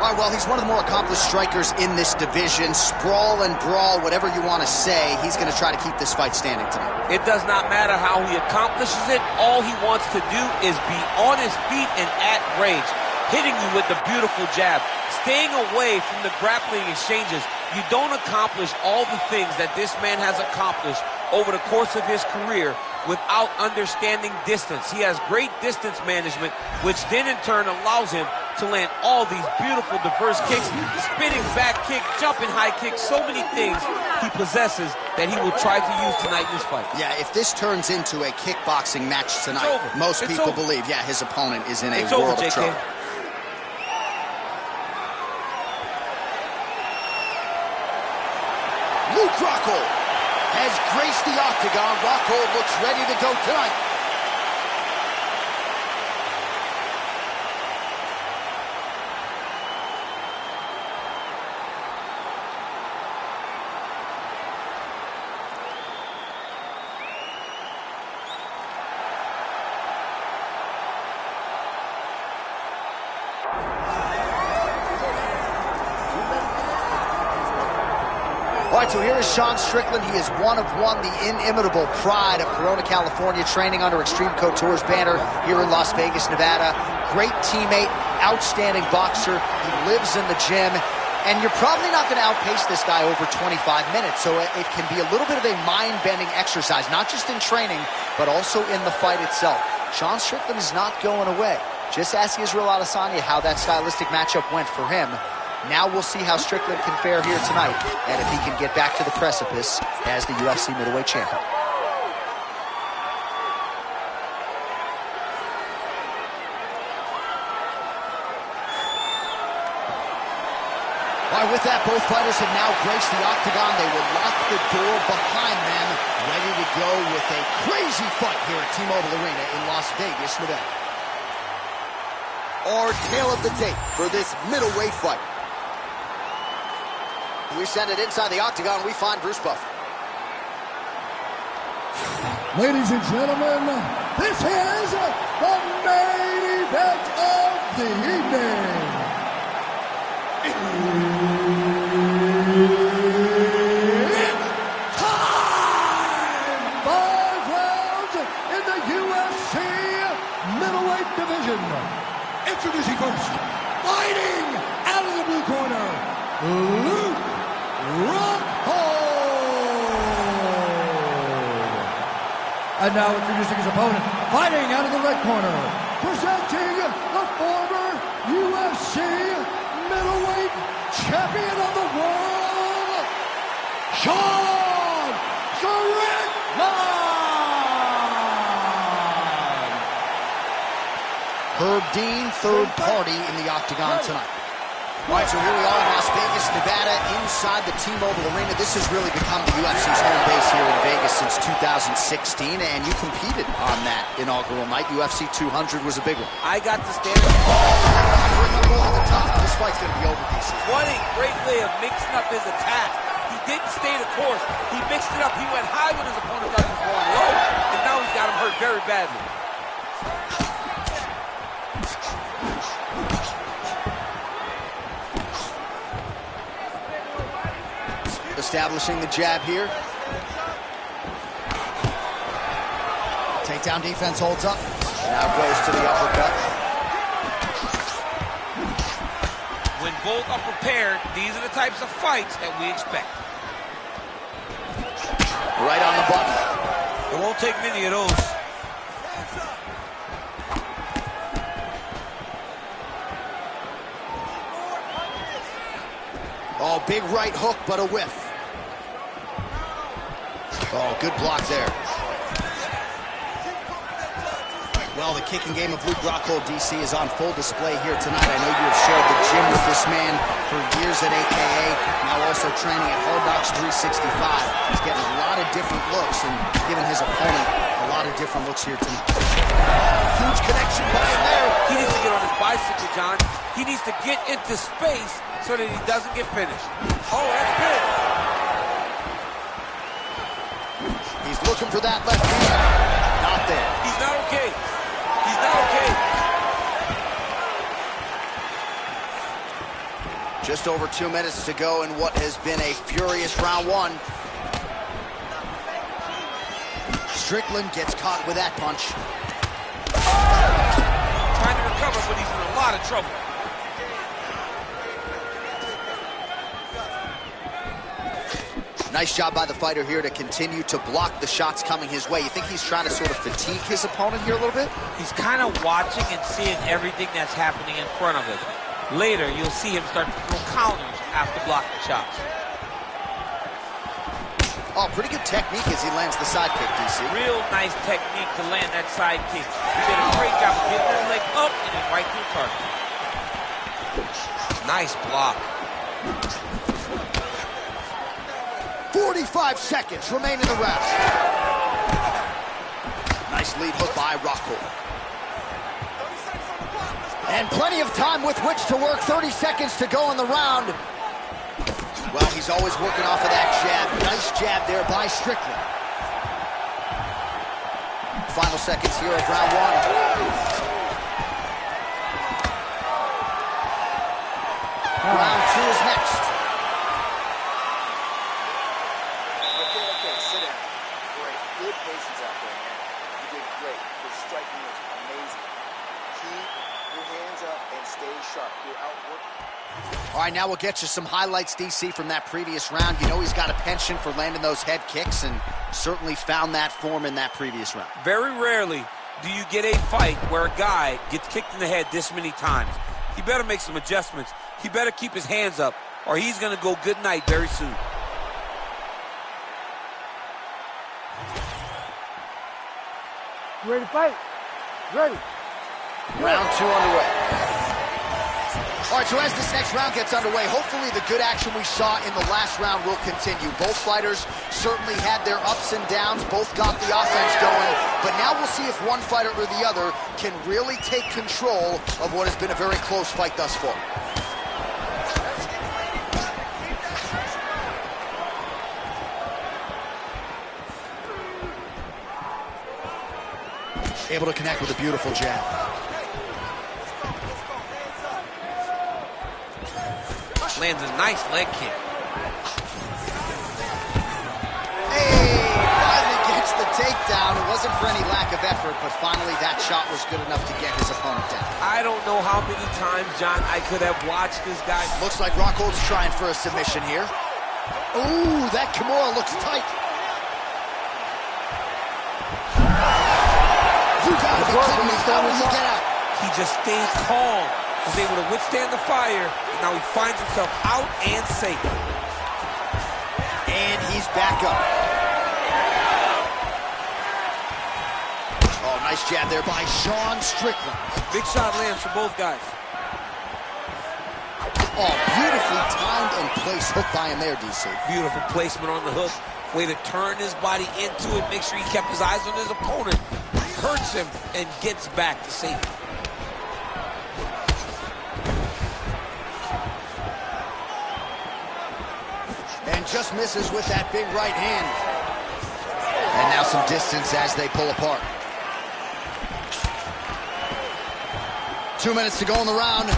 All right, well, he's one of the more accomplished strikers in this division. Sprawl and brawl, whatever you want to say, he's going to try to keep this fight standing tonight. It does not matter how he accomplishes it. All he wants to do is be on his feet and at range, hitting you with the beautiful jab, staying away from the grappling exchanges. You don't accomplish all the things that this man has accomplished over the course of his career without understanding distance. He has great distance management, which then in turn allows him to land all these beautiful, diverse kicks, spinning back kick, jumping high kick, so many things he possesses that he will try to use tonight in this fight. Yeah, if this turns into a kickboxing match tonight, most people believe, yeah, his opponent is in a world of trouble. Luke Rockhold has graced the octagon. Rockhold looks ready to go tonight. All right, so here is Sean Strickland. He is one of one, the inimitable pride of Corona, California, training under Extreme Couture's banner here in Las Vegas, Nevada. Great teammate, outstanding boxer. He lives in the gym. And you're probably not going to outpace this guy over 25 minutes, so it can be a little bit of a mind-bending exercise, not just in training, but also in the fight itself. Sean Strickland is not going away. Just ask Israel Adesanya how that stylistic matchup went for him. Now we'll see how Strickland can fare here tonight, and if he can get back to the precipice as the UFC middleweight champion. All right, with that, both fighters have now graced the octagon. They will lock the door behind them, ready to go with a crazy fight here at T-Mobile Arena in Las Vegas, Nevada. Our tale of the tape for this middleweight fight. We send it inside the octagon. We find Bruce Buffer. Ladies and gentlemen, this is the main event of the evening. It's time! 5 rounds in the UFC middleweight division. Introducing first, fighting out of the blue corner, Luke Rockhold. And now introducing his opponent, fighting out of the red corner, presenting the former UFC middleweight champion of the world, Sean Strickland. Herb Dean, third party in the octagon tonight. All right, so here we are in Las Vegas, Nevada, inside the T-Mobile Arena. This has really become the UFC's home base here in Vegas since 2016, and you competed on that inaugural night. UFC 200 was a big one. I got to stand over the top. This fight's going to be over, DC. What a great way of mixing up his attack. He didn't stay the course. He mixed it up. He went high when his opponent thought he was going low, and now he's got him hurt very badly. Establishing the jab here. Takedown defense holds up. Now goes to the uppercut. When both are prepared, these are the types of fights that we expect. Right on the button. It won't take many of those. Oh, big right hook, but a whiff. Oh, good block there. Well, the kicking game of Luke Rockhold, DC, is on full display here tonight. I know you have shared the gym with this man for years at AKA, now also training at Hard Knocks 365. He's getting a lot of different looks and giving his opponent a lot of different looks here tonight. Huge connection by him there. He needs to get on his bicycle, John. He needs to get into space so that he doesn't get finished. Oh, that's big. He's looking for that left hand. Not there. He's not okay. He's not okay. Just over 2 minutes to go in what has been a furious round one. Strickland gets caught with that punch. Trying to recover, but he's in a lot of trouble. Nice job by the fighter here to continue to block the shots coming his way. You think he's trying to sort of fatigue his opponent here a little bit? He's kind of watching and seeing everything that's happening in front of him. Later, you'll see him start to throw counters after blocking shots. Oh, pretty good technique as he lands the side kick, DC. Real nice technique to land that side kick. He did a great job of getting that leg up and then right through the target. Nice block. 45 seconds remain in the round. Nice lead hook by Rockhold. And plenty of time with which to work. 30 seconds to go in the round. Well, he's always working off of that jab. Nice jab there by Strickland. Final seconds here of round one. Round two is next. Okay, sit down. Great. Good patience out there, man. You did great. Your striking was amazing. Keep your hands up and stay sharp. You're outworking. All right, now we'll get you some highlights, DC, from that previous round. You know he's got a penchant for landing those head kicks and certainly found that form in that previous round. Very rarely do you get a fight where a guy gets kicked in the head this many times. He better make some adjustments. He better keep his hands up or he's going to go good night very soon. You ready to fight? Ready. Round two underway. All right, so as this next round gets underway, hopefully the good action we saw in the last round will continue. Both fighters certainly had their ups and downs. Both got the offense going. But now we'll see if one fighter or the other can really take control of what has been a very close fight thus far. Able to connect with a beautiful jab. Lands a nice leg kick. Hey, finally gets the takedown. It wasn't for any lack of effort, but finally that shot was good enough to get his opponent down. I don't know how many times, John, I could have watched this guy. Looks like Rockhold's trying for a submission here. Ooh, that Kimura looks tight. You gotta be kidding me. How did he get out? He just stayed calm, was able to withstand the fire, and now he finds himself out and safe. And he's back up. Oh, nice jab there by Sean Strickland. Big shot lands for both guys. Oh, beautifully timed and placed hook by him there, DC. Beautiful placement on the hook. Way to turn his body into it, make sure he kept his eyes on his opponent. Hurts him and gets back to safety. And just misses with that big right hand. And now some distance as they pull apart. 2 minutes to go in the round.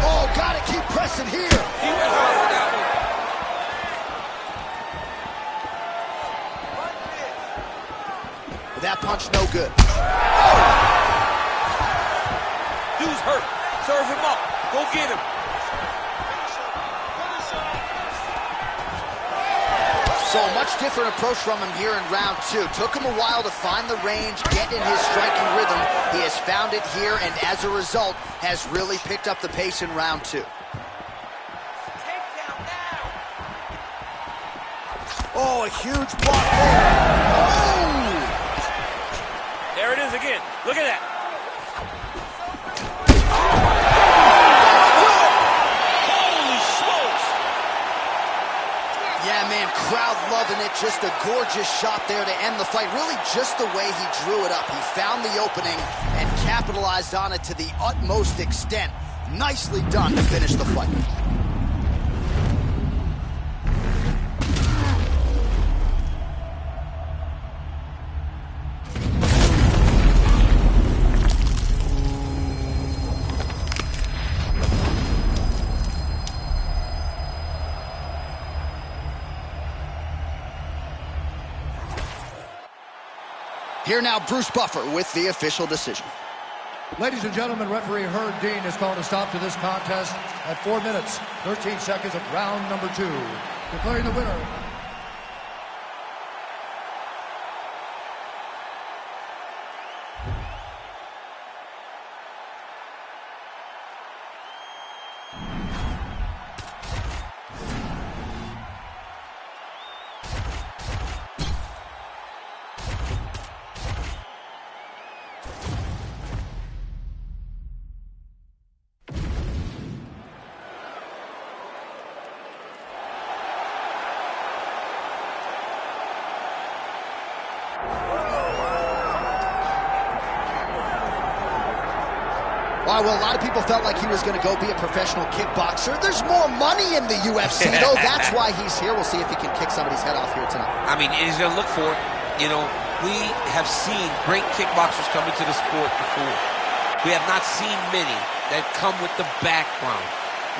Oh, gotta keep pressing here. He went hard with that one. That punch no good. Dude's hurt. Serve him up. Go get him. So a much different approach from him here in round two. Took him a while to find the range, get in his striking rhythm. He has found it here, and as a result, has really picked up the pace in round two. Oh, a huge block there. Oh! There it is again. Look at that. Holy smokes. Yeah, man, crowd loving it. Just a gorgeous shot there to end the fight. Really just the way he drew it up. He found the opening and capitalized on it to the utmost extent. Nicely done to finish the fight. Here now, Bruce Buffer with the official decision. Ladies and gentlemen, referee Herb Dean is calling a stop to this contest at 4 minutes, 13 seconds of round number 2. Declaring the winner. All right, well, a lot of people felt like he was going to go be a professional kickboxer. There's more money in the UFC, though. That's why he's here. We'll see if he can kick somebody's head off here tonight. I mean, he's going to look for it. You know, we have seen great kickboxers come into the sport before. We have not seen many that come with the background,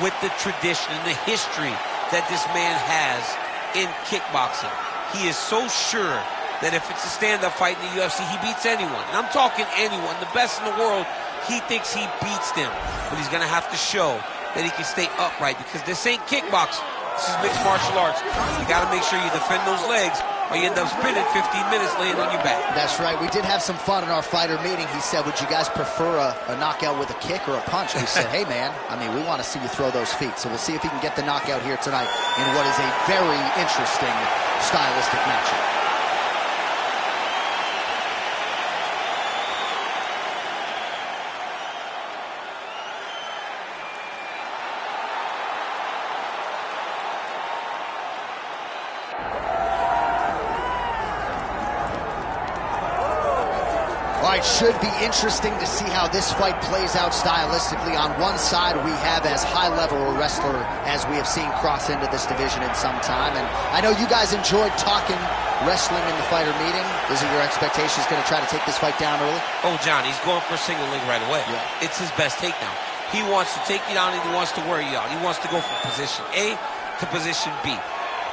with the tradition and the history that this man has in kickboxing. He is so sure that if it's a stand-up fight in the UFC, he beats anyone. And I'm talking anyone, the best in the world. He thinks he beats them, but he's going to have to show that he can stay upright, because this ain't kickboxing. This is mixed martial arts. You got to make sure you defend those legs, or you end up spinning 15 minutes laying on your back. That's right. We did have some fun in our fighter meeting. He said, would you guys prefer a knockout with a kick or a punch? We said, hey, man, I mean, we want to see you throw those feet. So we'll see if he can get the knockout here tonight in what is a very interesting stylistic matchup. All right, should be interesting to see how this fight plays out stylistically. On one side, we have as high-level a wrestler as we have seen cross into this division in some time. And I know you guys enjoyed talking wrestling in the fighter meeting. Is it your expectation he's going to try to take this fight down early? Oh, John, he's going for a single leg right away. Yeah. It's his best takedown. He wants to take you down, and he wants to wear you out. He wants to go from position A to position B.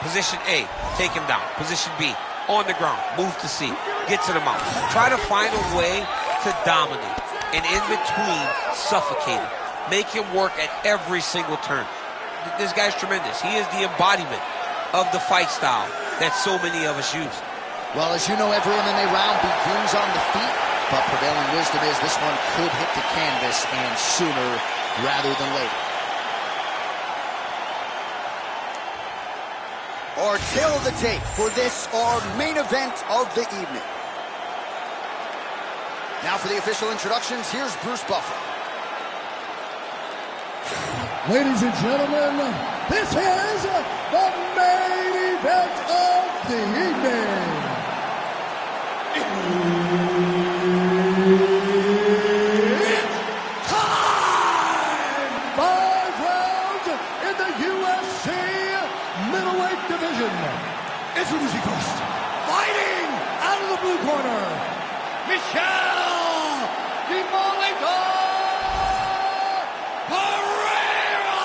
Position A, take him down. Position B, on the ground, move to C, get to the mouth. Try to find a way to dominate, and in between, suffocate him. Make him work at every single turn. This guy's tremendous. He is the embodiment of the fight style that so many of us use. Well, as you know, every MMA round begins on the feet, but prevailing wisdom is this one could hit the canvas, and sooner rather than later. Our tail of the tape for this, our main event of the evening. Now for the official introductions, here's Bruce Buffer. Ladies and gentlemen, this is the main event of the evening. It's time! 5 rounds in the UFC Middleweight division. Introducing first, fighting out of the blue corner, Michelle DiMolito Pereira.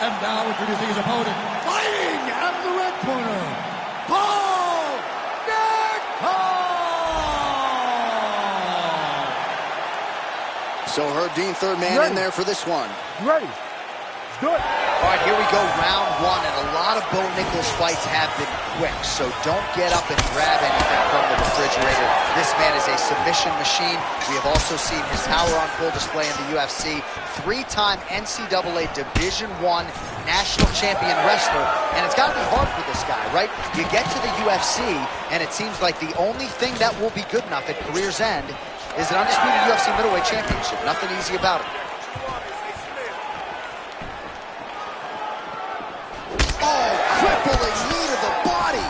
And now introducing his opponent, fighting out of the red corner, Paul Nakon. So Herb Dean, third man in there for this one. Ready. Do it. All right, here we go, round one, and a lot of Bo Nickal fights have been quick, so don't get up and grab anything from the refrigerator. This man is a submission machine. We have also seen his power on full display in the UFC. 3-time NCAA Division I national champion wrestler, and it's got to be hard for this guy, right? You get to the UFC, and it seems like the only thing that will be good enough at career's end is an undisputed UFC middleweight championship. Nothing easy about it. Crippling knee to the body.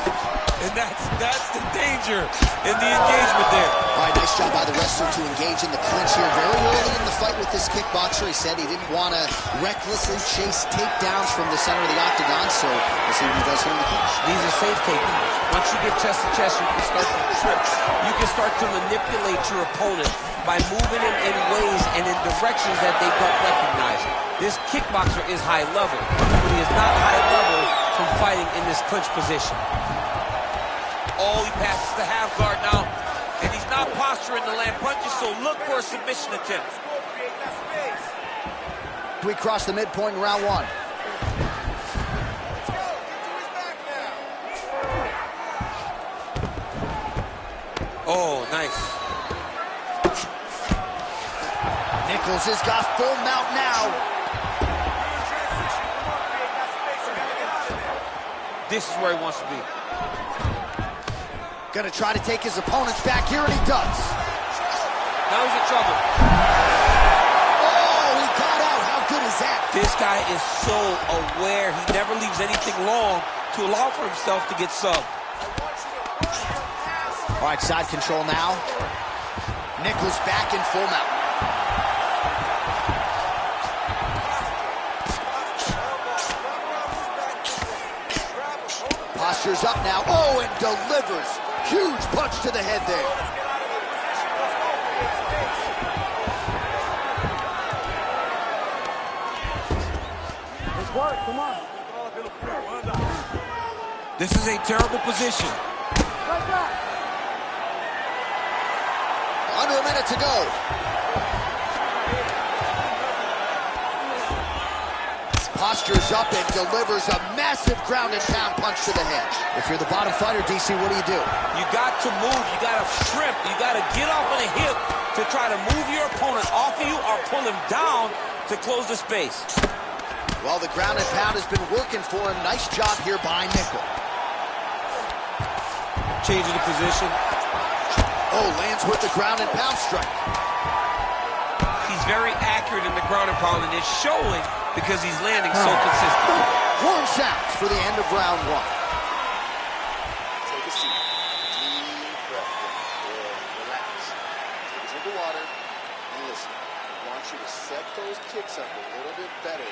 And that's the danger in the engagement there. All right, nice job by the wrestler to engage in the clinch here very early in the fight with this kickboxer. He said he didn't want to recklessly chase takedowns from the center of the octagon, so we'll see what he does here in the clinch. These are safe takedowns. Once you get chest to chest, you can start to trip. You can start to manipulate your opponent by moving him in ways and in directions that they don't recognize. This kickboxer is high level, but he is not high level from fighting in this clinch position. Oh, he passes the half guard now. And he's not posturing to land punches, so look for a submission attempt. We cross the midpoint in round one. Oh, nice. Nichols has got full mount now. This is where he wants to be. Gonna try to take his opponents back here, and he does. Now he's in trouble. Oh, he got out. How good is that? This guy is so aware. He never leaves anything long to allow for himself to get subbed. All right, side control now. Nichols back in full mount. Posture's up now. Oh, and delivers. Huge punch to the head there. Let's work, come on. This is a terrible position. Right back. Under a minute to go. Postures up and delivers a massive ground and pound punch to the head. If you're the bottom fighter, DC, what do? You got to move, you got to shrimp, you got to get off on a hip to try to move your opponent off of you or pull him down to close the space. Well, the ground and pound has been working for him. Nice job here by Nichols. Changing the position. Oh, lands with the ground and pound strike. He's very accurate in the ground and pound, and it's showing because he's landing so consistent. Horn sounds for the end of round one. Take a seat. Deep breath in. Good. Relax. Take a drink of water and listen. I want you to set those kicks up a little bit better.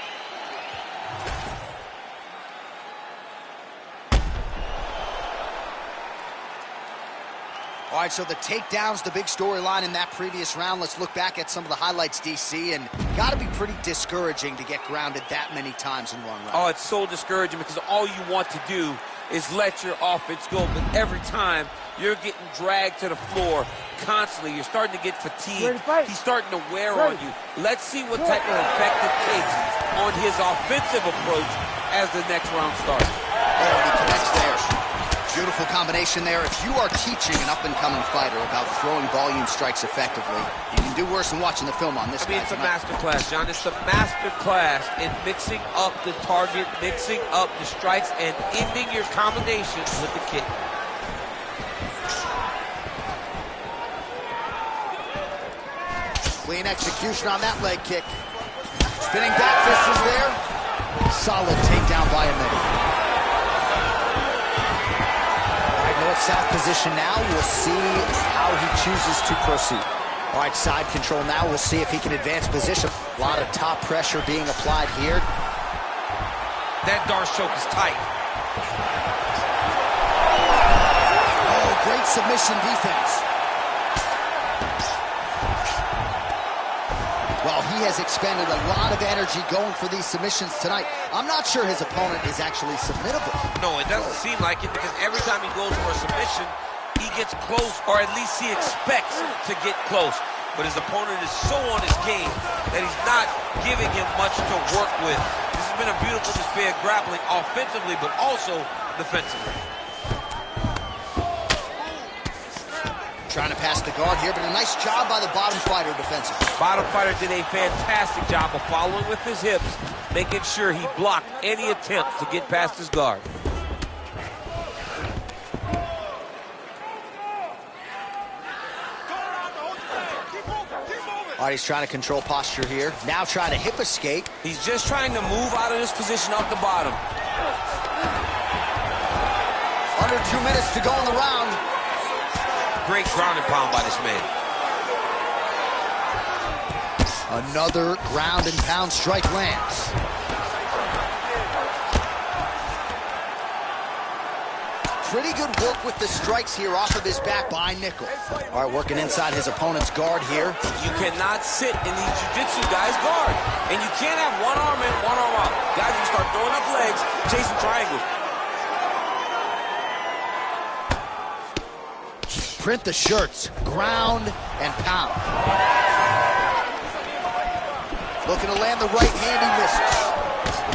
All right, so the takedown's the big storyline in that previous round. Let's look back at some of the highlights, DC, and got to be pretty discouraging to get grounded that many times in one round. Oh, it's so discouraging because all you want to do is let your offense go, but every time you're getting dragged to the floor constantly. You're starting to get fatigued. He's starting to wear on you. Let's see what type of effect it takes on his offensive approach as the next round starts. Oh, he connects there. Beautiful combination there. If you are teaching an up-and-coming fighter about throwing volume strikes effectively, you can do worse than watching the film on this guy. It's a master class, John. It's a master class in mixing up the target, mixing up the strikes, and ending your combinations with the kick. Clean execution on that leg kick. Spinning back fist is there. Solid takedown by Ahmed. North-south position now. We'll see how he chooses to proceed. All right, side control now. We'll see if he can advance position. A lot of top pressure being applied here. That Darce choke is tight. Oh, great submission defense. Well, he has expended a lot of energy going for these submissions tonight. I'm not sure his opponent is actually submittable. No, it doesn't seem like it because every time he goes for a submission, he gets close, or at least he expects to get close. But his opponent is so on his game that he's not giving him much to work with. This has been a beautiful display of grappling offensively, but also defensively. Trying to pass the guard here, but a nice job by the bottom fighter defensively. Bottom fighter did a fantastic job of following with his hips, making sure he blocked any attempts to get past his guard. All right, he's trying to control posture here. Now trying to hip escape. He's just trying to move out of this position off the bottom. Under 2 minutes to go in the round. Great ground and pound by this man. Another ground and pound strike lands. Pretty good work with the strikes here off of his back by Nichols. All right, working inside his opponent's guard here. You cannot sit in these jiu-jitsu guys' guard. And you can't have one arm in, one arm out. Guys, you start throwing up legs, chasing triangles. Print the shirts, ground and pound. Looking to land the right hand, he misses.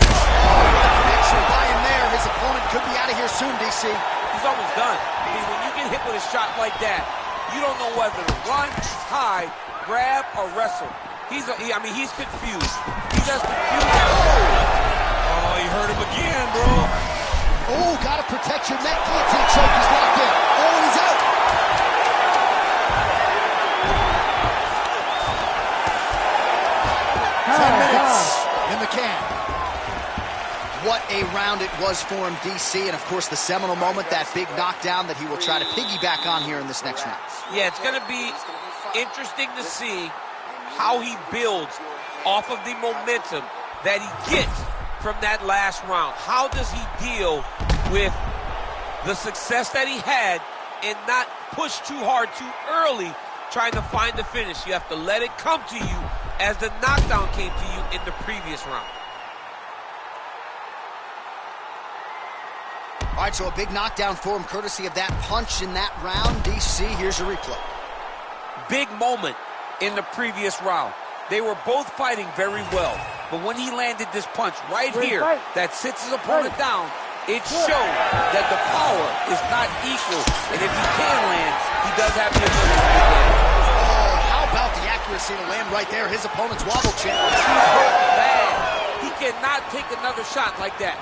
Connection by him there. His opponent could be out of here soon, DC. He's almost done. I mean, when you get hit with a shot like that, you don't know whether to run, hide, grab, or wrestle. He's confused. He's as confused as... Oh, you hurt him again, bro. Oh, gotta protect your neck. Guillotine choke is locked in. Oh, he's out. 10 minutes in the can. What a round it was for him, DC, and of course the seminal moment, that big knockdown that he will try to piggyback on here in this next round. Yeah, it's going to be interesting to see how he builds off of the momentum that he gets from that last round. How does he deal with the success that he had and not push too hard too early trying to find the finish? You have to let it come to you as the knockdown came to you in the previous round. All right, so a big knockdown for him courtesy of that punch in that round. DC, here's a replay. Big moment in the previous round. They were both fighting very well, but when he landed this punch right here that sits his opponent down, it showed that the power is not equal, and if he can land, he does have the ability to land. Oh, how about the accuracy to land right there? His opponent's wobble chin. He's hurt bad. He cannot take another shot like that.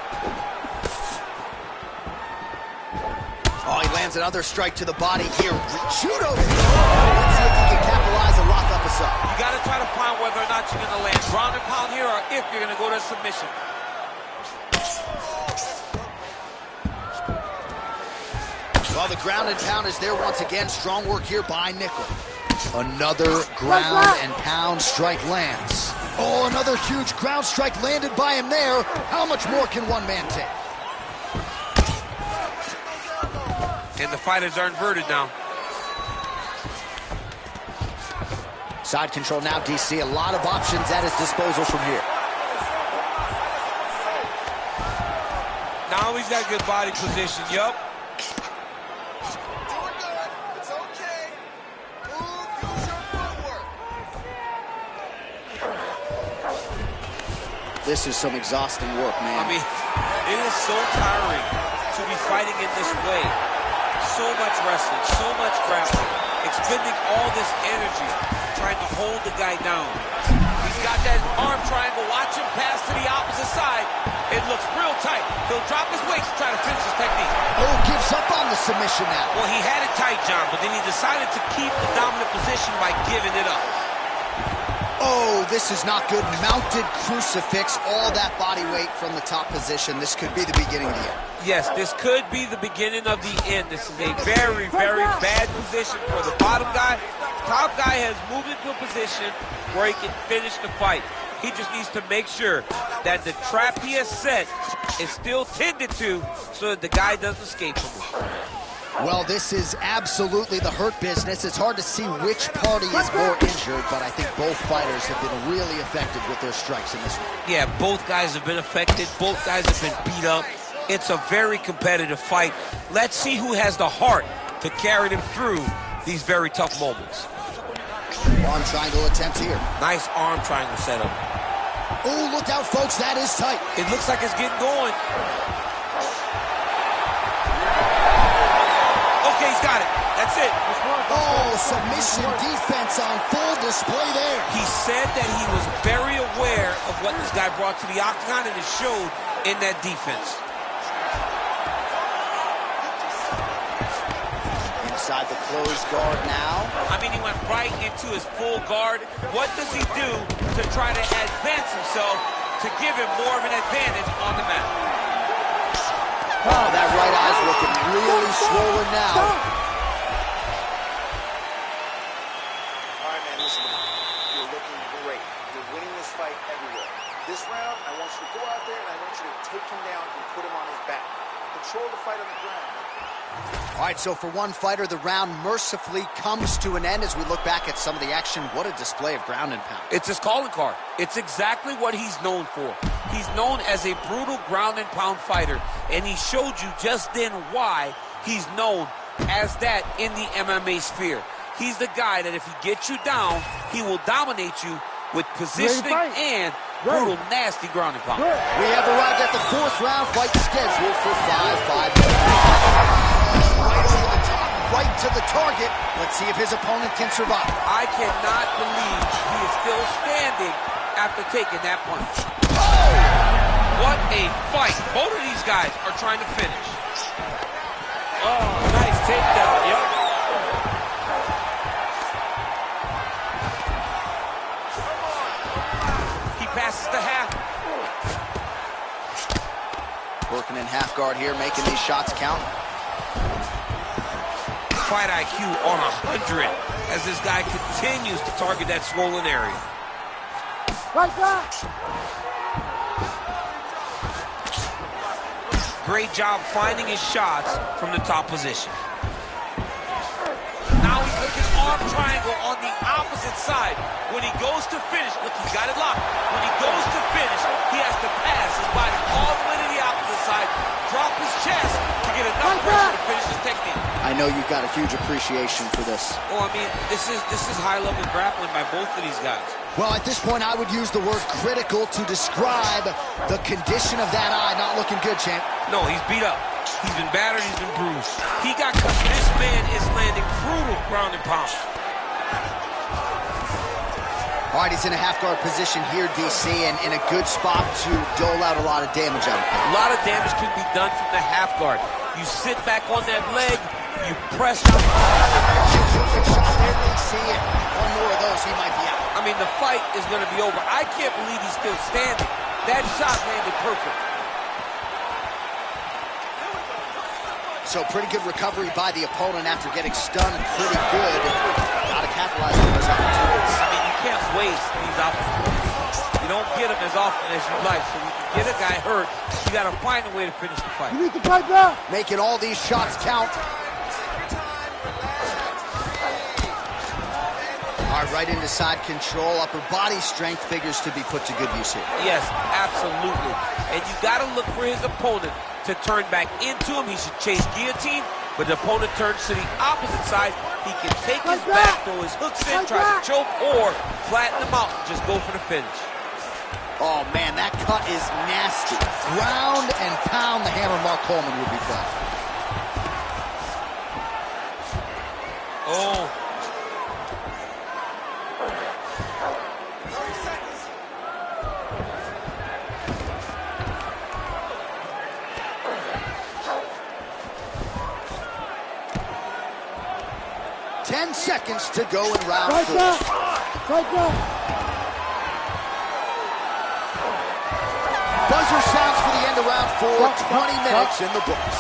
Oh, he lands another strike to the body here. Judo. Let's see if he can capitalize and lock up a sub. You got to try to find whether or not you're going to land ground and pound here or if you're going to go to submission. Well, the ground and pound is there once again. Strong work here by Nickel. Another ground and pound strike lands. Oh, another huge ground strike landed by him there. How much more can one man take? And the fighters are inverted now. Side control now, DC. A lot of options at his disposal from here. Now he's got good body position, yup. Doing good. It's okay. Move, use your footwork. This is some exhausting work, man. I mean, it is so tiring to be fighting in this way. So much wrestling, so much grappling, expending all this energy trying to hold the guy down. He's got that arm triangle. Watch him pass to the opposite side. It looks real tight. He'll drop his weights to try to finish his technique. Oh, gives up on the submission now. Well, he had it tight, John, but then he decided to keep the dominant position by giving it up. Oh, this is not good. Mounted crucifix, all that body weight from the top position. This could be the beginning of the end. Yes, this could be the beginning of the end. This is a very, very bad position for the bottom guy. Top guy has moved into a position where he can finish the fight. He just needs to make sure that the trap he has set is still tended to so that the guy doesn't escape from it. Well, this is absolutely the hurt business. It's hard to see which party is more injured, but I think both fighters have been really effective with their strikes in this one. Yeah, both guys have been affected. Both guys have been beat up. It's a very competitive fight. Let's see who has the heart to carry them through these very tough moments. Arm triangle attempt here. Nice arm triangle setup. Oh, look out, folks. That is tight. It looks like it's getting going. Okay, he's got it. That's it. Oh, submission defense on full display there. He said that he was very aware of what this guy brought to the octagon, and it showed in that defense. Inside the closed guard now. I mean, he went right into his full guard. What does he do to try to advance himself to give him more of an advantage on the mat? Oh, that right eye's looking really swollen now. All right, man, listen to me. You're looking great. You're winning this fight everywhere. This round, I want you to go out there and I want you to take him down and put him on his back. Control the fight on the ground. All right, so for one fighter, the round mercifully comes to an end as we look back at some of the action. What a display of ground and pound. It's his calling card. It's exactly what he's known for. He's known as a brutal ground and pound fighter, and he showed you just then why he's known as that in the MMA sphere. He's the guy that if he gets you down, he will dominate you with positioning and brutal, nasty ground and pound. We have arrived at the 4th round fight scheduled for 5 minutes. Right over the top, right to the target. Let's see if his opponent can survive. I cannot believe he is still standing after taking that punch. Oh! What a fight. Both of these guys are trying to finish. Oh, nice takedown, yep. He passes the half. Working in half guard here, making these shots count. Fight IQ on 100 as this guy continues to target that swollen area. Right back. Great job finding his shots from the top position. Now he's with his arm triangle on the opposite side. When he goes to finish, look, he's got it locked. When he goes to finish, he has to pass his body all the way to the opposite side, drop his chest to get enough pressure to finish his technique. I know you've got a huge appreciation for this. Oh, I mean, this is high-level grappling by both of these guys. Well, at this point, I would use the word critical to describe the condition of that eye. Not looking good, champ. No, he's beat up. He's been battered, he's been bruised. He got cut. This man is landing brutal ground and pound. All right, he's in a half-guard position here, DC, and in a good spot to dole out a lot of damage out of him. A lot of damage can be done from the half guard. You sit back on that leg, you press out. DC, and one more of those, he might be out. I mean, the fight is going to be over. I can't believe he's still standing. That shot landed perfect. So pretty good recovery by the opponent after getting stunned pretty good. Got to capitalize on those opportunities. I mean, you can't waste these opportunities. You don't get them as often as you'd like. So when you get a guy hurt, you got to find a way to finish the fight. You need to fight back. Making all these shots count. All right, right into side control. Upper body strength figures to be put to good use here. Yes, absolutely. And you got to look for his opponent to turn back into him. He should chase guillotine, but the opponent turns to the opposite side. He can take his back, throw his hooks in, try to choke, or flatten him out and just go for the finish. Oh, man, that cut is nasty. Ground and pound, the hammer Mark Coleman would be proud. Oh. 10 seconds to go in round 4. Buzzer sounds for the end of round 4. 20 minutes in the books.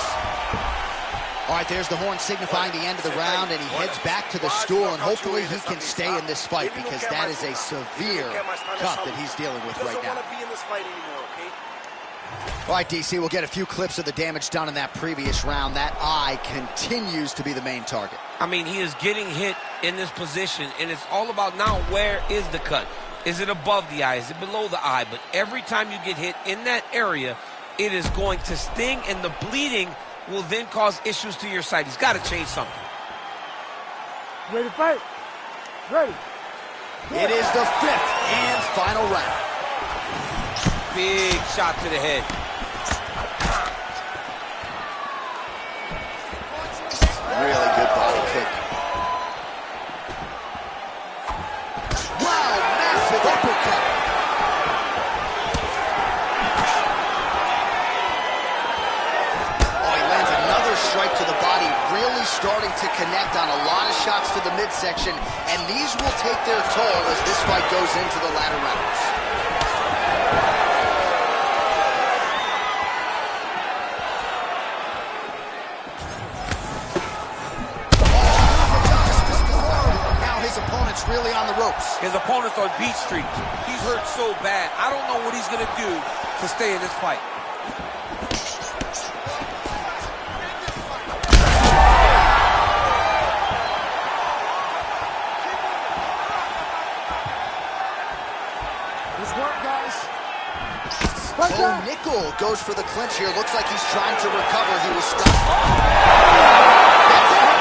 All right, there's the horn signifying the end of the round, and he heads back to the stool, and hopefully he can stay in this fight because that is a severe cut that he's dealing with right now. All right, DC, we'll get a few clips of the damage done in that previous round. That eye continues to be the main target. I mean, he is getting hit in this position, and it's all about now where is the cut? Is it above the eye? Is it below the eye? But every time you get hit in that area, it is going to sting, and the bleeding will then cause issues to your sight. He's got to change something. Ready to fight? Ready. It is the 5th and final round. Big shot to the head. Really good body kick. Wow, massive uppercut. Oh, he lands another strike to the body, really starting to connect on a lot of shots to the midsection, and these will take their toll as this fight goes into the latter rounds. Really on the ropes. His opponent's on Beach Street. He's hurt so bad. I don't know what he's going to do to stay in this fight. Good work, guys. Oh, Nickel goes for the clinch here. Looks like he's trying to recover. He was stuck. That's it.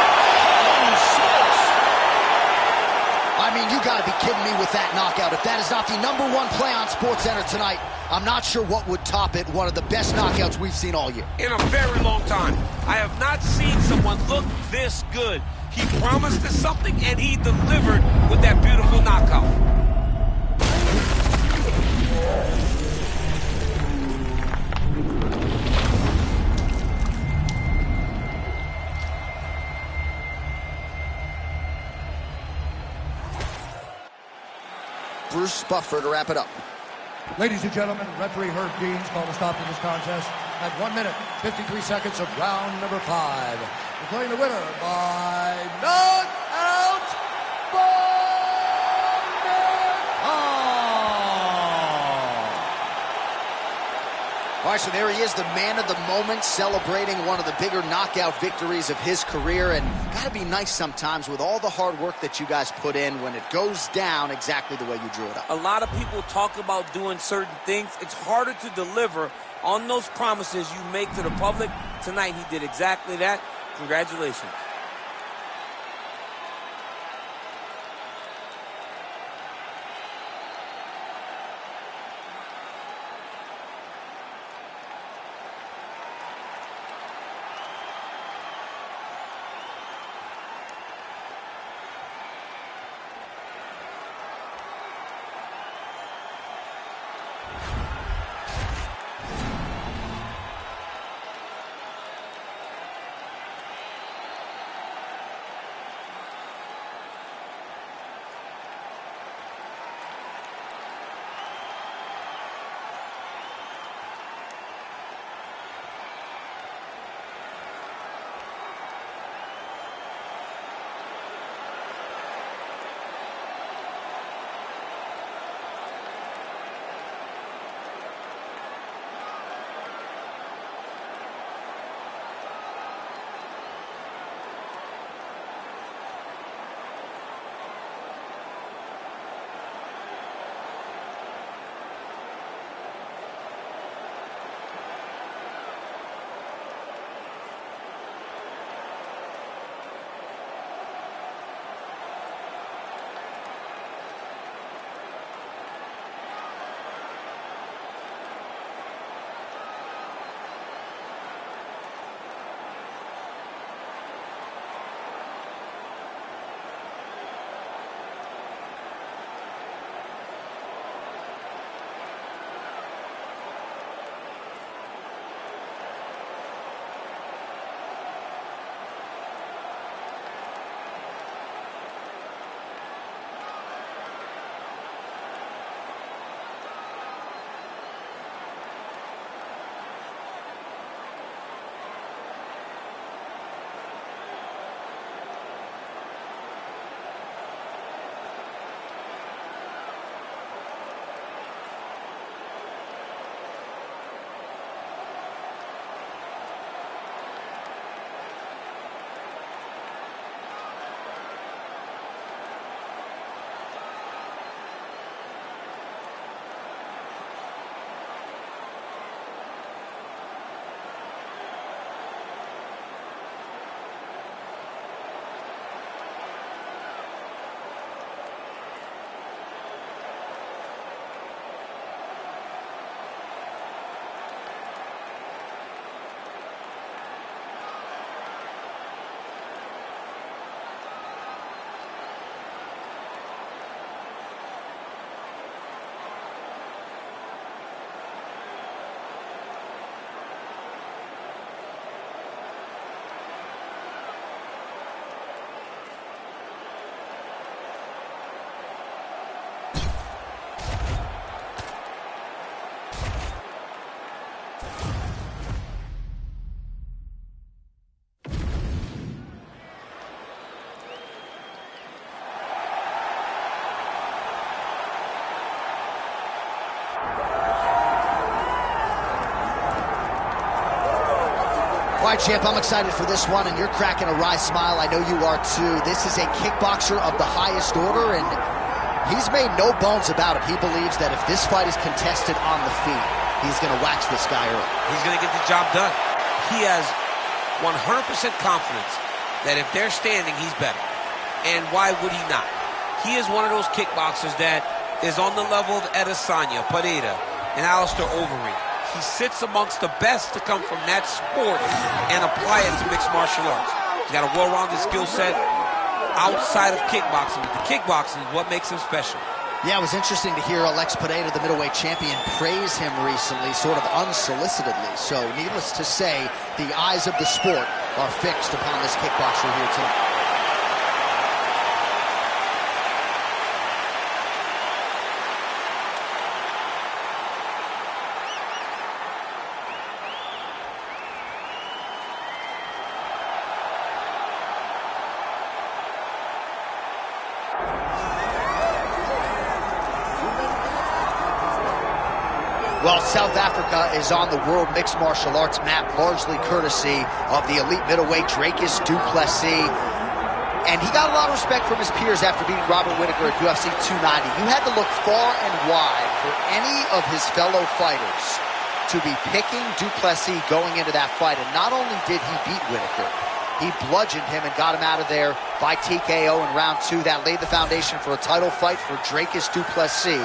it's not the #1 play on SportsCenter tonight, I'm not sure what would top it. One of the best knockouts we've seen all year. In a very long time. I have not seen someone look this good. He promised us something, and he delivered with that beautiful knockout. Bruce Buffer to wrap it up. Ladies and gentlemen, referee Herb Deans called a stop to this contest at 1 minute, 53 seconds of round number 5. Declaring the winner by knockout by All right, so there he is, the man of the moment, celebrating one of the bigger knockout victories of his career. And got to be nice sometimes with all the hard work that you guys put in when it goes down exactly the way you drew it up. A lot of people talk about doing certain things. It's harder to deliver on those promises you make to the public. Tonight, he did exactly that. Congratulations. All right, champ, I'm excited for this one, and you're cracking a wry smile. I know you are, too. This is a kickboxer of the highest order, and he's made no bones about it. He believes that if this fight is contested on the feet, he's going to wax this guy early. He's going to get the job done. He has 100% confidence that if they're standing, he's better. And why would he not? He is one of those kickboxers that is on the level of Adesanya, Pereira, and Alistair Overeem. He sits amongst the best to come from that sport and apply it to mixed martial arts. He's got a well-rounded skill set outside of kickboxing. But the kickboxing is what makes him special. Yeah, it was interesting to hear Alex Pereira, the middleweight champion, praise him recently, sort of unsolicitedly. So, needless to say, the eyes of the sport are fixed upon this kickboxer here tonight. Well, South Africa is on the world mixed martial arts map, largely courtesy of the elite middleweight Dricus du Plessis. And he got a lot of respect from his peers after beating Robert Whittaker at UFC 290. You had to look far and wide for any of his fellow fighters to be picking du Plessis going into that fight. And not only did he beat Whittaker, he bludgeoned him and got him out of there by TKO in round 2. That laid the foundation for a title fight for Dricus du Plessis.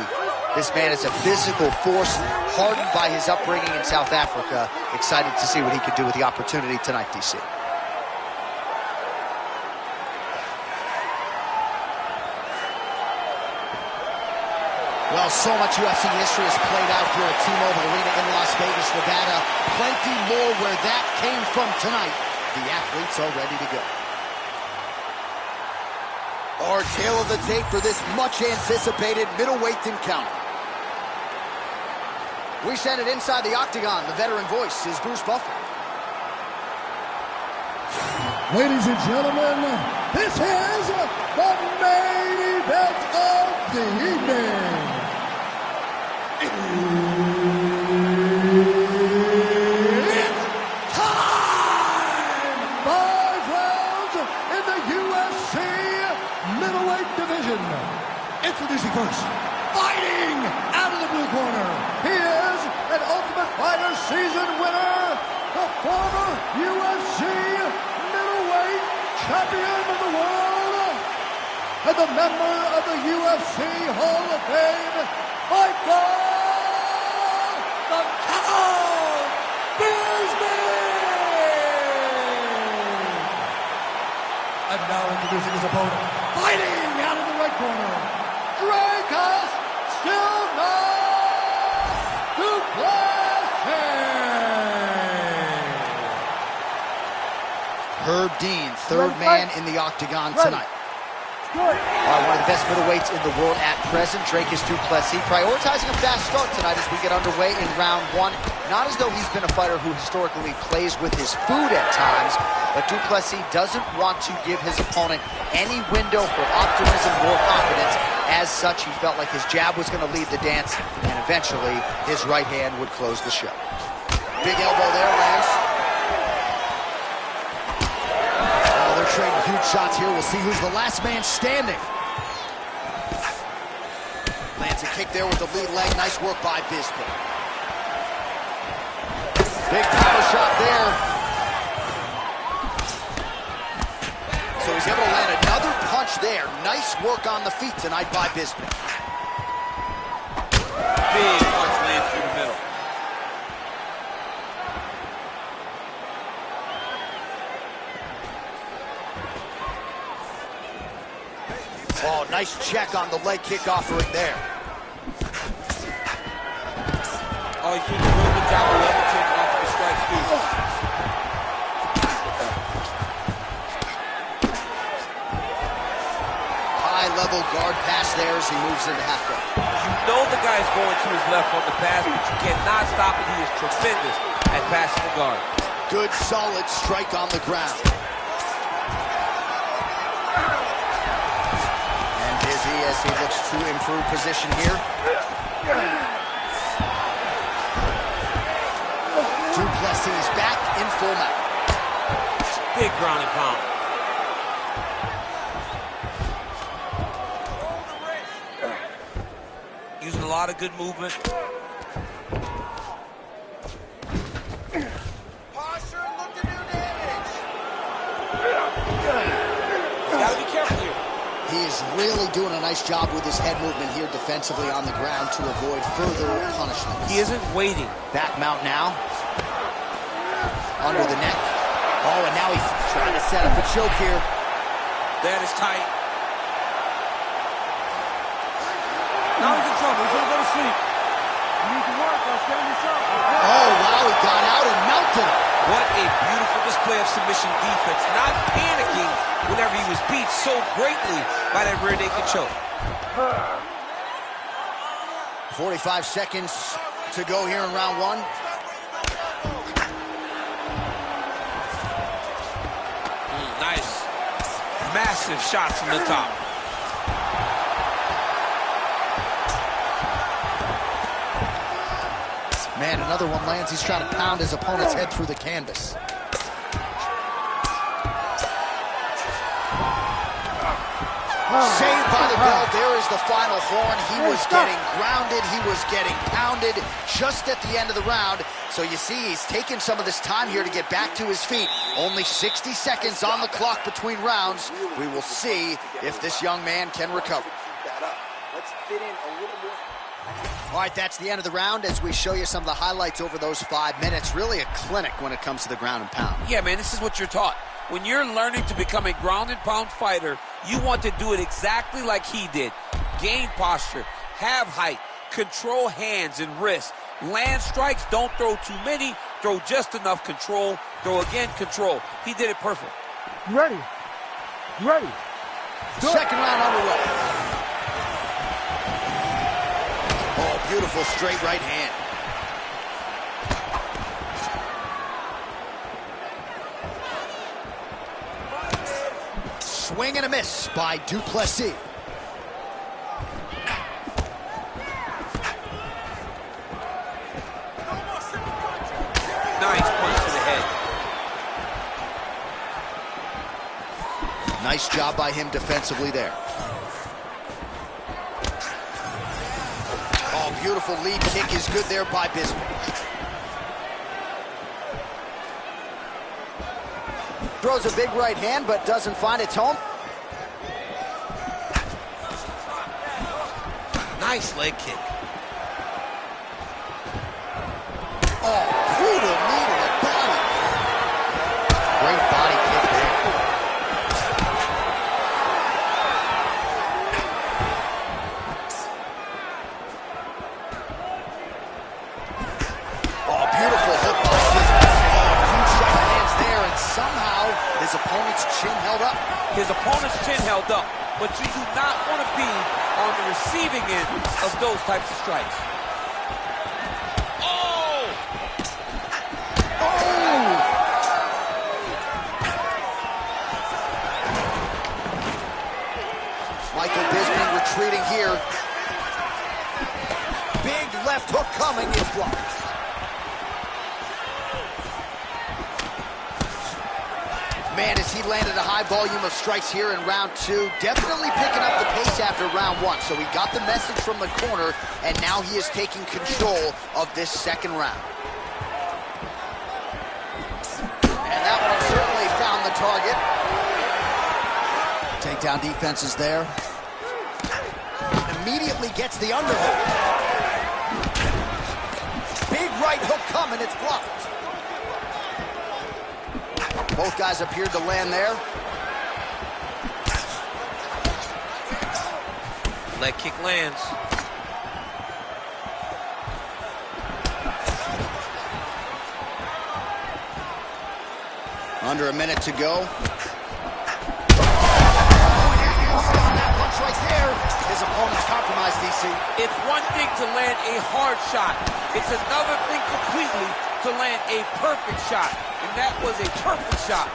This man is a physical force, hardened by his upbringing in South Africa. Excited to see what he can do with the opportunity tonight, DC. Well, so much UFC history has played out here at T-Mobile Arena in Las Vegas, Nevada. Plenty more where that came from tonight. The athletes are ready to go. Our tale of the tape for this much-anticipated middleweight encounter. We send it inside the octagon. The veteran voice is Bruce Buffer. Ladies and gentlemen, this is the main event of the evening. It's time! 5 rounds in the UFC middleweight division. Introducing first, fighting out of the blue corner. He is an Ultimate Fighter season winner, the former UFC middleweight champion of the world, and the member of the UFC Hall of Fame, Michael the Cow Bisping! And now introducing his opponent, fighting out of the red corner, Dricus du Plessis! Herb Dean, third man in the octagon tonight. One of the best middleweights in the world at present, Dricus du Plessis, prioritizing a fast start tonight as we get underway in round 1. Not as though he's been a fighter who historically plays with his food at times, but du Plessis doesn't want to give his opponent any window for optimism or confidence. As such, he felt like his jab was going to lead the dance, and eventually his right hand would close the show. Big elbow there, Lance. They're trading huge shots here. We'll see who's the last man standing. Lands a kick there with the lead leg. Nice work by Bisping. Big power shot there. So he's able to land another punch there. Nice work on the feet tonight by Bisping. Big punch lands through the middle. Oh, nice check on the leg kick offering there. Oh, he did a real good job of level kick off of the strikes, too. High-level guard pass there as he moves into half guard. You know the guy's going to his left on the pass, but you cannot stop it. He is tremendous at passing the guard. Good, solid strike on the ground. As he looks to improve position here. Du Plessis back in full mount. Big ground and pound. Using a lot of good movement. Posture, look to do damage. You gotta be careful here. He He is really doing a nice job with his head movement here defensively on the ground to avoid further punishment. He isn't waiting. Back mount now. Under the neck. Oh, and now he's trying to set up a choke here. That is tight. Now he's in trouble. He's gonna go to sleep. You need to work on standing yourself. Oh, wow, he got out and mounted. What a beautiful display of submission defense. Not panicking whenever he was beat so greatly by that rear naked choke. 45 seconds to go here in round one. Nice. Massive shots from the top. Man, another one lands. He's trying to pound his opponent's head through the canvas. Saved by the bell. There is the final horn. He was getting grounded. He was getting pounded just at the end of the round. So you see, he's taking some of this time here to get back to his feet. Only 60 seconds on the clock between rounds. We will see if this young man can recover. Let's fit in a little more. All right, that's the end of the round as we show you some of the highlights over those 5 minutes. Really a clinic when it comes to the ground and pound. Yeah, man, this is what you're taught. When you're learning to become a ground and pound fighter, you want to do it exactly like he did. Gain posture, have height, control hands and wrists. Land strikes, don't throw too many, throw just enough control, throw again, control. He did it perfect. You ready? You ready? Second round underway. Oh, beautiful straight right hand. Swing and a miss by Duplessis. Nice punch to the head. Nice job by him defensively there. Oh, beautiful lead kick is good there by Bisping. Throws a big right hand, but doesn't find its home. Nice leg kick. Oh, brutal knee to the body. Great body kick there. Oh, beautiful hook by Bisping. Oh, huge shot lands there, and somehow his opponent's chin held up. His opponent's chin held up, but you do not want to be on the receiving end of those types of strikes. Oh! Oh! Michael Bisping retreating here. Big left hook coming, it's blocked. Man, as he landed a high volume of strikes here in round two, definitely picking up the pace after round one. So he got the message from the corner, and now he is taking control of this second round. And that one certainly found the target. Takedown defense is there. Immediately gets the underhook. Big right hook coming, it's blocked. Both guys appeared to land there. Leg kick lands. Under a minute to go. Right there. His opponent's compromised, DC. It's one thing to land a hard shot. It's another thing completely to land a perfect shot. And that was a perfect shot.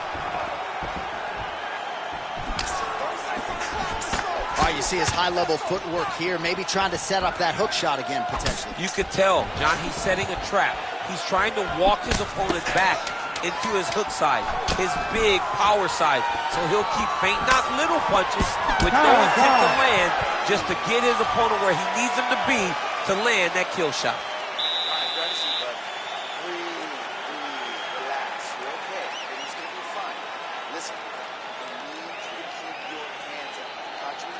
All right, you see his high-level footwork here, maybe trying to set up that hook shot again, potentially. You could tell, John, he's setting a trap. He's trying to walk his opponent back into his hook side, his big power side. So he'll keep feinting, not little punches, with no intent to land, just to get his opponent where he needs him to be to land that kill shot. All right, grab a seat, bud. Breathe, relax. You're okay. Everything's gonna be fine. Listen, I need you to keep your hands up. Caught you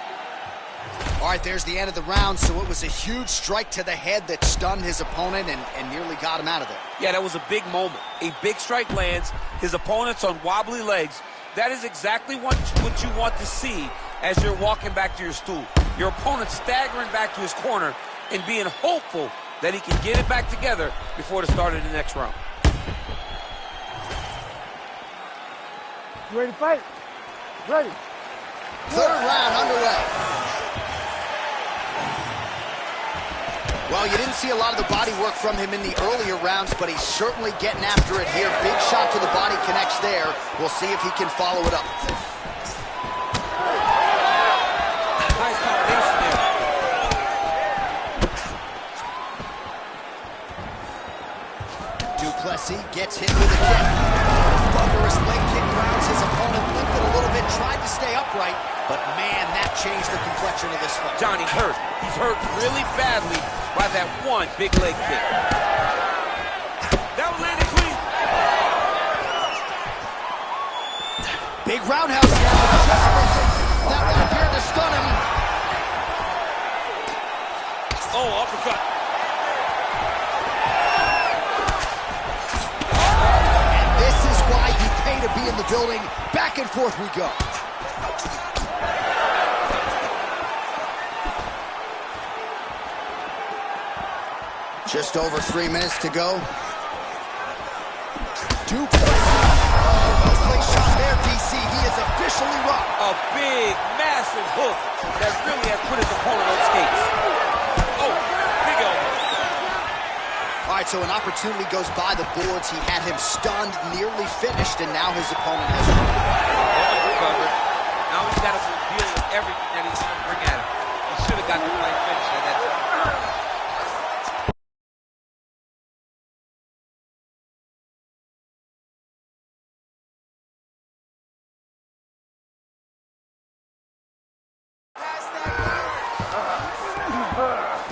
All right, there's the end of the round, so it was a huge strike to the head that stunned his opponent and nearly got him out of there. Yeah, that was a big moment. A big strike lands, his opponent's on wobbly legs. That is exactly what you want to see as you're walking back to your stool. Your opponent staggering back to his corner and being hopeful that he can get it back together before the start of the next round. You ready to fight? Ready. Third round underway. Well, you didn't see a lot of the body work from him in the earlier rounds, but he's certainly getting after it here. Big shot to the body connects there. We'll see if he can follow it up. Nice combination there. Duplessis gets hit with a kick. Thunderous leg kick grounds his opponent, limping a little bit, tried to stay upright, but man, that changed the complexion of this fight. Johnny hurt. He's hurt really badly by that one big leg kick. That was landed clean. Big roundhouse now, just missing. That one appeared to stun him. Oh, uppercut. And this is why you pay to be in the building. Back and forth we go. Just over 3 minutes to go. Duplessis. Well-placed shot there, DC. He is officially rocked. A big, massive hook that really has put his opponent on skates. Oh, big elbow. All right, so an opportunity goes by the boards. He had him stunned, nearly finished, and now his opponent has Recovered. Now he's got to deal with everything that he's going to bring at him. He should have gotten the right finish at that time.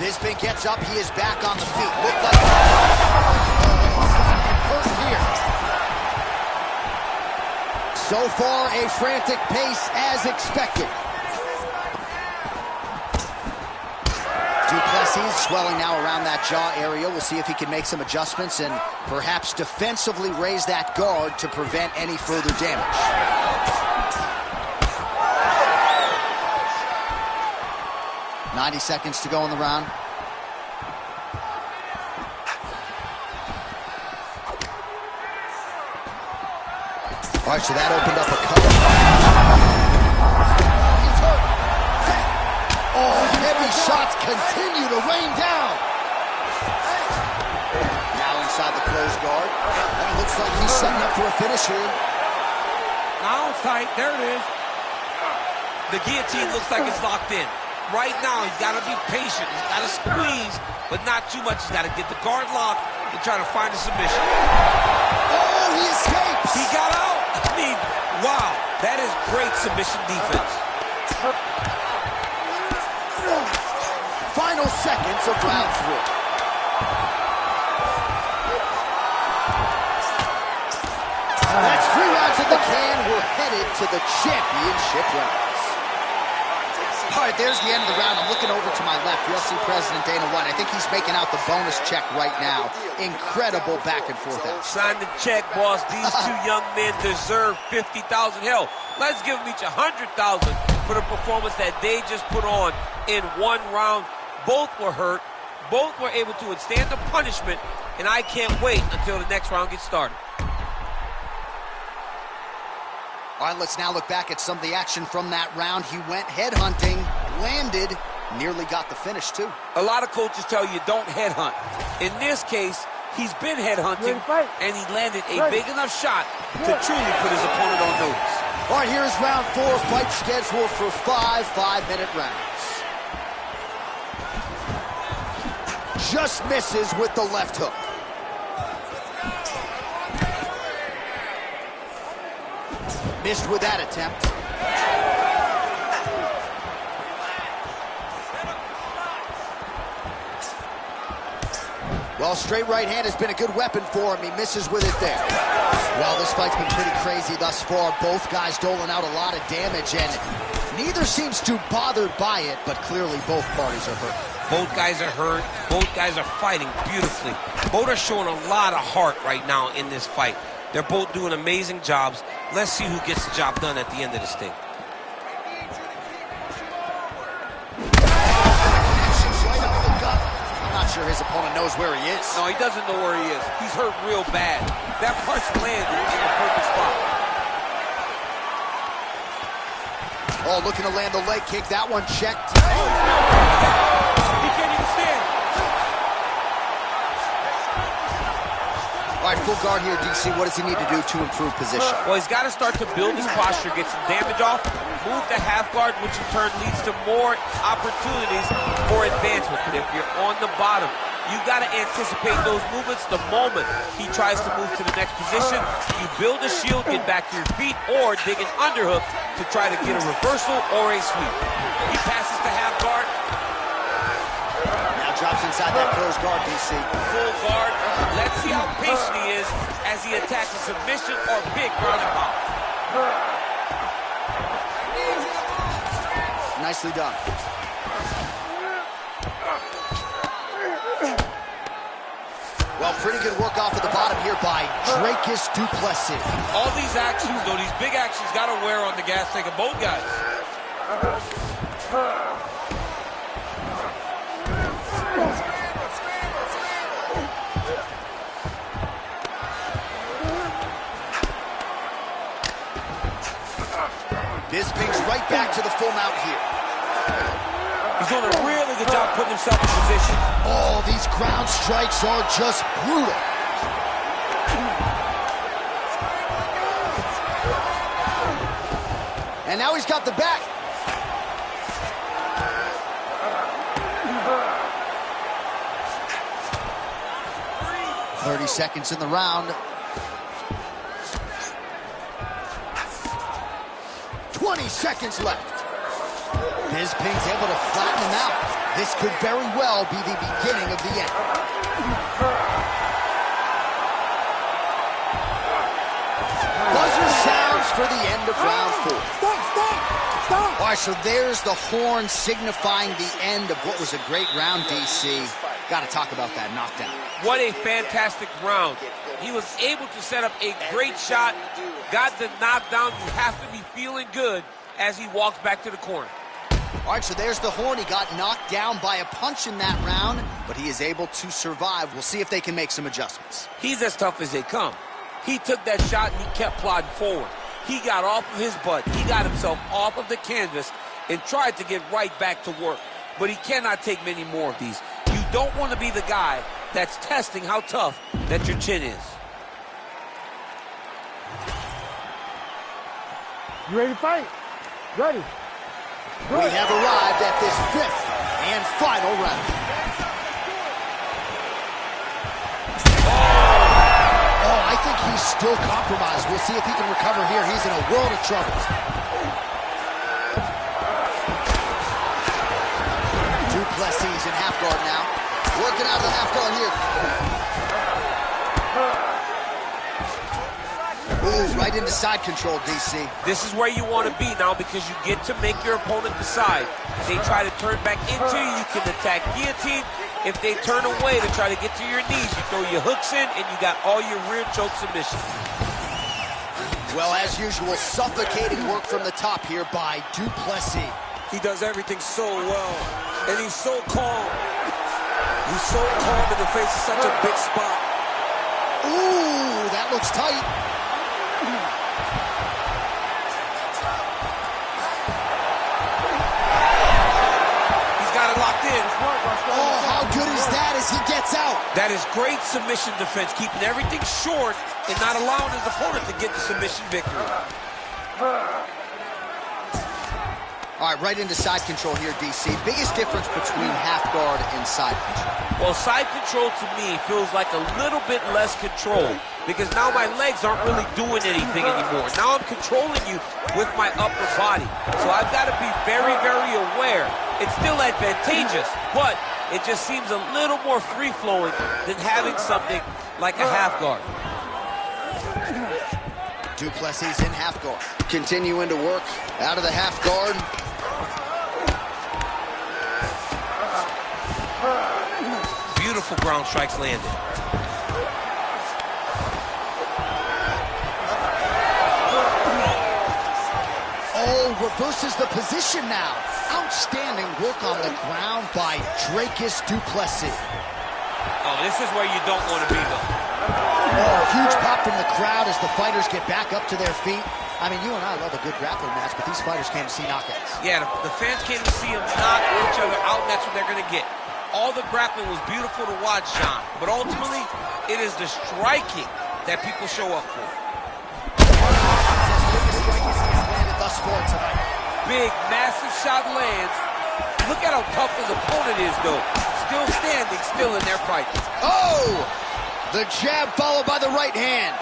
Bisping gets up. He is back on the feet. Looked like hurt here. So far, a frantic pace as expected. Duplessis swelling now around that jaw area. We'll see if he can make some adjustments and perhaps defensively raise that guard to prevent any further damage. .90 seconds to go in the round. All right, so that opened up a cover. He's hurt. Oh, heavy shots continue to rain down. Now inside the closed guard. And it looks like he's setting up for a finish here. Now it's tight. There it is. The guillotine looks like it's locked in. Right now, he's got to be patient. He's got to squeeze, but not too much. He's got to get the guard locked and try to find a submission. Oh, he escapes. He got out. I mean, wow. That is great submission defense. Final seconds of round 3. That's 3 rounds in the can. We're headed to the championship rounds. All right, there's the end of the round. I'm looking over to my left, UFC President Dana White. I think he's making out the bonus check right now. Incredible back and forth action. Sign the check, boss. These two young men deserve $50,000. Hell, let's give them each $100,000 for the performance that they just put on in one round. Both were hurt. Both were able to withstand the punishment, and I can't wait until the next round gets started. All right, let's now look back at some of the action from that round. He went headhunting, landed, nearly got the finish, too. A lot of coaches tell you don't headhunt. In this case, he's been headhunting, and he landed a big enough shot to truly put his opponent on notice. All right, here's round 4, fight scheduled for 5 5-minute rounds. Just misses with the left hook. Missed with that attempt. Well, straight right hand has been a good weapon for him. He misses with it there. Well, this fight's been pretty crazy thus far. Both guys doling out a lot of damage, and Neither seems too bothered by it, but clearly both parties are hurt. Both guys are hurt. Both guys are fighting beautifully. Both are showing a lot of heart right now in this fight. They're both doing amazing jobs. Let's see who gets the job done at the end of this thing. I'm not sure his opponent knows where he is. No, he doesn't know where he is. He's hurt real bad. That punch landed in the perfect spot. Oh, looking to land the leg kick. That one checked. Oh, he can't even stand. All right, full guard here, DC. What does he need to do to improve position? Well, he's got to start to build his posture, get some damage off, move the half guard, which in turn leads to more opportunities for advancement. But if you're on the bottom, you got to anticipate those movements the moment he tries to move to the next position. You build a shield, get back to your feet, or dig an underhook to try to get a reversal or a sweep. He passes the half guard. Now drops inside that closed guard, DC. Full guard. Let's see how patient he is as he attacks a submission or big ground and pound. Nicely done. Well, pretty good work off of the bottom here by Dracus du Plessis. All these actions, though, these big actions, got to wear on the gas tank of both guys. Bisping's right back to the full mount here. He's doing a really good job putting himself in position. Oh, these ground strikes are just brutal. And now he's got the back. Seconds in the round. 20 seconds left. Bisping's able to flatten him out. This could very well be the beginning of the end. Buzzer sounds for the end of round 4. Stop! All right, so there's the horn signifying the end of what was a great round, DC. Got to talk about that knockdown. What a fantastic round. He was able to set up a great shot, got the knockdown. You have to be feeling good as he walks back to the corner. All right, so there's the horn. He got knocked down by a punch in that round, but he is able to survive. We'll see if they can make some adjustments. He's as tough as they come. He took that shot and he kept plodding forward. He got off of his butt. He got himself off of the canvas and tried to get right back to work. But he cannot take many more of these. You don't want to be the guy that's testing how tough that your chin is. You ready to fight? Ready. We have arrived at this 5th and final round. Oh, I think he's still compromised. We'll see if he can recover here. He's in a world of trouble. Du Plessis in half guard now. Working out of the half guard here. Ooh, right into side control, DC. This is where you want to be now because you get to make your opponent decide. They try to turn back into you, you can attack guillotine. If they turn away to try to get to your knees, you throw your hooks in and you got all your rear choke submissions. Well, as usual, suffocating work from the top here by Du Plessis. He does everything so well, and he's so calm. He's so calm in the face of such a big spot. Ooh, that looks tight. He's got it locked in. Oh, how good is that as he gets out? That is great submission defense, keeping everything short and not allowing his opponent to get the submission victory. All right, right into side control here, DC. Biggest difference between half guard and side control? Well, side control to me feels like a little bit less control because now my legs aren't really doing anything anymore. Now I'm controlling you with my upper body. So I've got to be very, very aware. It's still advantageous, but it just seems a little more free-flowing than having something like a half guard. Du Plessis in half guard. Continuing to work out of the half guard. Beautiful ground strikes landed. Oh, reverses the position now. Outstanding work on the ground by Dracus Du Plessis. Oh, this is where you don't want to be, though. Oh, huge pop from the crowd as the fighters get back up to their feet. I mean, you and I love a good grappling match, but these fighters came to see knockouts. Yeah, the fans came to see them knock each other out, and that's what they're going to get. All the grappling was beautiful to watch, John, but ultimately, it is the striking that people show up for. Biggest strikers he has landed thus far tonight. Big, massive shot lands. Look at how tough his opponent is, though. Still standing, still in their fight. Oh! The jab followed by the right hand.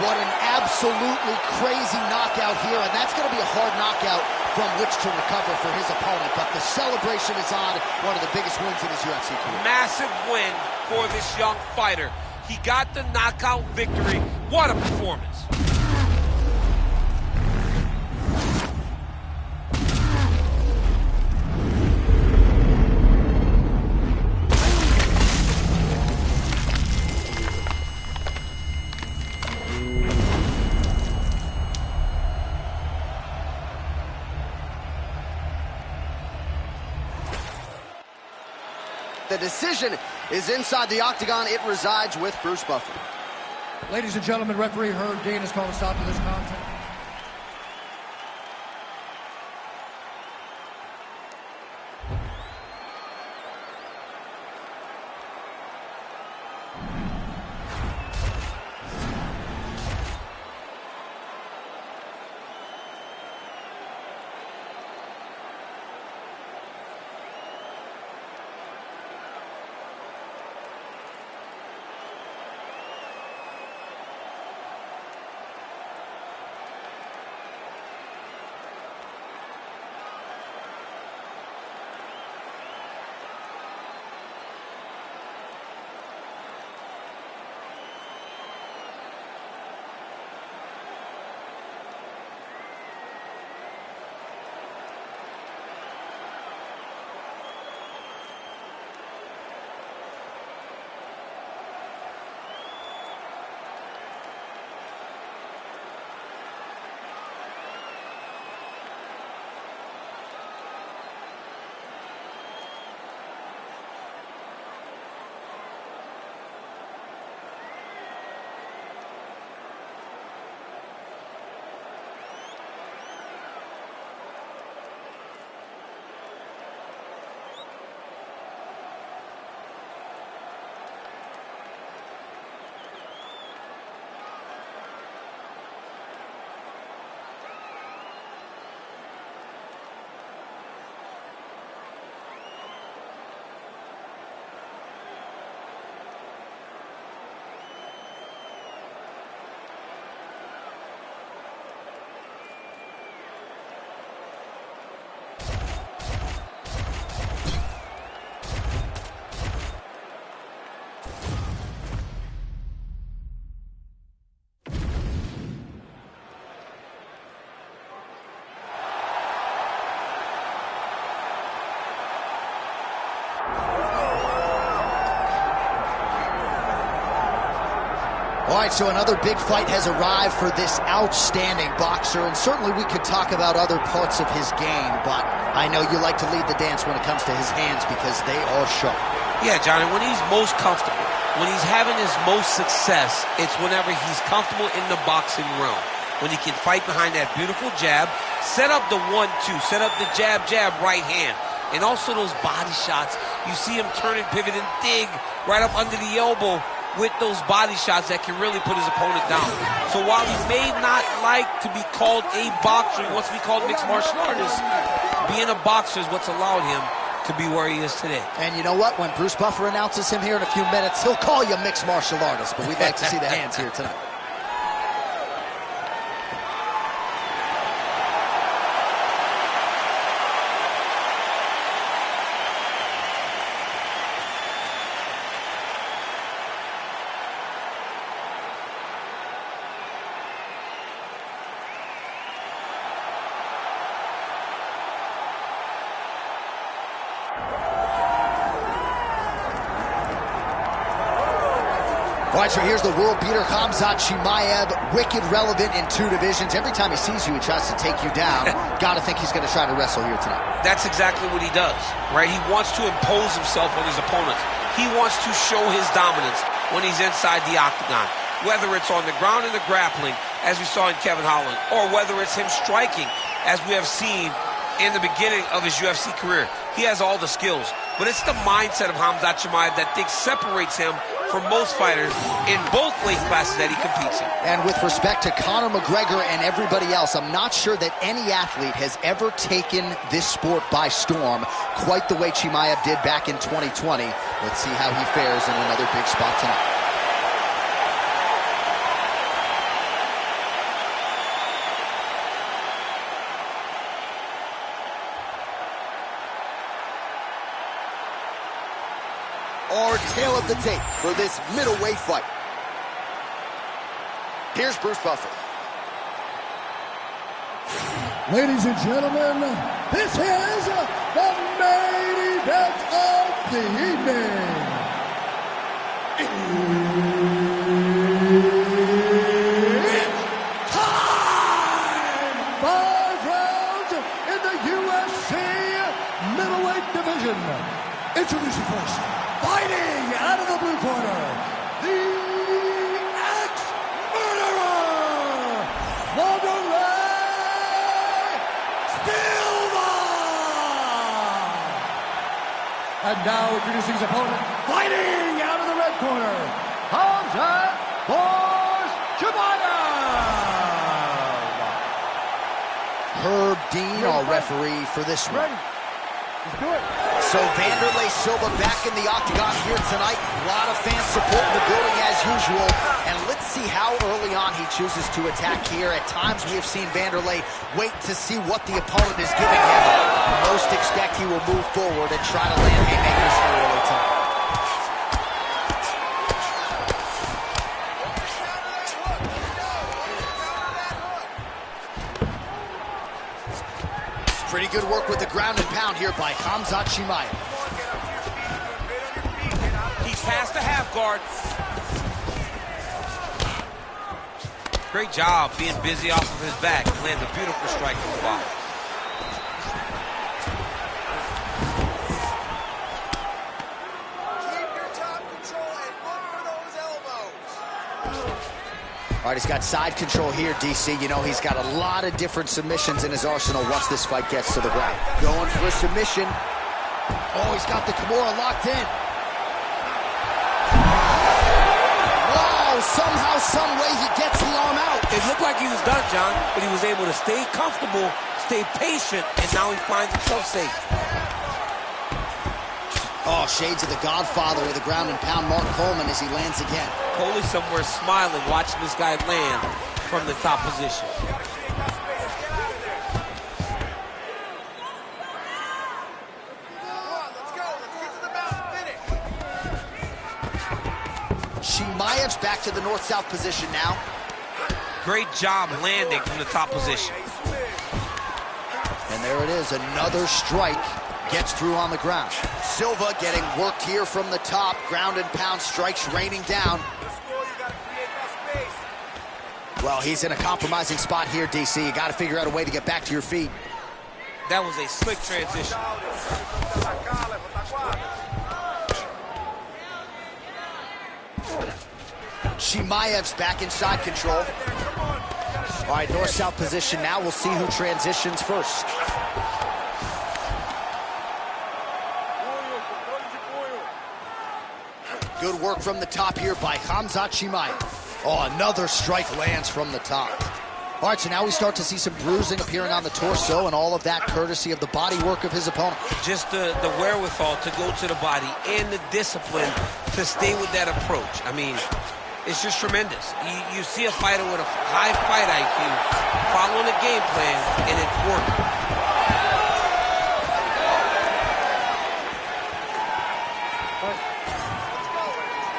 What an absolutely crazy knockout here, and that's going to be a hard knockout from which to recover for his opponent, but the celebration is on. One of the biggest wins in his UFC career. Massive win for this young fighter. He got the knockout victory. What a performance. The decision is inside the octagon. It resides with Bruce Buffer. Ladies and gentlemen, referee Herb Dean has called a stop to this contest. All right, so another big fight has arrived for this outstanding boxer, and certainly we could talk about other parts of his game, but I know you like to lead the dance when it comes to his hands because they are sharp. Yeah, Johnny, when he's most comfortable, when he's having his most success, it's whenever he's comfortable in the boxing realm. When he can fight behind that beautiful jab, set up the 1-2, set up the jab, jab, right hand. And also those body shots. You see him turn and pivot and dig right up under the elbow with those body shots that can really put his opponent down. So while he may not like to be called a boxer, he wants to be called a mixed martial artist, being a boxer is what's allowed him to be where he is today. And you know what? When Bruce Buffer announces him here in a few minutes, he'll call you a mixed martial artist, but we'd like to see the hands here tonight. All right, so here's the world beater, Khamzat Chimaev, wicked relevant in 2 divisions. Every time he sees you, he tries to take you down. Gotta think he's gonna try to wrestle here tonight. That's exactly what he does, right? He wants to impose himself on his opponents. He wants to show his dominance when he's inside the octagon, whether it's on the ground in the grappling, as we saw in Kevin Holland, or whether it's him striking, as we have seen in the beginning of his UFC career. He has all the skills, but it's the mindset of Khamzat Chimaev that separates him from most fighters in both weight classes that he competes in. And with respect to Conor McGregor and everybody else, I'm not sure that any athlete has ever taken this sport by storm quite the way Chimaev did back in 2020. Let's see how he fares in another big spot tonight. Our tail of the tape for this middleweight fight. Here's Bruce Buffer. Ladies and gentlemen, this is the main event of the evening. It's time! 5 rounds in the UFC middleweight division. Introducing first, fighting out of the blue corner, the ex-murderer, Silva! And now introducing his opponent, fighting out of the red corner, Khamzat Chimaev! Herb Dean, our referee for this one. Let's do it. So Wanderlei Silva back in the octagon here tonight. A lot of fan support in the building as usual. And let's see how early on he chooses to attack here. At times we have seen Wanderlei wait to see what the opponent is giving him. Most expect he will move forward and try to land haymakers here early tonight. Pretty good work with the ground and pound here by Khamzat Chimaev. He's past the half guard. Great job being busy off of his back. Lands a beautiful strike from the bottom. Keep your top control and look for those elbows. All right, he's got side control here, DC. You know, he's got a lot of different submissions in his arsenal once this fight gets to the ground. Going for a submission. Oh, he's got the Kimura locked in. Wow, somehow, some way he gets the arm out. It looked like he was done, John, but he was able to stay comfortable, stay patient, and now he finds himself safe. Oh, shades of the Godfather of the ground and pound, Mark Coleman, as he lands again. Coley somewhere smiling, watching this guy land from the top position. Let's go. Let's get to the mount and finish. Chimaev's back to the north-south position now. Great job landing from the top position. And there it is, another strike. Gets through on the ground. Silva getting worked here from the top. Ground and pound strikes raining down. Well, he's in a compromising spot here, DC. You got to figure out a way to get back to your feet. That was a slick transition. Chimaev's back in side control. All right, north-south position now. We'll see who transitions first. Good work from the top here by Khamzat Chimaev. Oh, another strike lands from the top. All right, so now we start to see some bruising appearing on the torso, and all of that courtesy of the body work of his opponent. Just the wherewithal to go to the body and the discipline to stay with that approach. I mean, it's just tremendous. You see a fighter with a high fight IQ following a game plan, and it's working.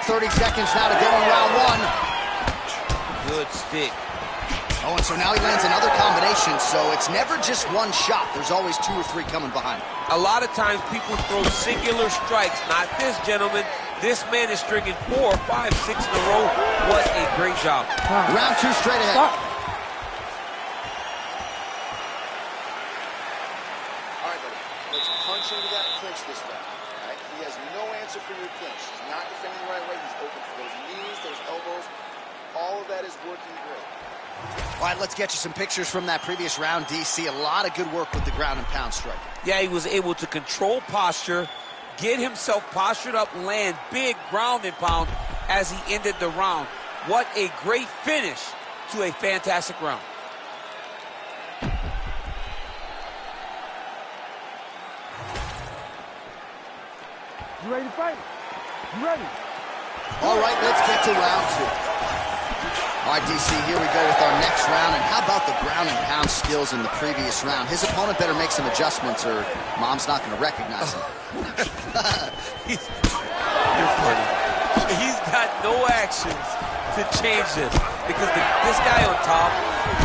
30 seconds now to go in round one. Good stick. Oh, and so now he lands another combination, so it's never just one shot. There's always 2 or 3 coming behind. A lot of times people throw singular strikes. Not this, gentlemen. This man is stringing 4, 5, 6 in a row. What a great job. Round 2 straight ahead. All right, buddy. Let's punch into that clinch this round. All right? He has no answer for your clinch. He's not defending the right way. He's open for those knees, those elbows. All of that is working great. All right, let's get you some pictures from that previous round, DC. A lot of good work with the ground and pound strike. Yeah, he was able to control posture, get himself postured up, land big ground and pound as he ended the round. What a great finish to a fantastic round. You ready to fight? You ready? All right, let's get to round 2. All right, DC, here we go with our next round. And how about the ground and pound skills in the previous round? His opponent better make some adjustments or Mom's not going to recognize him. You're funny. He's got no actions to change this because this guy on top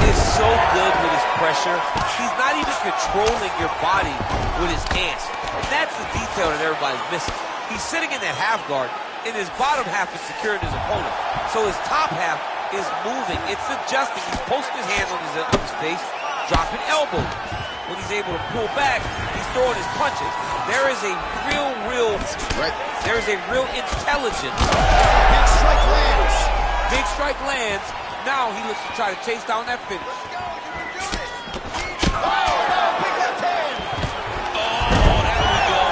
is so good with his pressure. He's not even controlling your body with his hands. And that's the detail that everybody's missing. He's sitting in that half guard, and his bottom half is securing his opponent. So his top half is moving. It's adjusting. He's posting his hands on his face, dropping elbows. When he's able to pull back, he's throwing his punches. There is a real intelligence. Big strike lands. Big strike lands. Now he looks to try to chase down that finish. Oh, no, big left hand. Oh, there we go.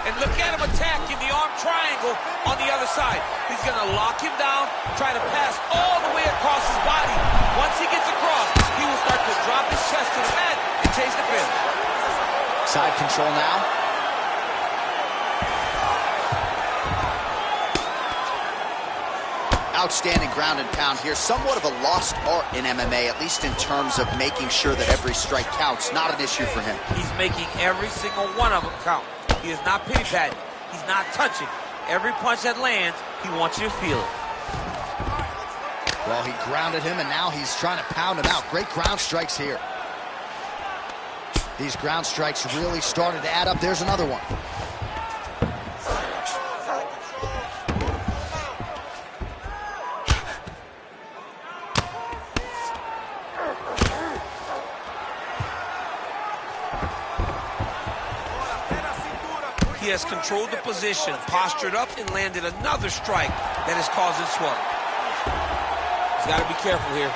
And look at him attacking the arm triangle on the other side. He's going to lock him down, try to pass all the way across his body. Once he gets across, he will start to drop his chest to the mat and chase the finish. Side control now. Outstanding ground and pound here. Somewhat of a lost art in MMA, at least in terms of making sure that every strike counts. Not an issue for him. He's making every single one of them count. He is not pity-patting. He's not touching. Every punch that lands, he wants you to feel it. Well, he grounded him, and now he's trying to pound him out. Great ground strikes here. These ground strikes really started to add up. There's another one. He has controlled the position, postured up, and landed another strike that is causing swelling. He's got to be careful here.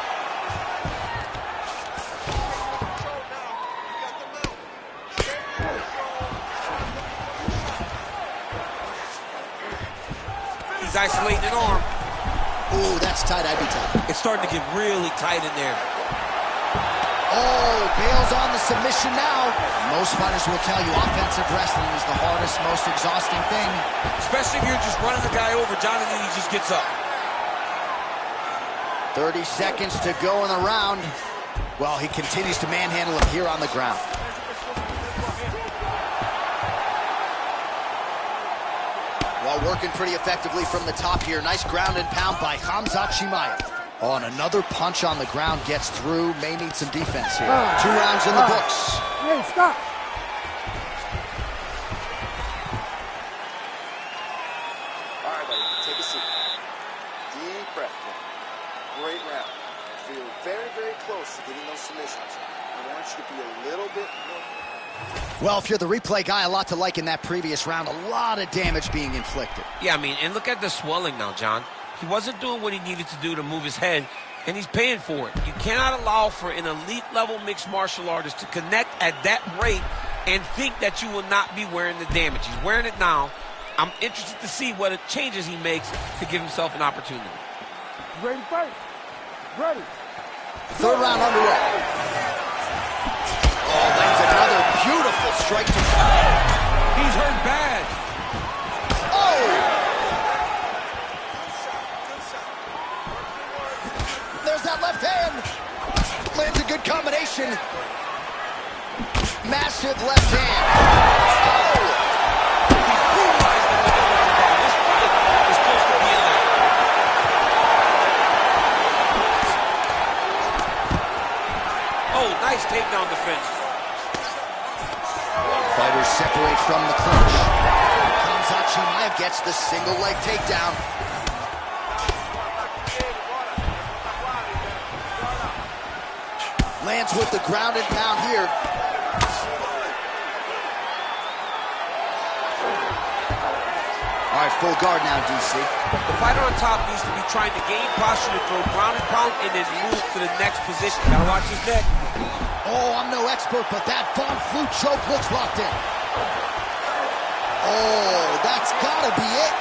He's isolating an arm. Ooh, that's tight. I'd be tight. It's starting to get really tight in there. Oh, bails on the submission now. Most fighters will tell you offensive wrestling is the hardest, most exhausting thing. Especially if you're just running the guy over, John, and then he just gets up. 30 seconds to go in the round. Well, he continues to manhandle him here on the ground. Well, working pretty effectively from the top here. Nice ground and pound by Khamzat Chimaev. Oh, and another punch on the ground gets through. May need some defense here. 2 rounds in the books. Hey, stop. All right, buddy, take a seat. Deep breath in. Great round. Feel very, very close to getting those submissions. I want you to be a little bit more. Well, if you're the replay guy, a lot to like in that previous round. A lot of damage being inflicted. Yeah, I mean, and look at the swelling now, John. He wasn't doing what he needed to do to move his head, and he's paying for it. You cannot allow for an elite-level mixed martial artist to connect at that rate and think that you will not be wearing the damage. He's wearing it now. I'm interested to see what changes he makes to give himself an opportunity. You ready to fight? Ready. 3rd round underway. Oh, lands another beautiful strike to He's hurt bad. Oh! There's that left hand. Lands a good combination. Massive left hand. Oh! This fight is close to being there. takedown defense. Fighters separate from the clinch. Khamzat Chimaev gets the single leg takedown. Lands with the ground and pound here. All right, full guard now, DC. The fighter on top needs to be trying to gain posture to throw ground and pound and then move to the next position. Gotta watch his neck. Oh, I'm no expert, but that Von Flue choke looks locked in. Oh, that's gotta be it.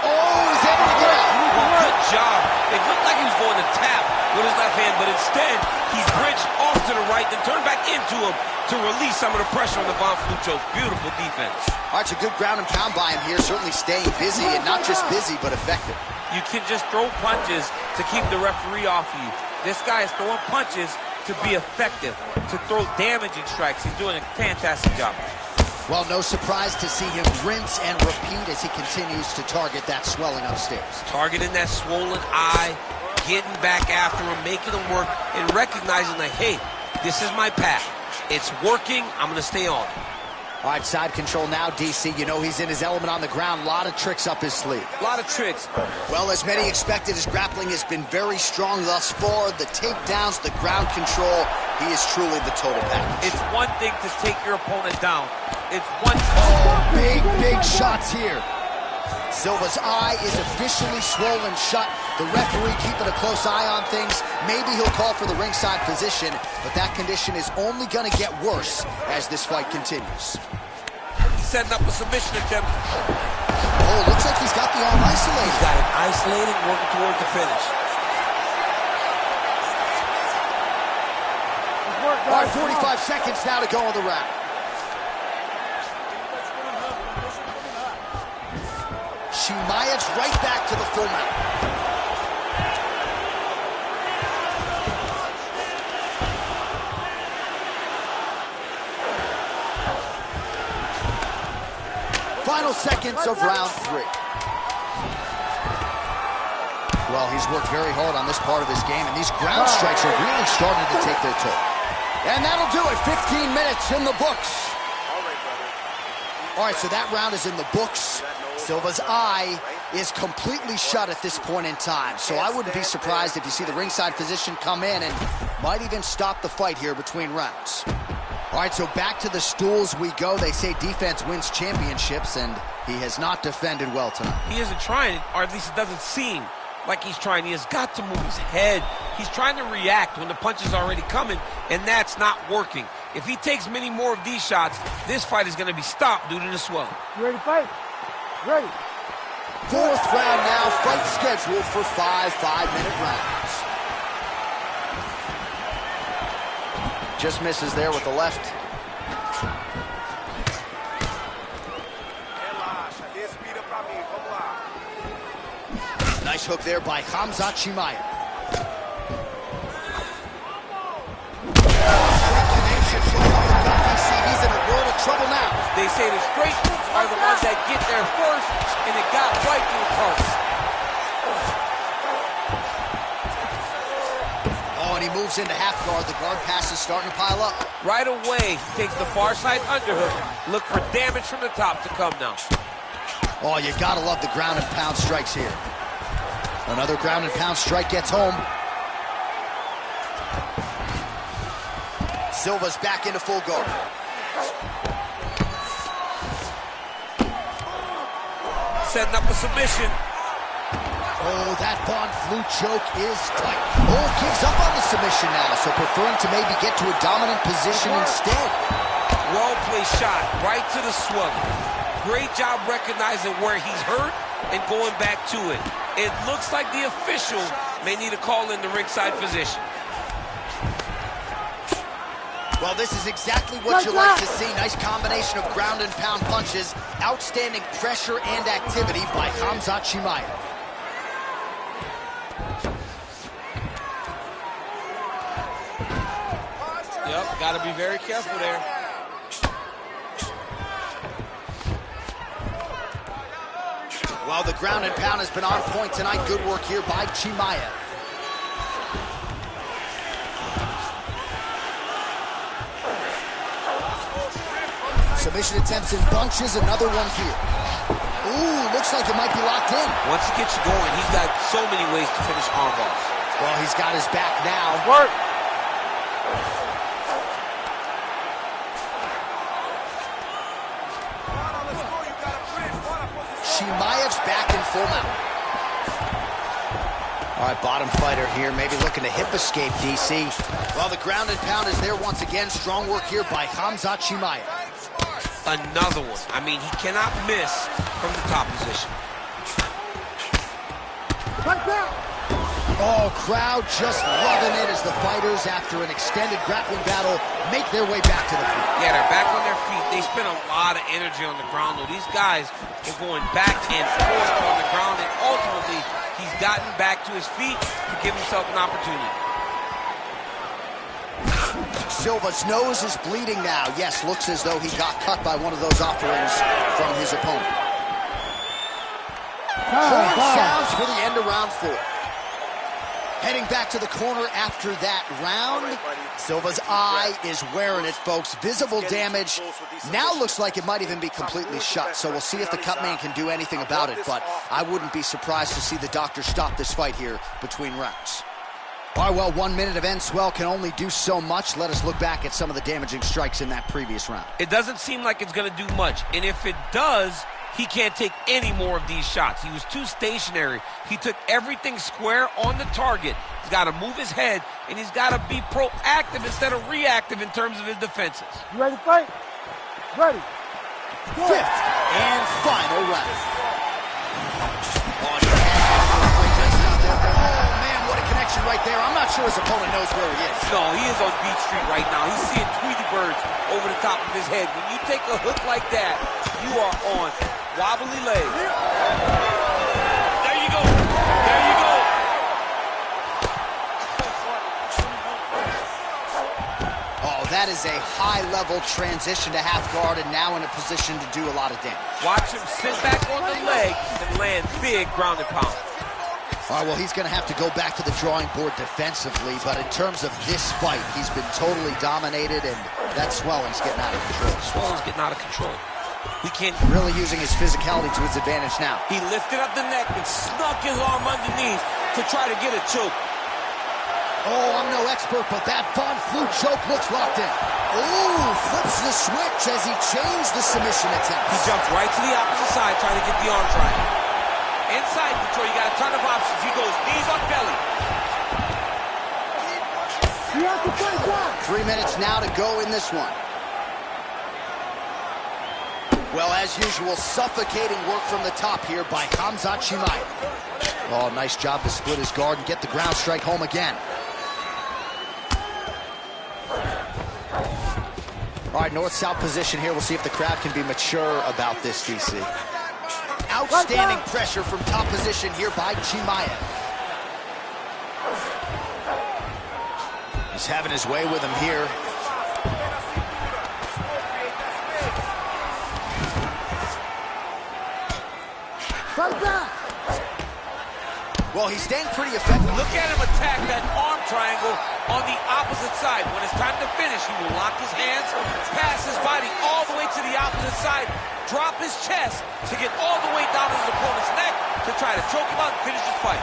Oh, he's able to get out. Well, good job. It looked like he was going to tap with his left hand, but instead, he's bridged off to the right, then turned back into him to release some of the pressure on the Von Flue choke. Beautiful defense. All right, it's a good ground and pound by him here, certainly staying busy, and not just busy, but effective. You can just throw punches to keep the referee off of you. This guy is throwing punches to be effective, to throw damaging strikes. He's doing a fantastic job. Well, no surprise to see him rinse and repeat as he continues to target that swelling upstairs. Targeting that swollen eye, getting back after him, making him work, and recognizing that, hey, this is my path. It's working. I'm going to stay on. All right, side control now, DC. You know he's in his element on the ground. A lot of tricks up his sleeve. A lot of tricks. Well, as many expected, his grappling has been very strong thus far. The takedowns, the ground control, he is truly the total package. It's one thing to take your opponent down. It's one... Oh, big shots here. Silva's eye is officially swollen shut. The referee keeping a close eye on things. Maybe he'll call for the ringside position, but that condition is only going to get worse as this fight continues. He's setting up a submission attempt. Oh, looks like he's got the arm isolated. He's got it isolated, working towards the finish. All right, 45 seconds now to go in the round. Chimaev's right back to the full mount. Final seconds of round 3. Well, he's worked very hard on this part of his game, and these ground strikes are really starting to take their toll. And that'll do it. 15 minutes in the books. All right, so that round is in the books. Silva's eye is completely shut at this point in time, so I wouldn't be surprised if you see the ringside physician come in and might even stop the fight here between rounds. All right, so back to the stools we go. They say defense wins championships, and he has not defended well tonight. He isn't trying, or at least it doesn't seem like he's trying. He has got to move his head. He's trying to react when the punch is already coming, and that's not working. If he takes many more of these shots, this fight is going to be stopped due to the swelling. You ready to fight? Ready. 4th round now, fight scheduled for 5 5-minute rounds. Just misses there with the left. Nice hook there by Khamzat Chimaev. He's in a world of trouble now. They say the straight are the ones that get there first, and it got right to the target. Oh, and he moves into half guard. The guard pass is starting to pile up. Right away, he takes the far side underhook. Look for damage from the top to come now. Oh, you gotta love the ground and pound strikes here. Another ground and pound strike gets home. Silva's back into full guard. Setting up a submission. Oh, that Von Flue choke is tight. Oh, gives up on the submission now, so preferring to maybe get to a dominant position instead. Well-placed shot, right to the swelling. Great job recognizing where he's hurt and going back to it. It looks like the official may need to call in the ringside physician. Well, this is exactly what you like to see. Nice combination of ground and pound punches. Outstanding pressure and activity by Khamzat Chimaev. Yep, got to be very careful there. Well, the ground and pound has been on point tonight. Good work here by Chimaev. Submission attempts in bunches, another one here. Ooh, looks like it might be locked in. Once he gets you going, he's got so many ways to finish arm bars. Well, he's got his back now. Work. Chimaev's back in full mount. All right, bottom fighter here, maybe looking to hip escape, DC. Well, the ground and pound is there once again. Strong work here by Khamzat Chimaev. Another one. I mean, he cannot miss from the top position. Right down. Oh, crowd just loving it as the fighters, after an extended grappling battle, make their way back to the feet. Yeah, they're back on their feet. They spend a lot of energy on the ground, though. These guys are going back and forth on the ground, and ultimately, he's gotten back to his feet to give himself an opportunity. Silva's nose is bleeding now. Yes, looks as though he got cut by one of those offerings from his opponent. Horn sounds for the end of round 4. Heading back to the corner after that round. Silva's eye is wearing it, folks. Visible damage. Now looks like it might even be completely shut. So we'll see if the cut man can do anything about it. But I wouldn't be surprised to see the doctor stop this fight here between rounds. All right, well, 1 minute of end swell can only do so much. Let us look back at some of the damaging strikes in that previous round. It doesn't seem like it's going to do much. And if it does, he can't take any more of these shots. He was too stationary. He took everything square on the target. He's got to move his head, and he's got to be proactive instead of reactive in terms of his defenses. You ready to fight? Ready. Go. 5th and final round. Right there. I'm not sure his opponent knows where he is. No, he is on Beach Street right now. He's seeing Tweety birds over the top of his head. When you take a hook like that, you are on wobbly legs. There you go. There you go. Oh, that is a high-level transition to half guard, and now in a position to do a lot of damage. Watch him sit back on the leg and land big ground and pound. All right, well, he's going to have to go back to the drawing board defensively, but in terms of this fight, he's been totally dominated, and that swelling's getting out of control. Swelling's getting out of control. We can't... Really using his physicality to his advantage now. He lifted up the neck and snuck his arm underneath to try to get a choke. Oh, I'm no expert, but that Von Flue choke looks locked in. Ooh, flips the switch as he changed the submission attempt. He jumps right to the opposite side, trying to get the arm triangle. Inside control, you got a ton of options. He goes knees on belly. You have to fight back. 3 minutes now to go in this one. Well, as usual, suffocating work from the top here by Khamzat Chimaev. Oh, nice job to split his guard and get the ground strike home again. All right, north-south position here. We'll see if the crowd can be mature about this, DC. Outstanding pressure from top position here by Chimaev. He's having his way with him here. Fight back. Well, he's staying pretty effective. Look at him attack that arm triangle on the opposite side. When it's time to finish, he will lock his hands, pass his body all the way to the opposite side, drop his chest to get all the way down to his opponent's neck to try to choke him out and finish his fight.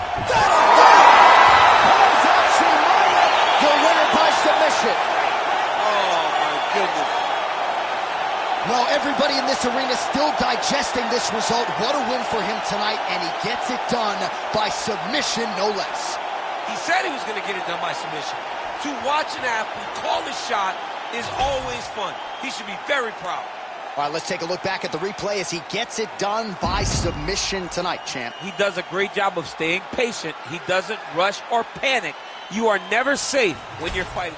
The winner by submission. Oh, my goodness. Well, everybody in this arena still digesting this result. What a win for him tonight, and he gets it done by submission, no less. He said he was going to get it done by submission. To watch an athlete call a shot is always fun. He should be very proud. All right, let's take a look back at the replay as he gets it done by submission tonight, champ. He does a great job of staying patient. He doesn't rush or panic. You are never safe when you're fighting.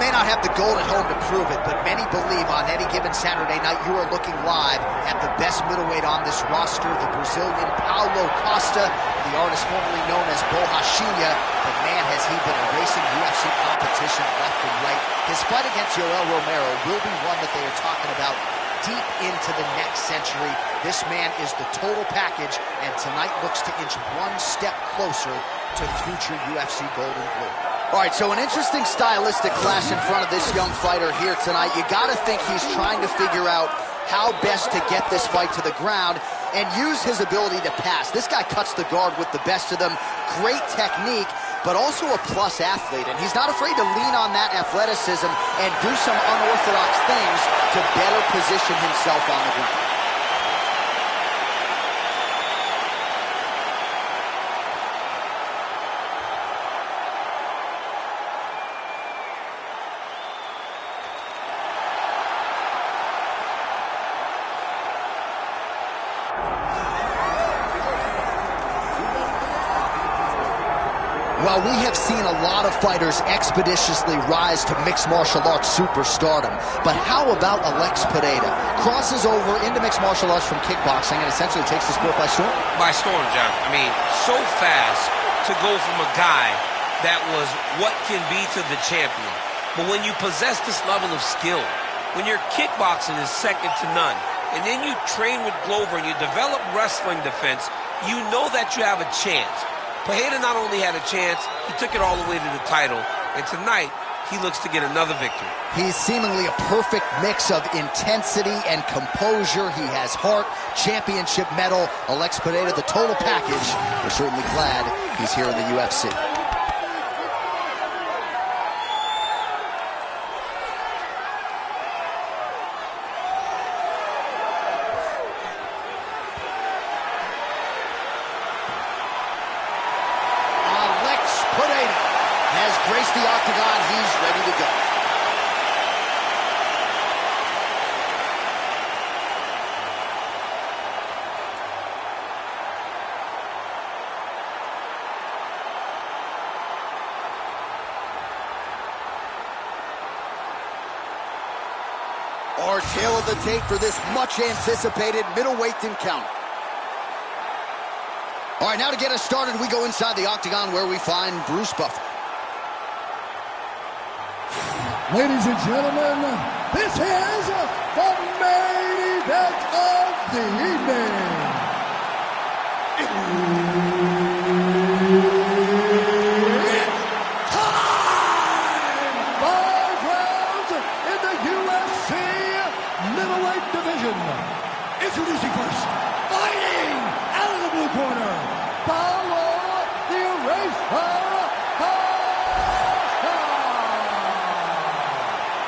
may not have the gold at home to prove it, but many believe on any given Saturday night you are looking live at the best middleweight on this roster, the Brazilian Paulo Costa, the artist formerly known as Borrachinha. But man, has he been erasing UFC competition left and right. His fight against Yoel Romero will be one that they are talking about deep into the next century. This man is the total package, and tonight looks to inch one step closer to future UFC gold and blue. All right, so an interesting stylistic clash in front of this young fighter here tonight. You got to think he's trying to figure out how best to get this fight to the ground and use his ability to pass. This guy cuts the guard with the best of them. Great technique, but also a plus athlete, and he's not afraid to lean on that athleticism and do some unorthodox things to better position himself on the ground. Well, we have seen a lot of fighters expeditiously rise to mixed martial arts superstardom. But how about Alex Pereira? Crosses over into mixed martial arts from kickboxing and essentially takes the sport by storm? By storm, John. I mean, so fast to go from a guy that was what can be to the champion. But when you possess this level of skill, when your kickboxing is second to none, and then you train with Glover and you develop wrestling defense, you know that you have a chance. Pereira not only had a chance, he took it all the way to the title, and tonight he looks to get another victory. He's seemingly a perfect mix of intensity and composure. He has heart, championship medal. Alex Pereira, the total package. We're certainly glad he's here in the UFC. Graced the octagon, he's ready to go. Our tail of the tape for this much anticipated middleweight encounter. All right, now to get us started, we go inside the octagon where we find Bruce Buffer. Ladies and gentlemen, this is the main event of the evening. It's time! 5 rounds in the UFC middleweight division. Introducing first, fighting out of the blue corner, Paulo the Eraser.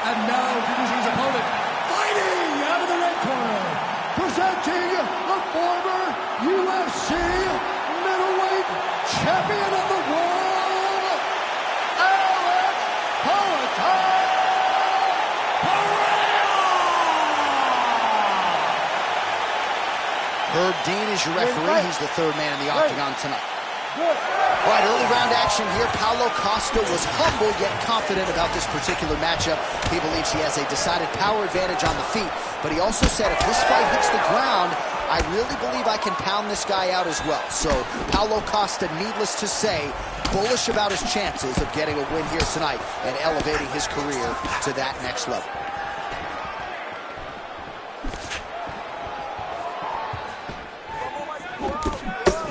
And now introducing his opponent, fighting out of the red corner, presenting the former UFC middleweight champion of the world, Alex Pereira! Herb Dean is your referee. He's the third man in the octagon tonight. All right, early round action here. Paulo Costa was humble yet confident about this particular matchup. He believes he has a decided power advantage on the feet, but he also said if this fight hits the ground, I really believe I can pound this guy out as well. So Paulo Costa, needless to say, bullish about his chances of getting a win here tonight and elevating his career to that next level.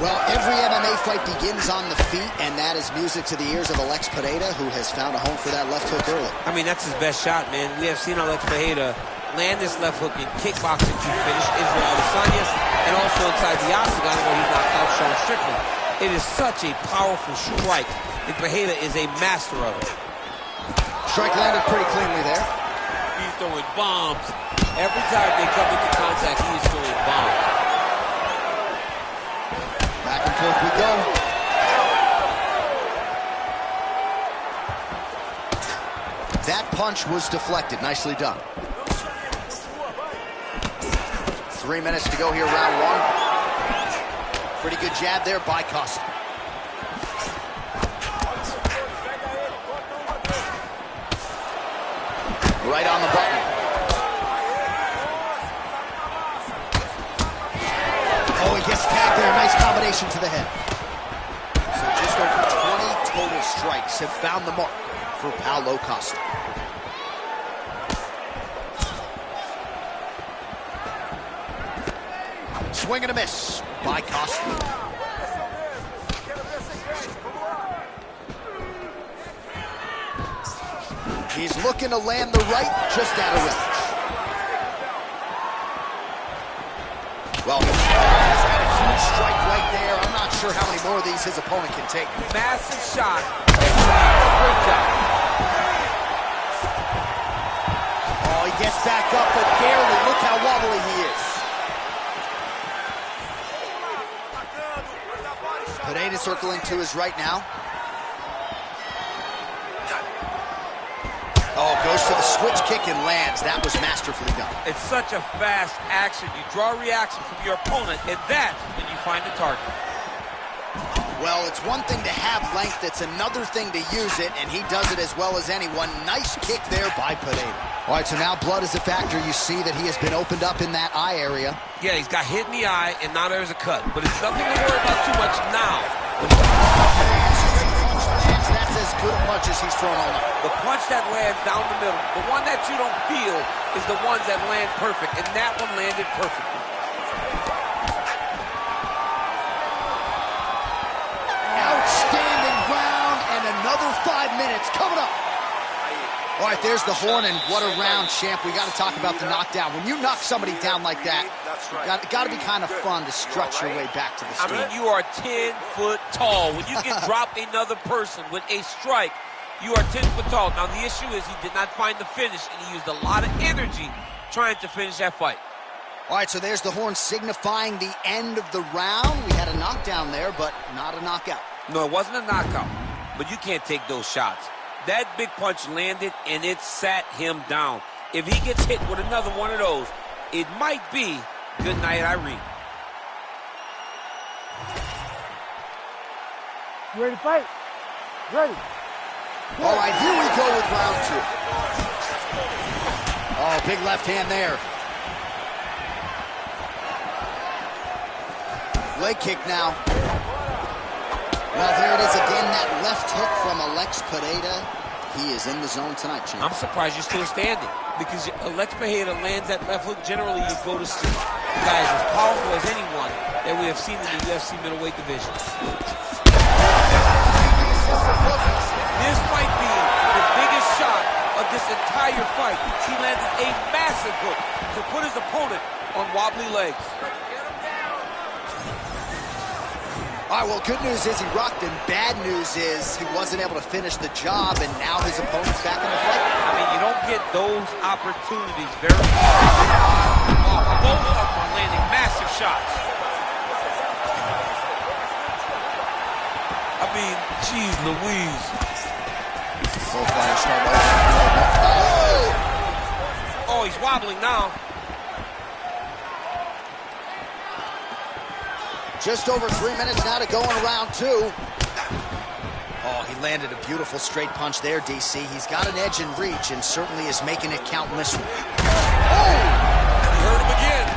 Well, every MMA fight begins on the feet, and that is music to the ears of Alex Pereira, who has found a home for that left hook early. I mean, that's his best shot, man. We have seen Alex Pereira land this left hook in kickboxing to finish Israel Adesanya, and also inside the octagon where he knocked out Sean Strickland. It is such a powerful strike, and Pereira is a master of it. Strike landed pretty cleanly there. He's throwing bombs. Every time they come into contact, he is throwing bombs. Back and forth we go. That punch was deflected. Nicely done. 3 minutes to go here, round one. Pretty good jab there by Costa. Right on the button. Oh, he gets tagged there. Nice combination to the head. So just over 20 total strikes have found the mark for Paulo Costa. Swing and a miss by Costa. He's looking to land the right, just out of range. Well, he's got a huge strike right there. I'm not sure how many more of these his opponent can take. Massive shot. Great job. Oh, he gets back up, but barely. Look how wobbly he is. Pineda circling to his right now. Oh, goes to the switch kick and lands. That was masterfully done. It's such a fast action. You draw a reaction from your opponent, and that's when you find the target. Well, it's one thing to have length. It's another thing to use it, and he does it as well as anyone. Nice kick there by Pineda. All right, so now blood is a factor. You see that he has been opened up in that eye area. Yeah, he's got hit in the eye, and now there's a cut. But it's nothing to worry about too much now. That's as good a punch as he's thrown all night. The punch that lands down the middle, the one that you don't feel, is the ones that land perfect, and that one landed perfectly. Outstanding round, and another 5 minutes coming up. All right, there's the horn, and what a round, champ. We got to talk about the knockdown. When you knock somebody down like that, got to be kind of fun to strut your way back to the stage. I mean, you are 10 foot tall. When you can drop another person with a strike, you are 10 foot tall. Now, the issue is he did not find the finish, and he used a lot of energy trying to finish that fight. All right, so there's the horn signifying the end of the round. We had a knockdown there, but not a knockout. No, it wasn't a knockout, but you can't take those shots. That big punch landed, and it sat him down. If he gets hit with another one of those, it might be good night, Irene. You ready to fight? Ready. All right, here we go with round 2. Oh, big left hand there. Leg kick now. Well, there it is again, that left hook from Alex Pineda. He is in the zone tonight, champ. I'm surprised you're still standing, because Alex Pineda lands that left hook. Generally, you go to sleep. The guy is as powerful as anyone that we have seen in the UFC middleweight division. This might be the biggest shot of this entire fight. He landed a massive hook to put his opponent on wobbly legs. All right, well, good news is he rocked him. Bad news is he wasn't able to finish the job, and now his opponent's back in the fight. I mean, you don't get those opportunities very often. Both of them are landing massive shots. I mean, geez Louise. Both fighters start over. Oh, he's wobbling now. Just over 3 minutes now to go in round 2. Oh, he landed a beautiful straight punch there, DC. He's got an edge in reach and certainly is making it count in this one. Oh! He hurt him again.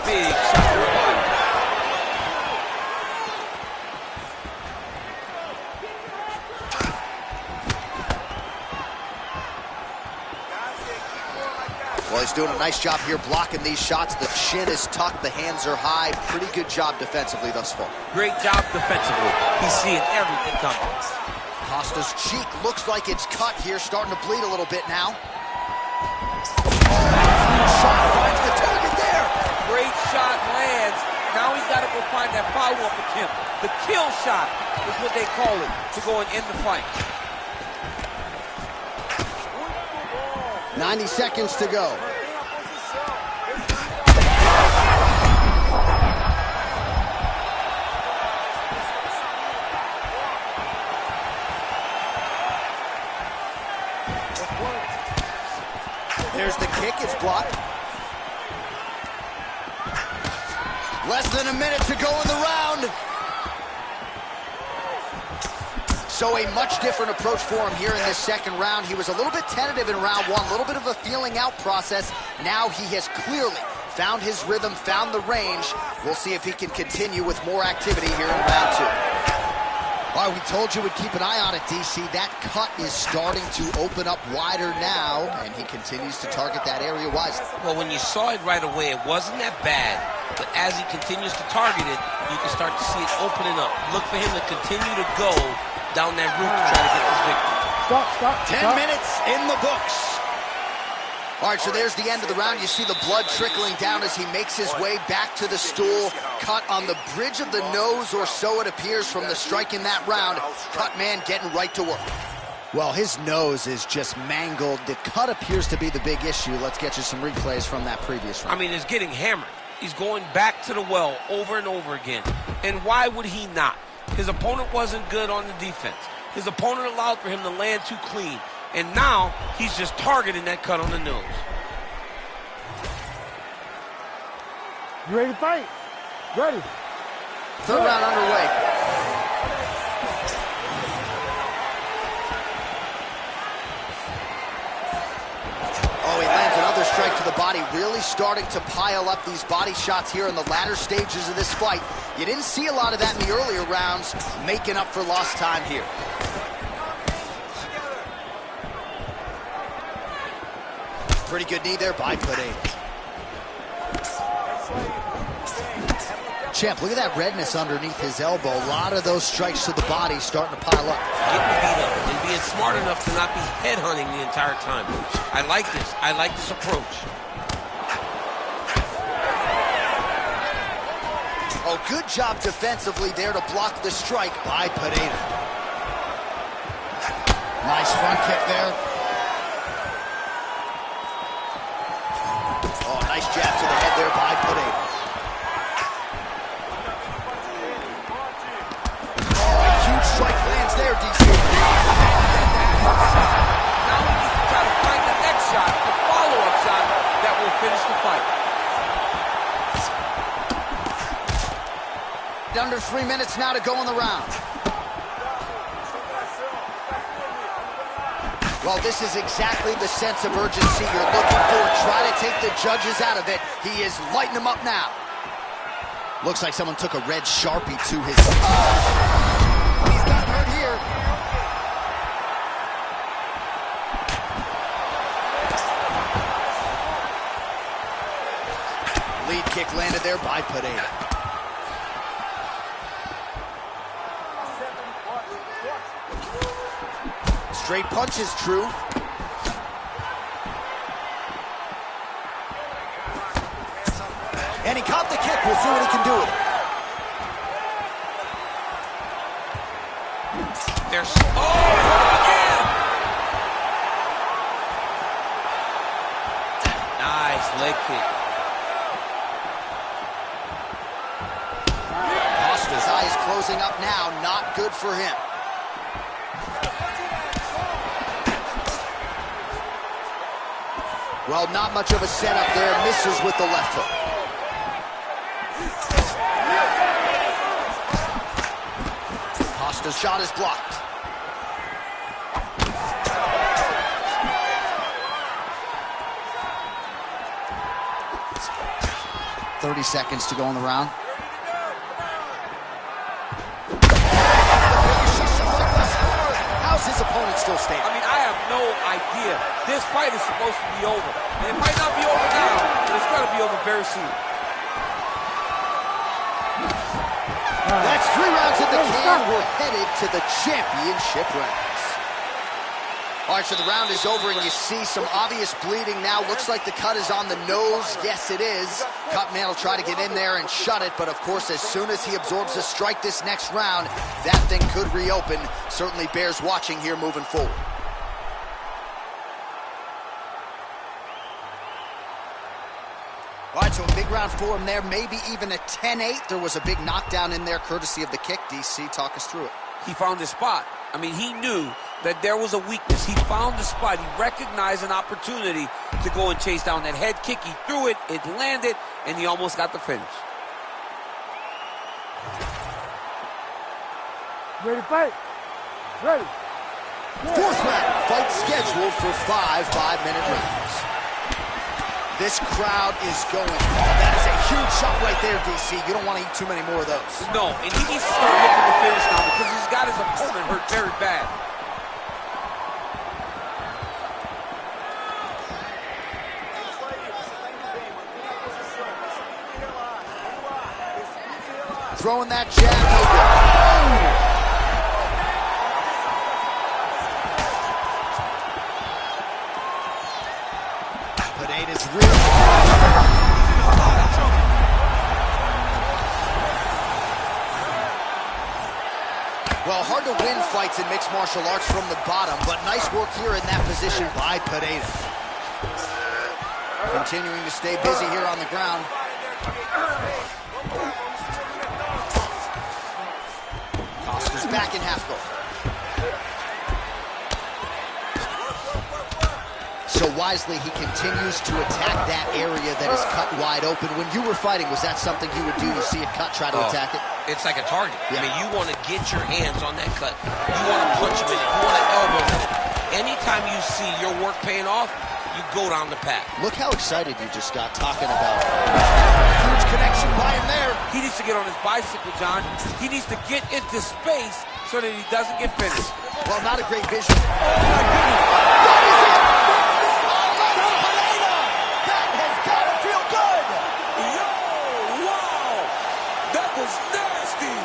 Big shot to the body. Well, he's doing a nice job here blocking these shots. The chin is tucked, the hands are high. Pretty good job defensively thus far. Great job defensively. He's seeing everything coming. Costa's cheek looks like it's cut here, starting to bleed a little bit now. Shot finds the target there. Great shot lands. Now he's got to go find that follow-up attempt. The kill shot is what they call it to go and end the fight. 90 seconds to go. There's the kick, it's blocked. Less than a minute to go in the round. So a much different approach for him here in this second round. He was a little bit tentative in round one, a little bit of a feeling out process. Now he has clearly found his rhythm, found the range. We'll see if he can continue with more activity here in round two. All right, we told you we'd keep an eye on it, DC. That cut is starting to open up wider now, and he continues to target that area wisely. Well, when you saw it right away, it wasn't that bad. But as he continues to target it, you can start to see it opening up. Look for him to continue to go down that route to try to get this victory. Stop. 10 minutes in the books. All right, so there's the end of the round. You see the blood trickling down as he makes his way back to the stool. Cut on the bridge of the nose, or so it appears from the strike in that round. Cut man getting right to work. Well, his nose is just mangled. The cut appears to be the big issue. Let's get you some replays from that previous round. I mean, it's getting hammered. He's going back to the well over and over again. And why would he not? His opponent wasn't good on the defense. His opponent allowed for him to land too clean. And now, he's just targeting that cut on the nose. You ready to fight? Ready. Third round underway. Oh, he lands another strike to the body, really starting to pile up these body shots here in the latter stages of this fight. You didn't see a lot of that in the earlier rounds, making up for lost time here. Pretty good knee there by Padane. Champ, look at that redness underneath his elbow. A lot of those strikes to the body starting to pile up. Getting beat up and being smart enough to not be headhunting the entire time. I like this. I like this approach. Oh, good job defensively there to block the strike by Padane. Nice front kick there. Oh, nice jab to the head there by Padane. Oh, a huge strike lands there, DC. Now he needs to try to find the next shot, the follow-up shot that will finish the fight. Under 3 minutes now to go in the round. Well, this is exactly the sense of urgency you're looking for. Try to take the judges out of it. He is lighting them up now. Looks like someone took a red Sharpie to his... he's got hurt here. Lead kick landed there by Padane. Straight punch is true. And he caught the kick. We'll see what he can do with it. There's... Oh, again! Nice leg kick. Costa's eyes closing up now. Not good for him. Well, not much of a setup there. Misses with the left hook. Costa's shot is blocked. .30 seconds to go in the round. How's his opponent still standing? I mean, I have no idea. This fight is supposed to be over. And it might not be over now, but it's going to be over very soon. That's 3 rounds in the can. We're headed to the championship rounds. All right, so the round is over, and you see some obvious bleeding now. Looks like the cut is on the nose. Yes, it is. Cut man will try to get in there and shut it, but of course, as soon as he absorbs a strike this next round, that thing could reopen. Certainly bears watching here moving forward. All right, so a big round for him there, maybe even a 10-8. There was a big knockdown in there, courtesy of the kick. DC, talk us through it. He found his spot. I mean, he knew that there was a weakness. He found the spot. He recognized an opportunity to go and chase down that head kick. He threw it, it landed, and he almost got the finish. Ready to fight? Ready. Fourth round, fight scheduled for 5 5-minute rounds. This crowd is going. Oh, that is a huge shot right there, DC. You don't want to eat too many more of those. No, and he needs to start looking to finish now because he's got his opponent hurt very bad. Throwing that jab, no good. Pineda's real. Well, hard to win fights in mixed martial arts from the bottom, but nice work here in that position by Pineda. Continuing to stay busy here on the ground. Costa's back in half guard. So wisely, he continues to attack that area that is cut wide open. When you were fighting, was that something you would do? You see it cut, try to attack it? It's like a target. Yeah. I mean, you want to get your hands on that cut. You want to punch him in it. You want to elbow him in it. Anytime you see your work paying off, you go down the path. Look how excited you just got talking about huge connection by him there. He needs to get on his bicycle, John. He needs to get into space so that he doesn't get finished. Well, not a great vision. Oh, my goodness. What is it? Alexis Pineda! That has got to feel good! Yo, wow! That was nasty!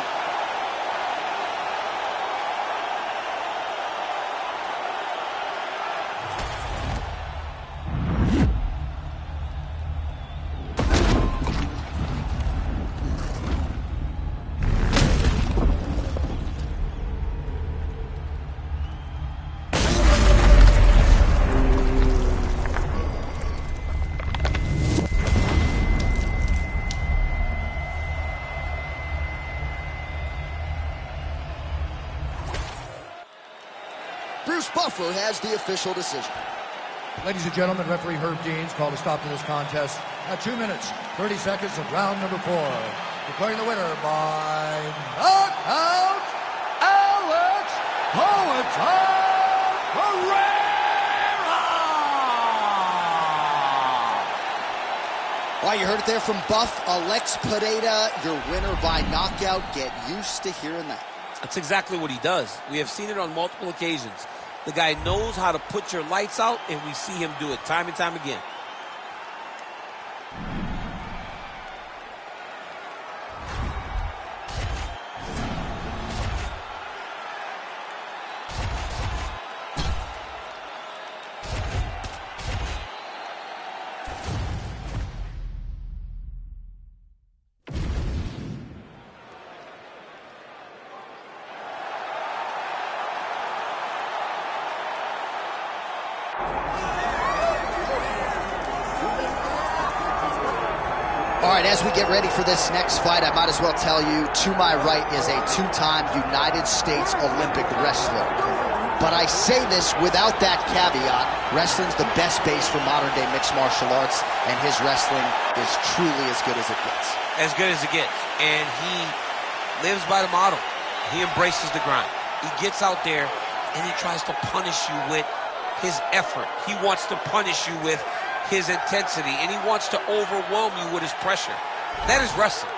Bruce Buffer has the official decision. Ladies and gentlemen, referee Herb Deans called a stop to this contest at 2 minutes, 30 seconds of round number 4. Declaring the winner by knockout, Alex Pereira! All right, you heard it there from Buff. Alex Pereira, your winner by knockout. Get used to hearing that. That's exactly what he does. We have seen it on multiple occasions. The guy knows how to put your lights out, and we see him do it time and time again. All right, as we get ready for this next fight, I might as well tell you, to my right is a 2-time United States Olympic wrestler. But I say this without that caveat. Wrestling's the best base for modern-day mixed martial arts, and his wrestling is truly as good as it gets. As good as it gets. And he lives by the model. He embraces the grind. He gets out there, and he tries to punish you with his effort. He wants to punish you with his intensity, and he wants to overwhelm you with his pressure. That is wrestling.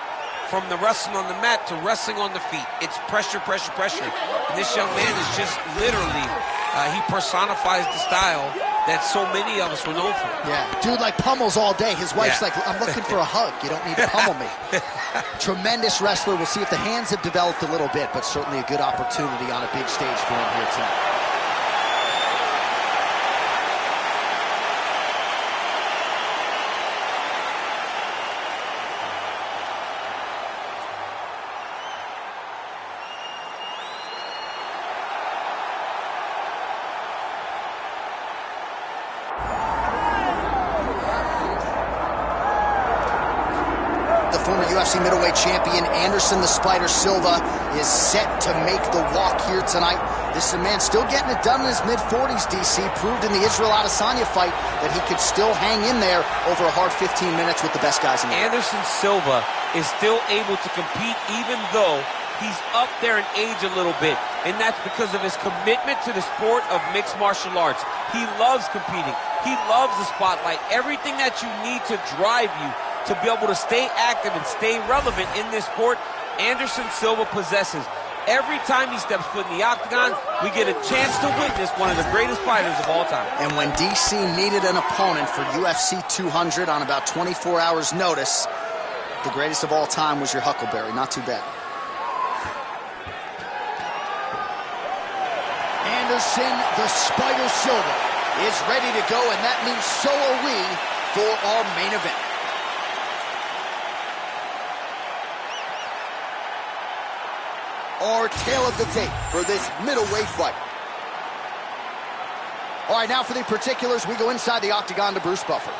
From the wrestling on the mat to wrestling on the feet, it's pressure, pressure, pressure. And this young man is just literally, he personifies the style that so many of us were known for. Yeah, dude like pummels all day. His wife's like, I'm looking for a hug. You don't need to pummel me. Tremendous wrestler. We'll see if the hands have developed a little bit, but certainly a good opportunity on a big stage for him here tonight. Former UFC middleweight champion Anderson the Spider Silva is set to make the walk here tonight. This is a man still getting it done in his mid-40s, DC. Proved in the Israel Adesanya fight that he could still hang in there over a hard 15 minutes with the best guys in the world. Anderson Silva is still able to compete even though he's up there in age a little bit, and that's because of his commitment to the sport of mixed martial arts. He loves competing. He loves the spotlight. Everything that you need to drive you to be able to stay active and stay relevant in this sport, Anderson Silva possesses. Every time he steps foot in the octagon, we get a chance to witness one of the greatest fighters of all time. And when DC needed an opponent for UFC 200 on about 24 hours notice, the greatest of all time was your Huckleberry. Not too bad. Anderson the Spider Silva is ready to go, and that means so are we for our main event. Our tale of the tape for this middleweight fight. All right, now for the particulars, we go inside the octagon to Bruce Buffer.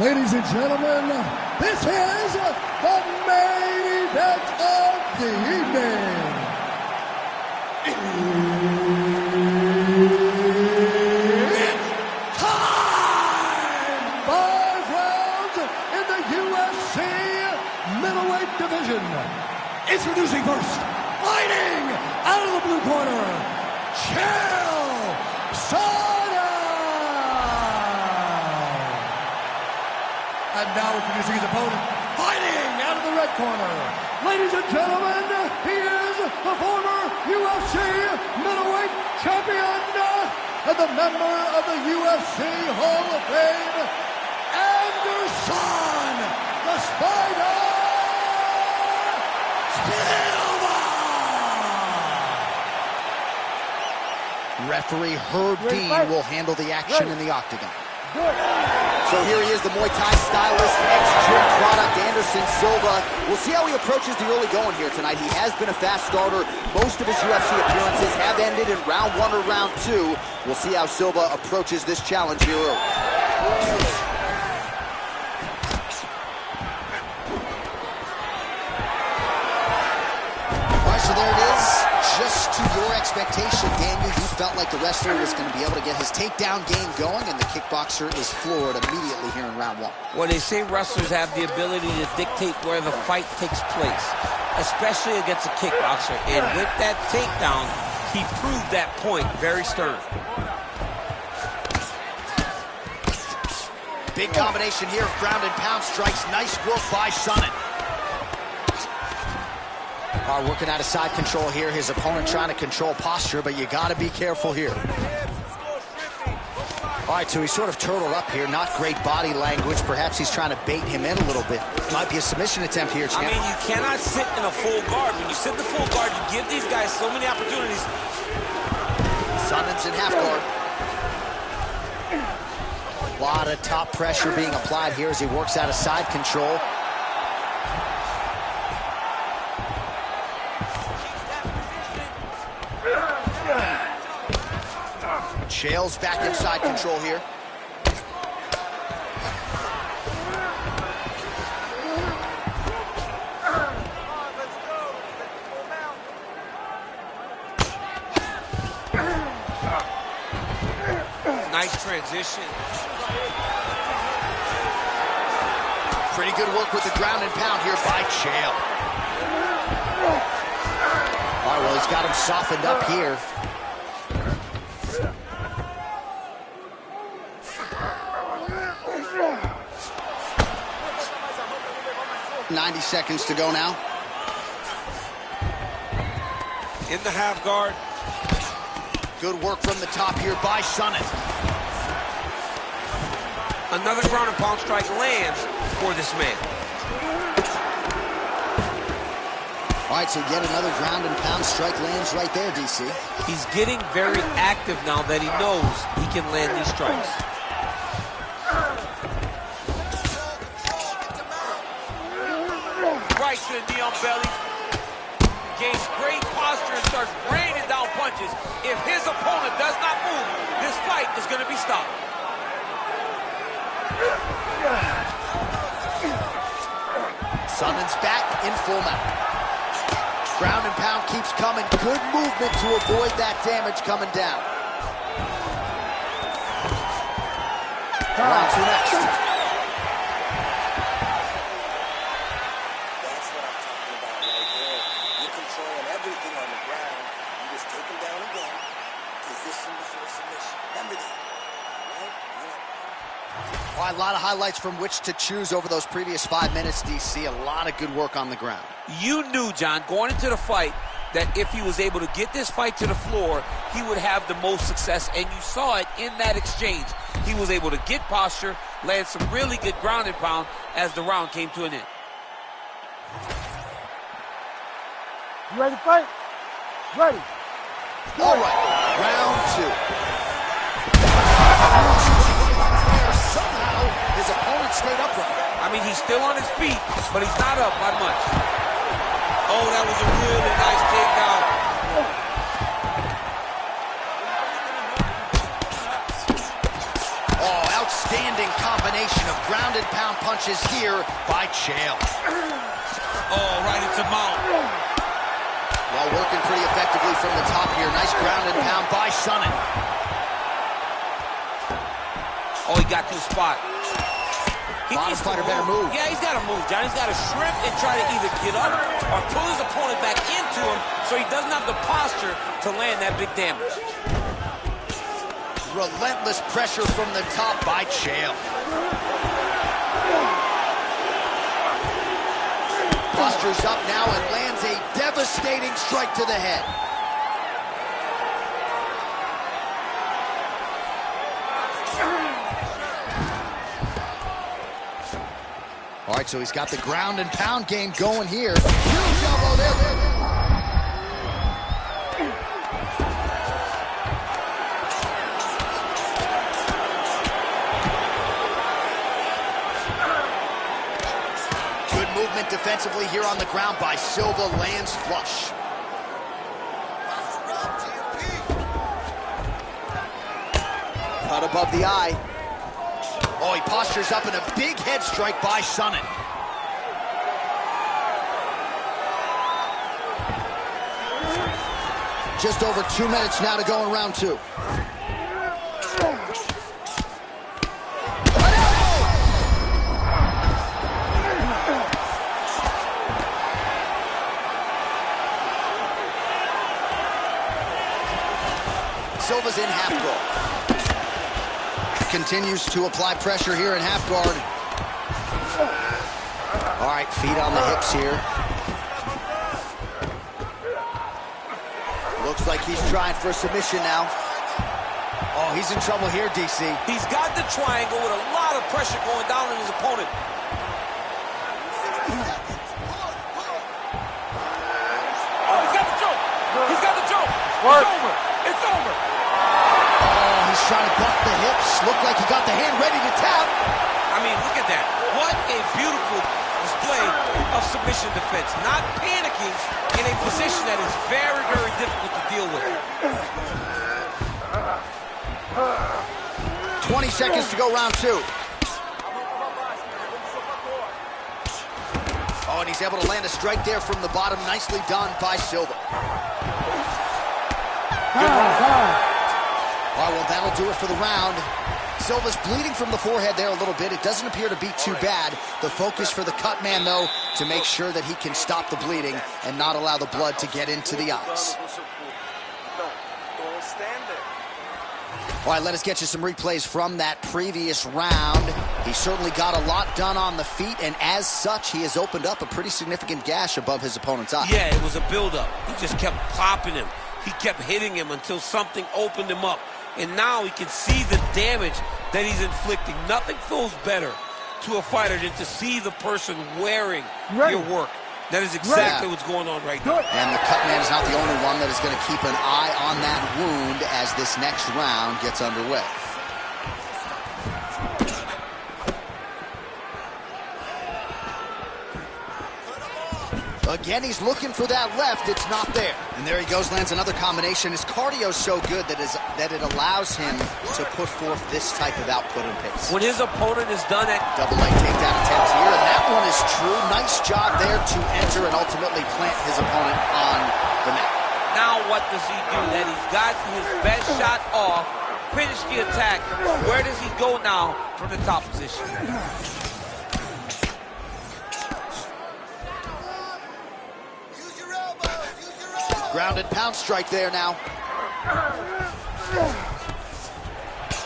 Ladies and gentlemen, this is the main event of the evening. It's time! 5 rounds in the UFC middleweight division. Introducing first, fighting out of the blue corner, Chael Sonnen. And now introducing his opponent, fighting out of the red corner. Ladies and gentlemen, he is the former UFC middleweight champion and the member of the UFC Hall of Fame, Anderson the Spider Silva. Referee Herb Dean will handle the action in the octagon. So here he is, the Muay Thai stylist, ex-gym product, Anderson Silva. We'll see how he approaches the early going here tonight. He has been a fast starter. Most of his UFC appearances have ended in round 1 or round 2. We'll see how Silva approaches this challenge here early. So there it is, just to your expectation, Daniel. You felt like the wrestler was going to be able to get his takedown game going, and the kickboxer is floored immediately here in round 1. Well, they say wrestlers have the ability to dictate where the fight takes place, especially against a kickboxer. And with that takedown, he proved that point very stern. Big combination here of ground and pound strikes. Nice work by Sonnen. Working out of side control here. His opponent trying to control posture, but you got to be careful here. All right, so he's sort of turtled up here. Not great body language. Perhaps he's trying to bait him in a little bit. Might be a submission attempt here, champ. I mein, you cannot sit in a full guard. When you sit in the full guard, you give these guys so many opportunities. Sonnen's in half guard. A lot of top pressure being applied here as he works out of side control. Chael's back inside control here. Nice transition. Pretty good work with the ground and pound here by Chael. All right, well, he's got him softened up here. 90 seconds to go now. In the half guard. Good work from the top here by Sonnen. Another ground and pound strike lands for this man. All right, so yet another ground and pound strike lands right there, DC. He's getting very active now that he knows he can land these strikes. Right to the knee on belly. Gains great posture and starts raining down punches. If his opponent does not move, this fight is going to be stopped. Sonnen's back in full mount. Ground and pound keeps coming. Good movement to avoid that damage coming down. Round 2 next. That's what I'm lot of highlights from which to choose over those previous 5 minutes, DC. A lot of good work on the ground. You knew, John, going into the fight, that if he was able to get this fight to the floor, he would have the most success, and you saw it in that exchange. He was able to get posture, land some really good ground and pound as the round came to an end. You ready to fight? Ready. All right, round 2. Somehow, his opponent stayed upright. I mean, he's still on his feet, but he's not up by much. Oh, that was a really nice takedown. Oh, outstanding combination of ground and pound punches here by Chael. Oh, right into mount. Well, working pretty effectively from the top here. Nice ground and pound by Sonnen. Oh, he got to the spot. Bottom fighter better move. Yeah, he's got to move, John. He's got to shrimp and try to either get up or pull his opponent back into him so he doesn't have the posture to land that big damage. Relentless pressure from the top by Chael. Postures up now and lands a devastating strike to the head. All right, so he's got the ground and pound game going here. Huge elbow there. Good movement defensively here on the ground by Silva. Lands flush. Cut above the eye. Oh, he postures up in a big head strike by Sonnen. Just over 2 minutes now to go in round 2. Silva's in half guard. Continues to apply pressure here in half guard. All right, feet on the hips here. Looks like he's trying for a submission now. Oh, he's in trouble here, DC. He's got the triangle with a lot of pressure going down on his opponent. Oh, he's got the choke. He's got the choke. It's over. It's over. He's trying to buck the hips. Looked like he got the hand ready to tap. I mean, look at that. What a beautiful display of submission defense. Not panicking in a position that is very, very difficult to deal with. 20 seconds to go, round 2. Oh, and he's able to land a strike there from the bottom. Nicely done by Silva. All right, well, that'll do it for the round. Silva's bleeding from the forehead there a little bit. It doesn't appear to be too bad. The focus for the cut man, though, to make sure that he can stop the bleeding and not allow the blood to get into the eyes. All right, let us get you some replays from that previous round. He certainly got a lot done on the feet, and as such, he has opened up a pretty significant gash above his opponent's eye. Yeah, it was a buildup. He just kept popping him. He kept hitting him until something opened him up. And now he can see the damage that he's inflicting. Nothing feels better to a fighter than to see the person wearing your work. That is exactly what's going on right now. And the cut man is not the only one that is going to keep an eye on that wound as this next round gets underway. Again, he's looking for that left. It's not there. And there he goes, lands another combination. His cardio's so good that it allows him to put forth this type of output and pace. When his opponent is done at double leg takedown attempt here, and that one is true. Nice job there to enter and ultimately plant his opponent on the mat. Now what does he do? That he's got his best shot off, finish the attack. Where does he go now from the top position? Ground and pound strike there now.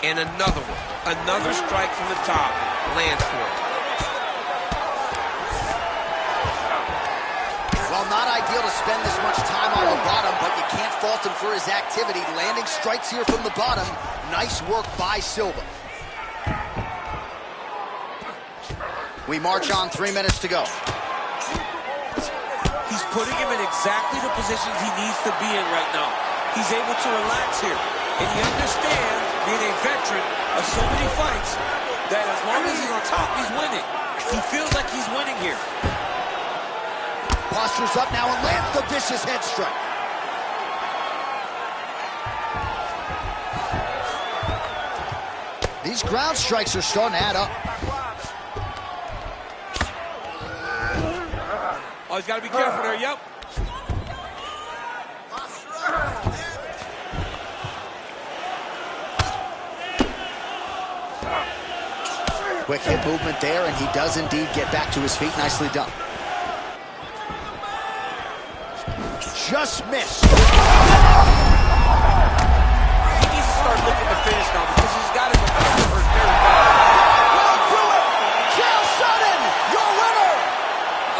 And another one. Another strike from the top. lands for it. Well, not ideal to spend this much time on the bottom, but you can't fault him for his activity. Landing strikes here from the bottom. Nice work by Silva. We march on, 3 minutes to go. He's putting him in exactly the positions he needs to be in right now. He's able to relax here. And he understands, being a veteran of so many fights, that as long as he's on top, he's winning. He feels like he's winning here. Postures up now and lands the vicious head strike. These ground strikes are starting to add up. Oh, he's got to be careful there, yep. Quick hip movement there, and he does indeed get back to his feet. Nicely done. Just missed. He needs to start looking to finish now because he's got his opponent hurt very bad. Well, through it. Chael Sonnen, your winner.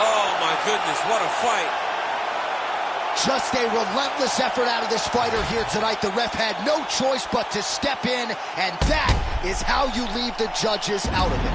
Oh, my goodness, what a fight. Just a relentless effort out of this fighter here tonight. The ref had no choice but to step in, and that is how you leave the judges out of it.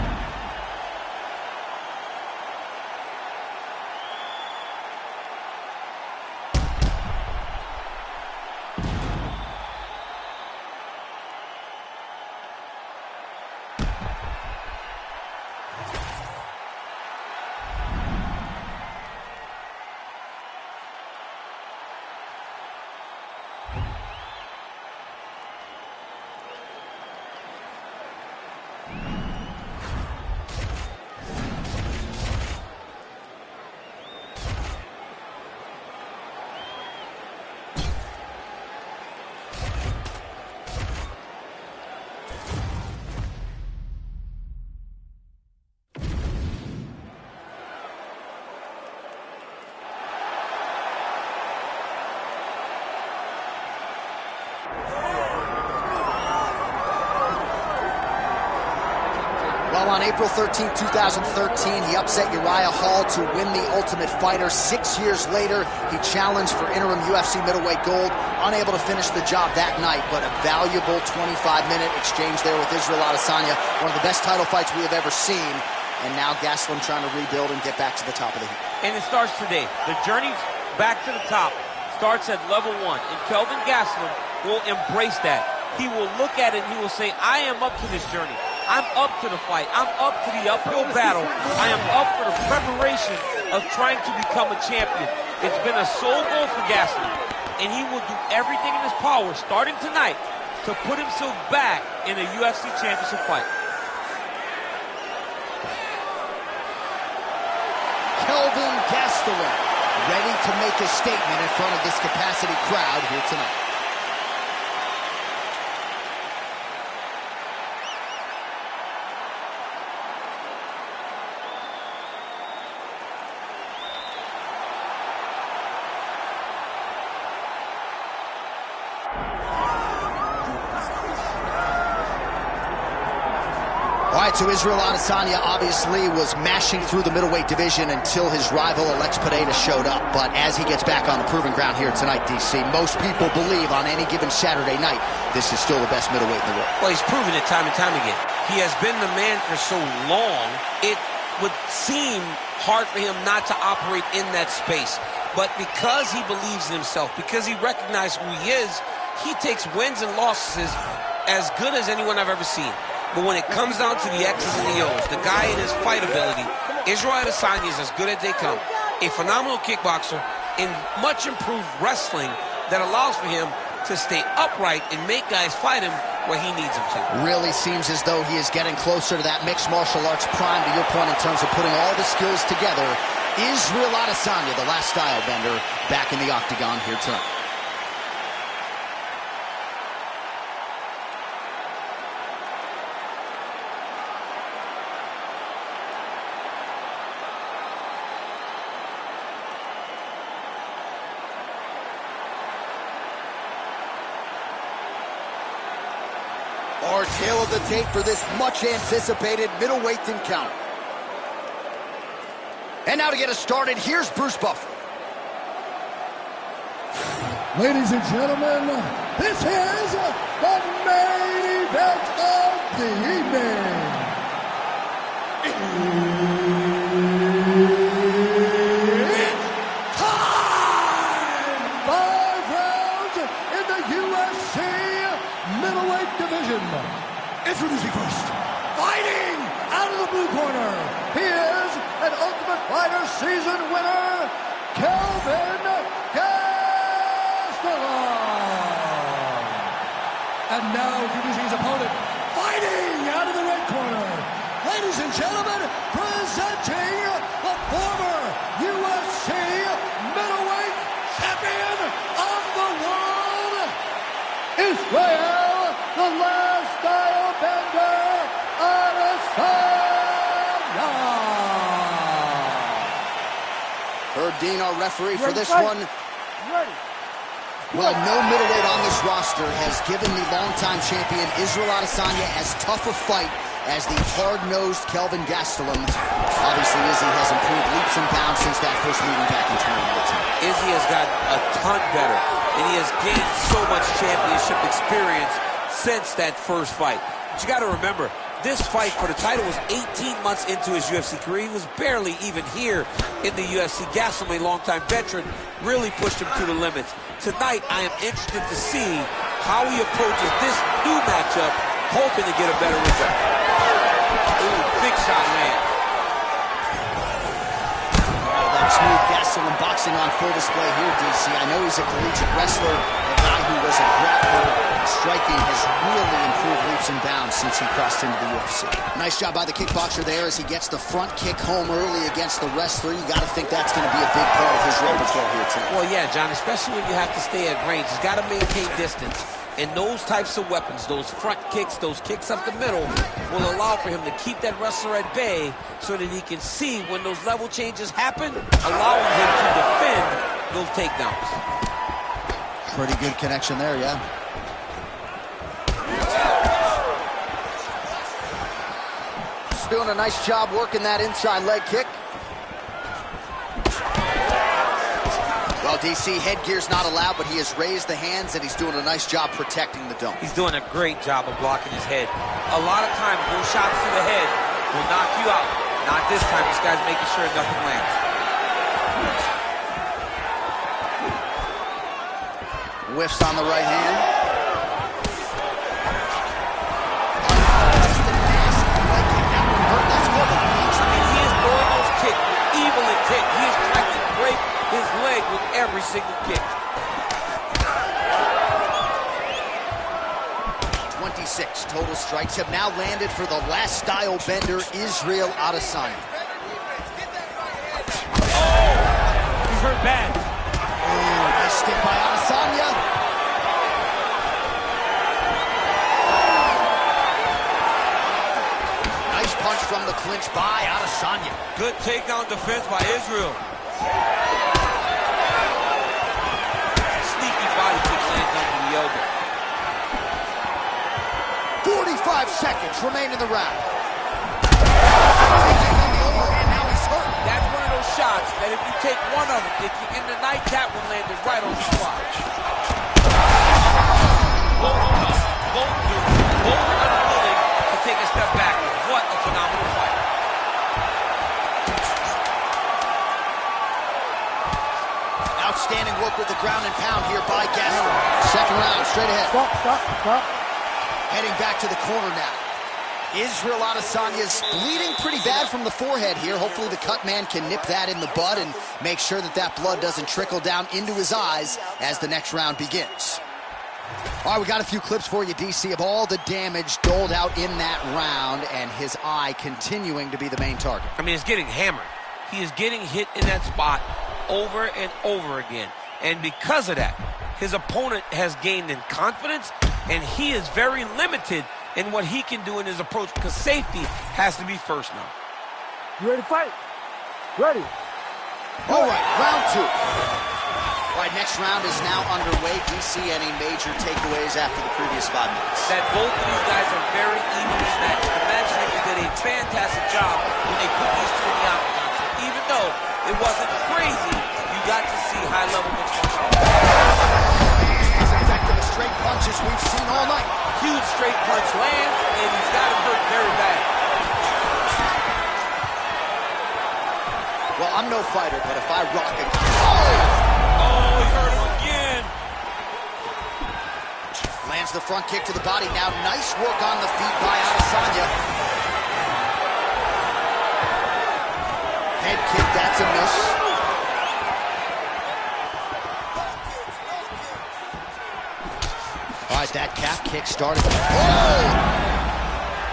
Well, on April 13, 2013, he upset Uriah Hall to win the Ultimate Fighter. 6 years later, he challenged for interim UFC middleweight gold. Unable to finish the job that night, but a valuable 25-minute exchange there with Israel Adesanya. One of the best title fights we have ever seen. And now Gastelum trying to rebuild and get back to the top of the heap. And it starts today. The journey back to the top starts at level 1. And Kelvin Gastelum will embrace that. He will look at it and he will say, I am up to this journey. I'm up to the fight. I'm up to the uphill battle. I am up for the preparation of trying to become a champion. It's been a sole goal for Gastelum, and he will do everything in his power, starting tonight, to put himself back in a UFC championship fight. Kelvin Gastelum, ready to make a statement in front of this capacity crowd here tonight. All right, so Israel Adesanya obviously was mashing through the middleweight division until his rival Alex Pereira showed up. But as he gets back on the proving ground here tonight, DC, most people believe on any given Saturday night, this is still the best middleweight in the world. Well, he's proven it time and time again. He has been the man for so long, it would seem hard for him not to operate in that space. But because he believes in himself, because he recognizes who he is, he takes wins and losses as good as anyone I've ever seen. But when it comes down to the X's and the O's, the guy in his fight ability, Israel Adesanya is as good as they come. A phenomenal kickboxer in much improved wrestling that allows for him to stay upright and make guys fight him where he needs them to. Really seems as though he is getting closer to that mixed martial arts prime, to your point, in terms of putting all the skills together. Israel Adesanya, the last style bender, back in the octagon here tonight. Our tale of the tape for this much-anticipated middleweight encounter. And now to get us started, here's Bruce Buffer. Ladies and gentlemen, this is the main event of the evening. It's time! 5 rounds in the UFC middleweight division. Introducing first, fighting out of the blue corner, he is an Ultimate Fighter season winner, Kelvin And now introducing his opponent, fighting out of the red corner. Ladies and gentlemen, presenting the former UFC middleweight champion of the world, Israel, the last style bender, Adesanya. Herb Dean, our referee for this one. Ready. Well, no middleweight on this roster has given the longtime champion Israel Adesanya as tough a fight as the hard-nosed Kelvin Gastelum. Obviously, Izzy has improved leaps and bounds since that first meeting back in 2019. Izzy has gotten a ton better, and he has gained so much championship experience since that first fight. But you got to remember, this fight for the title was 18 months into his UFC career. He was barely even here in the UFC. Gastelum, a longtime veteran, really pushed him to the limits. Tonight, I am interested to see how he approaches this new matchup, hoping to get a better result. Ooh, big shot land. That smooth Gastelum boxing on full display here, DC. I know he's a collegiate wrestler, a guy who was a grappler. Striking has really improved leaps and bounds since he crossed into the UFC. Nice job by the kickboxer there as he gets the front kick home early against the wrestler. You got to think that's going to be a big part of his repertoire here tonight. Well, yeah, John, especially when you have to stay at range. He's got to maintain distance. And those types of weapons, those front kicks, those kicks up the middle, will allow for him to keep that wrestler at bay so that he can see when those level changes happen, allowing him to defend those takedowns. Pretty good connection there, yeah. Doing a nice job working that inside leg kick. Well, DC, headgear's not allowed, but he has raised the hands, and he's doing a nice job protecting the dome. He's doing a great job of blocking his head. A lot of times, those shots to the head will knock you out. Not this time. This guy's making sure nothing lands. Whiffs on the right hand. His leg with every single kick. 26 total strikes have now landed for the last style bender, Israel Adesanya. Oh, he's hurt bad. Oh, nice stick by Adesanya. Nice punch from the clinch by Adesanya. Good takedown defense by Israel. Sneaky body kick lands under the elbow. 45 seconds remain in the round. On the overhand, now he's hurt. That's one of those shots that if you take one of them, if you're in the night, that one landed right on the spot. Both unwilling to take a step back. What a phenomenal fight. Outstanding work with the ground and pound here by Gastelum. Second round, straight ahead. Stop. Heading back to the corner now. Israel Adesanya is bleeding pretty bad from the forehead here. Hopefully the cut man can nip that in the bud and make sure that that blood doesn't trickle down into his eyes as the next round begins. All right, we got a few clips for you, DC, of all the damage doled out in that round and his eye continuing to be the main target. I mean, he's getting hammered. He is getting hit in that spot over and over again. And because of that, his opponent has gained in confidence, and he is very limited in what he can do in his approach because safety has to be first now. You ready to fight? Ready. All right, round two. All right, next round is now underway. Do you see any major takeaways after the previous 5 minutes? That both of these guys are very evenly matched. The matchmaker did a fantastic job when they put these two in the octagon. So even though it wasn't crazy, you got to see high-level mixed martial arts. As effective as straight punches we've seen all night. Huge straight punch lands, and he's got him hurt very bad. Well, I'm no fighter, but if I rock a... Oh, he hurt him again. Lands the front kick to the body. Now, nice work on the feet by Adesanya. Head kick, that's a miss. All right, that calf kick started. Oh!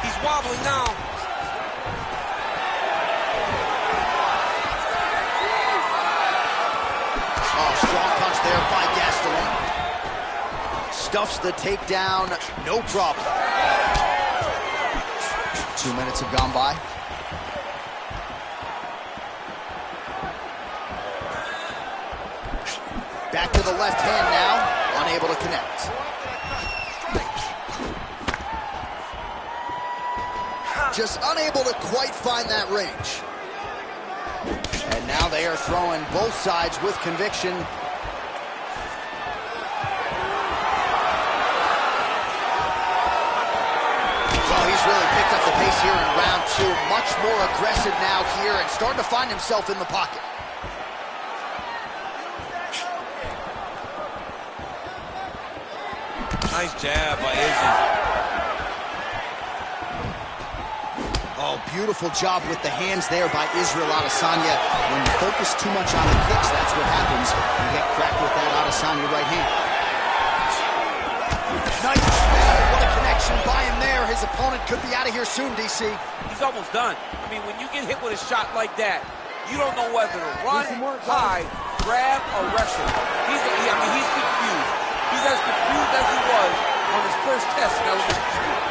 He's wobbling now. Strong punch there by Gastelum. Stuffs the takedown, no problem. 2 minutes have gone by. Back to the left hand now, unable to connect. Just unable to quite find that range. And now they are throwing both sides with conviction. Well, he's really picked up the pace here in round 2. Much more aggressive now here and starting to find himself in the pocket. Nice jab by Izzy. Oh, beautiful job with the hands there by Israel Adesanya. When you focus too much on the kicks, that's what happens. You get cracked with that Adesanya right hand. Nice. Oh, what a connection by him there. His opponent could be out of here soon, DC. He's almost done. I mean, when you get hit with a shot like that, you don't know whether to run, hide, grab, or wrestle. He's confused. He's as confused as he was on his first test in elementary school.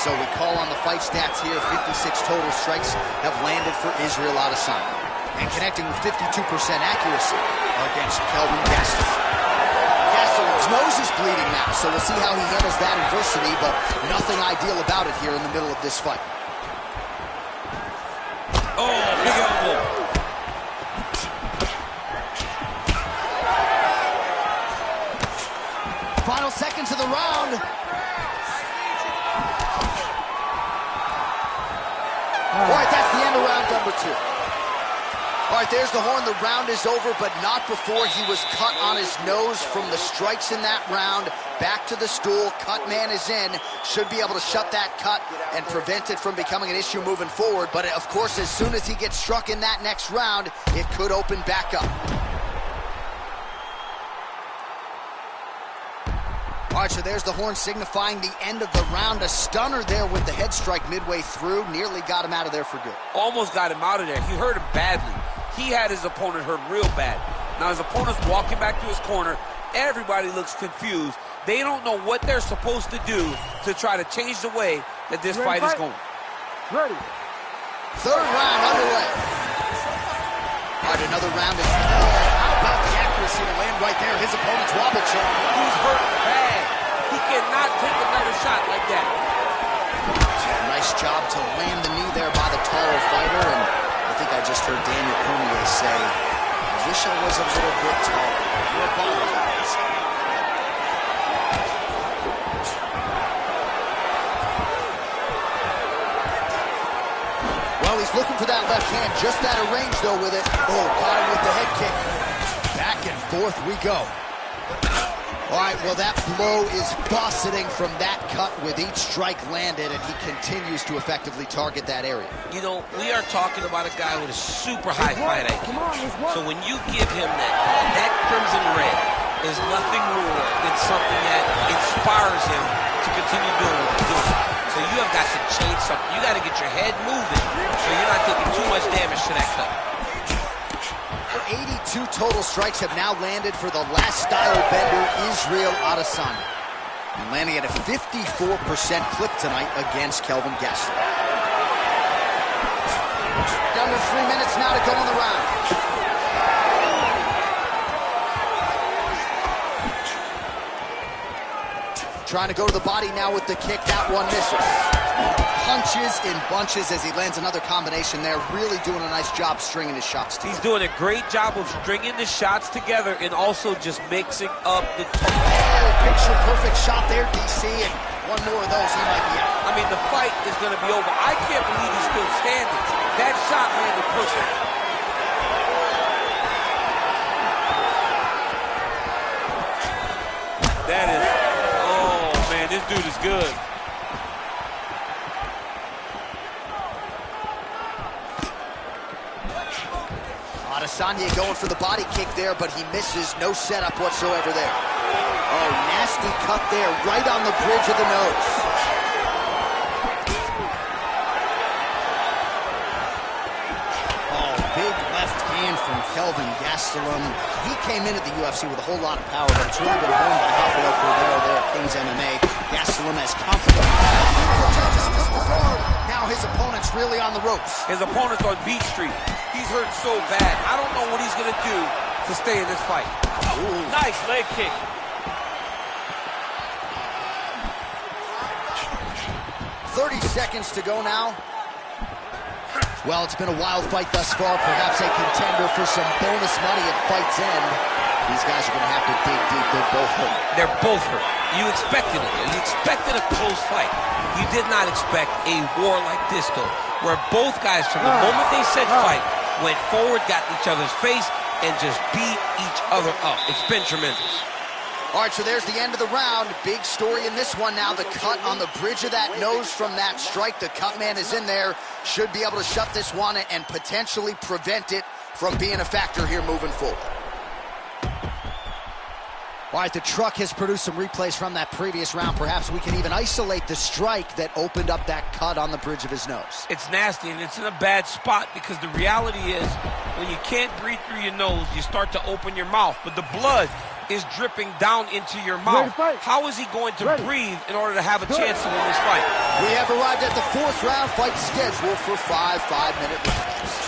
So we call on the fight stats here. 56 total strikes have landed for Israel Adesanya. And connecting with 52% accuracy against Kelvin Gastelum. Gastelum's nose is bleeding now, so we'll see how he handles that adversity, but nothing ideal about it here in the middle of this fight. Oh, big elbow. Final seconds of the round. All right, that's the end of round number 2. All right, there's the horn. The round is over, but not before he was cut on his nose from the strikes in that round. Back to the stool. Cut man is in. Should be able to shut that cut and prevent it from becoming an issue moving forward. But, of course, as soon as he gets struck in that next round, it could open back up. All right, so there's the horn signifying the end of the round. A stunner there with the head strike midway through. Nearly got him out of there for good. Almost got him out of there. He hurt him badly. He had his opponent hurt real bad. Now his opponent's walking back to his corner. Everybody looks confused. They don't know what they're supposed to do to try to change the way that this fight is going. Ready. Third round underway. All right, another round is... How about the accuracy to land right there? His opponent's wobble choke. He's hurt bad. He cannot take another shot like that. Nice job to land the knee there by the taller fighter, and I think I just heard Daniel Cormier say, I wish I was a little bit taller. You apologize. Well, he's looking for that left hand, just out of range, though, with it. Oh, caught him with the head kick. Back and forth we go. All right, well, that blow is buffeting from that cut with each strike landed, and he continues to effectively target that area. You know, we are talking about a guy with a super high fight IQ. So when you give him that crimson red is nothing more than something that inspires him to continue doing what he's doing. So you have got to change something. You got to get your head moving so you're not taking too much damage to that cut. 82 total strikes have now landed for the last style bender, Israel Adesanya. And landing at a 54% clip tonight against Kelvin Gastelum. Under 3 minutes now to go in the round. Trying to go to the body now with the kick. That one misses. Punches in bunches as he lands another combination there. Really doing a nice job stringing his shots together. He's doing a great job of stringing the shots together and also just mixing up the... Picture perfect shot there, DC, and one more of those, he might be out. I mean, the fight is going to be over. I can't believe he's still standing. That shot landed perfect. That is... Oh, man, this dude is good. Adesanya going for the body kick there, but he misses. No setup whatsoever there. Oh, nasty cut there, right on the bridge of the nose. Oh, big left hand from Kelvin Gastelum. He came into the UFC with a whole lot of power, but it's really been honed by Rafael Cordero there at King's MMA. Gastelum has confidence. Now his opponent's really on the ropes. His opponent's on Beat Street. He's hurt so bad. I don't know what he's going to do to stay in this fight. Ooh. Nice leg kick. .30 seconds to go now. Well, it's been a wild fight thus far. Perhaps a contender for some bonus money at fight's end. These guys are going to have to dig deep. They're both hurt. They're both hurt. You expected it. You expected a close fight. You did not expect a war like this, though, where both guys, from the moment they said fight, went forward, got in each other's face, and just beat each other up. It's been tremendous. All right, so there's the end of the round. Big story in this one now. The cut on the bridge of that nose from that strike. The cut man is in there. Should be able to shut this one and potentially prevent it from being a factor here moving forward. All right, the truck has produced some replays from that previous round. Perhaps we can even isolate the strike that opened up that cut on the bridge of his nose. It's nasty, and it's in a bad spot because the reality is when you can't breathe through your nose, you start to open your mouth, but the blood is dripping down into your mouth. How is he going to breathe in order to have a chance to win this fight? We have arrived at the 4th round, fight scheduled for 5 5-minute rounds.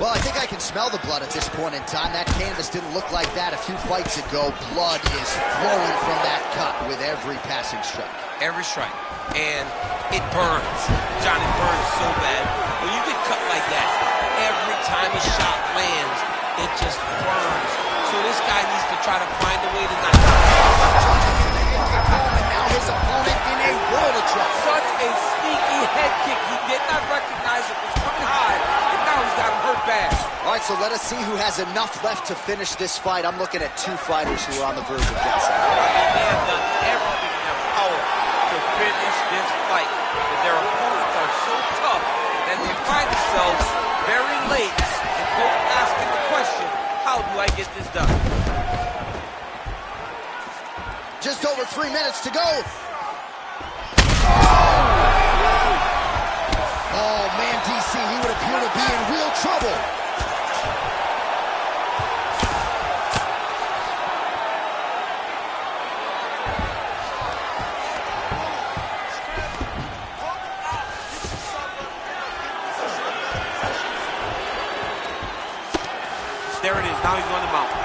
Well, I think I can smell the blood at this point in time. That canvas didn't look like that a few fights ago. Blood is flowing from that cut with every passing strike. Every strike. And it burns. John, it burns so bad. When you get cut like that, every time a shot lands, it just burns. So this guy needs to try to find a way to not... And now his opponent in a world of trouble. Such a sneaky head kick. He did not recognize it was coming high, and now he's got him hurt bad. All right, so let us see who has enough left to finish this fight. I'm looking at 2 fighters who are on the verge of death. They have done everything in their power to finish this fight. But their opponents are so tough that they find themselves very late and both asking the question, how do I get this done? Just over 3 minutes to go. Oh, man, DC, he would appear to be in real trouble. There it is. Now he's on the mountain.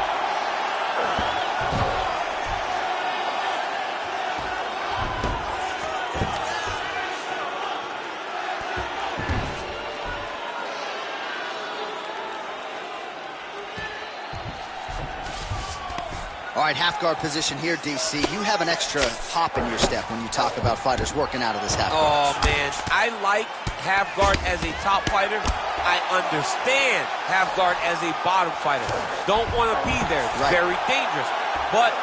All right, half guard position here, DC. You have an extra hop in your step when you talk about fighters working out of this half guard. Oh, man. I like half guard as a top fighter. I understand half guard as a bottom fighter. Don't want to be there. It's very dangerous. But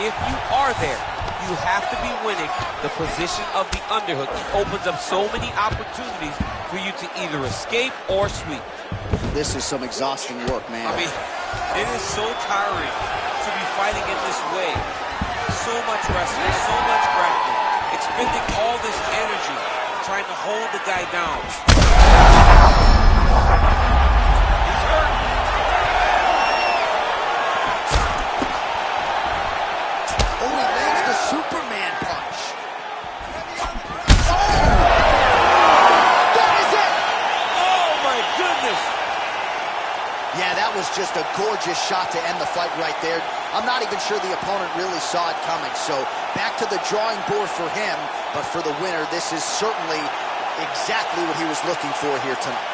if you are there, you have to be winning the position of the underhook. It opens up so many opportunities for you to either escape or sweep. This is some exhausting work, man. I mean, it is so tiring to be fighting in this way. So much wrestling, so much grappling, expending all this energy trying to hold the guy down. He's hurt. Yeah, that was just a gorgeous shot to end the fight right there. I'm not even sure the opponent really saw it coming. So back to the drawing board for him. But for the winner, this is certainly exactly what he was looking for here tonight.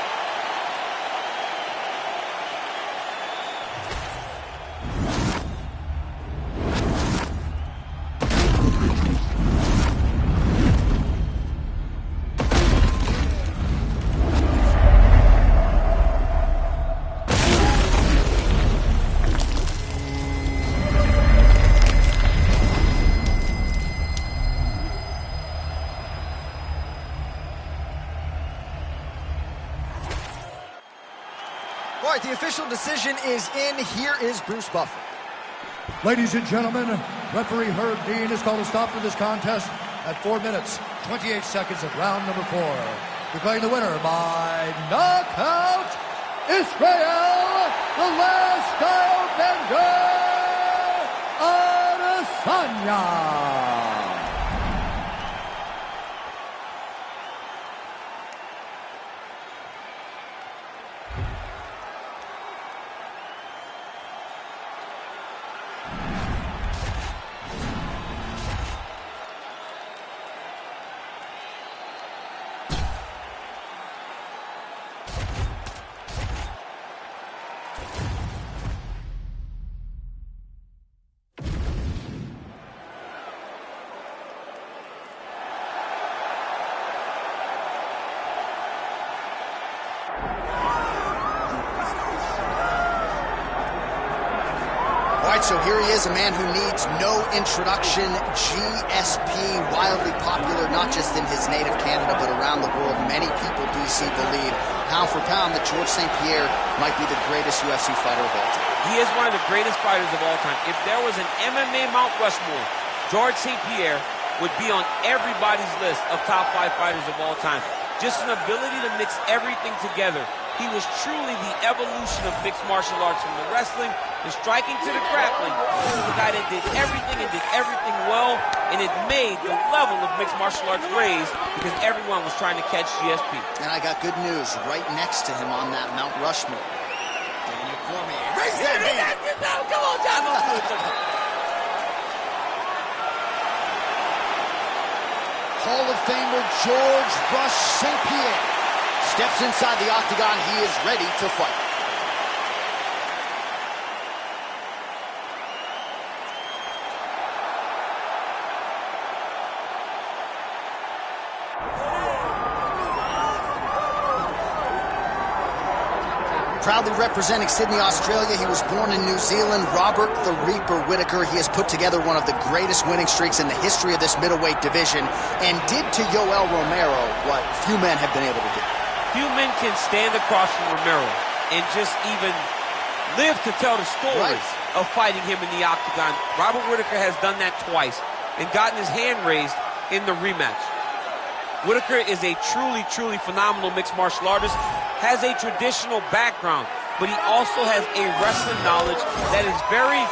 All right, the official decision is in. Here is Bruce Buffer. Ladies and gentlemen, referee Herb Dean has called a stop to this contest at 4 minutes, 28 seconds of round number 4. Declaring the winner by knockout, Israel, the last Stylebender, Adesanya. So here he is, a man who needs no introduction. GSP, wildly popular, not just in his native Canada, but around the world. Many people, DC, believe, pound for pound, that Georges St-Pierre might be the greatest UFC fighter of all time. He is one of the greatest fighters of all time. If there was an MMA Mount Rushmore, Georges St-Pierre would be on everybody's list of top 5 fighters of all time. Just an ability to mix everything together. He was truly the evolution of mixed martial arts, from the wrestling, the striking to the grappling. He was the guy that did everything and did everything well, and it made the level of mixed martial arts raise because everyone was trying to catch GSP. And I got good news right next to him on that Mount Rushmore. Daniel Cormier. Raise that hand! Come on, John! Hall of Famer Georges Rush St-Pierre steps inside the octagon. He is ready to fight. Proudly representing Sydney, Australia, he was born in New Zealand. Robert the Reaper Whittaker. He has put together one of the greatest winning streaks in the history of this middleweight division, and did to Yoel Romero what few men have been able to do. Few men can stand across from Romero and just even live to tell the stories of fighting him in the octagon. Robert Whittaker has done that twice and gotten his hand raised in the rematch. Whittaker is a truly, truly phenomenal mixed martial artist, has a traditional background, but he also has a wrestling knowledge that is very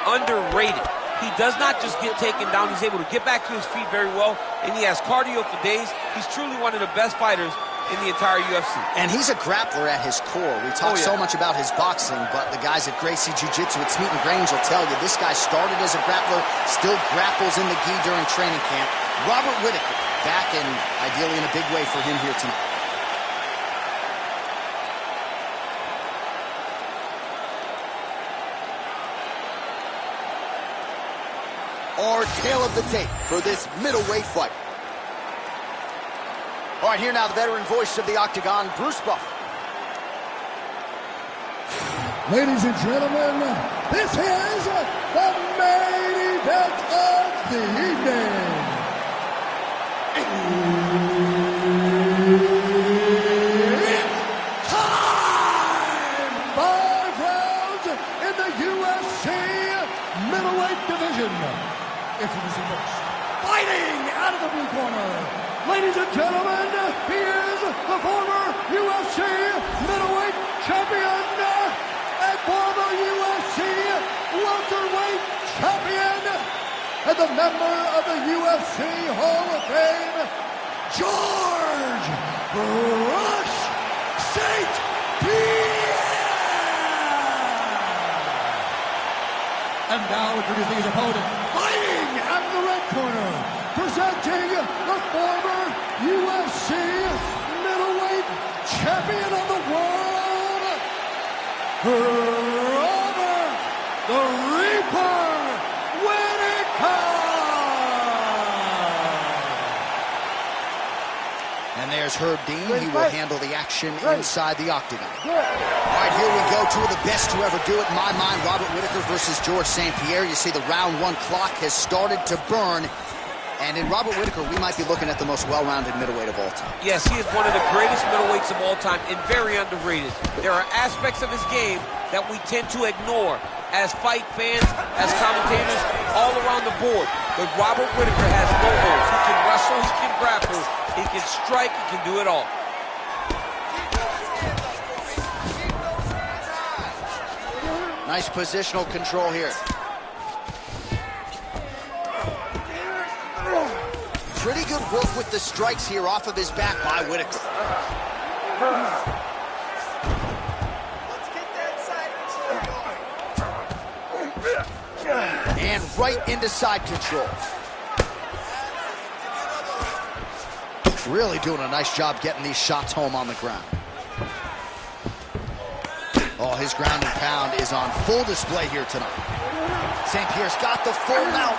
underrated. He does not just get taken down, he's able to get back to his feet very well, and he has cardio for days. He's truly one of the best fighters in the entire UFC. And he's a grappler at his core. We talk so much about his boxing, but the guys at Gracie Jiu-Jitsu at Smeaton Grange will tell you this guy started as a grappler, still grapples in the gi during training camp. Robert Whittaker, back and ideally in a big way for him here tonight. Our tale of the tape for this middleweight fight. All right, here now the veteran voice of the octagon, Bruce Buffer. Ladies and gentlemen, this is the main event of the evening. It's time! 5 rounds in the UFC middleweight division. Introducing first, fighting out of the blue corner. Ladies and gentlemen, he is the former UFC middleweight champion and former UFC welterweight champion and the member of the UFC Hall of Fame, Georges Rush St-Pierre. And now introducing his opponent, fighting out of the red corner, presenting the former UFC middleweight champion of the world, Robert the Reaper Whittaker! And there's Herb Dean. He will handle the action inside the octagon. All right, here we go. Two of the best to ever do it in my mind. Robert Whittaker versus George St. Pierre. You see the round one clock has started to burn. And in Robert Whittaker, we might be looking at the most well-rounded middleweight of all time. Yes, he is one of the greatest middleweights of all time and very underrated. There are aspects of his game that we tend to ignore as fight fans, as commentators, all around the board. But Robert Whittaker has no holes. He can wrestle, he can grapple, he can strike, he can do it all. Nice positional control here. Pretty good work with the strikes here off of his back by Whittaker. And right into side control. Really doing a nice job getting these shots home on the ground. Oh, his ground and pound is on full display here tonight. St. Pierre's got the full mount.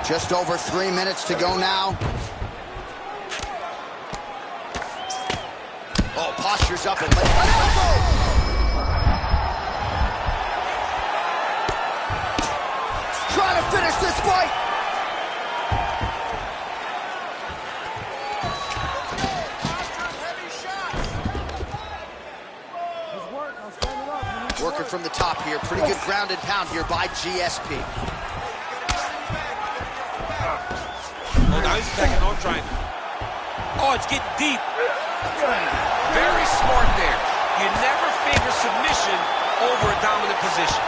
Just over 3 minutes to go now. Oh, postures up and lays an elbow. Trying to finish this fight. Working from the top here. Pretty good ground and pound here by GSP. Oh, now he's attacking on triangle. Oh, it's getting deep. Very smart there. You never favor submission over a dominant position.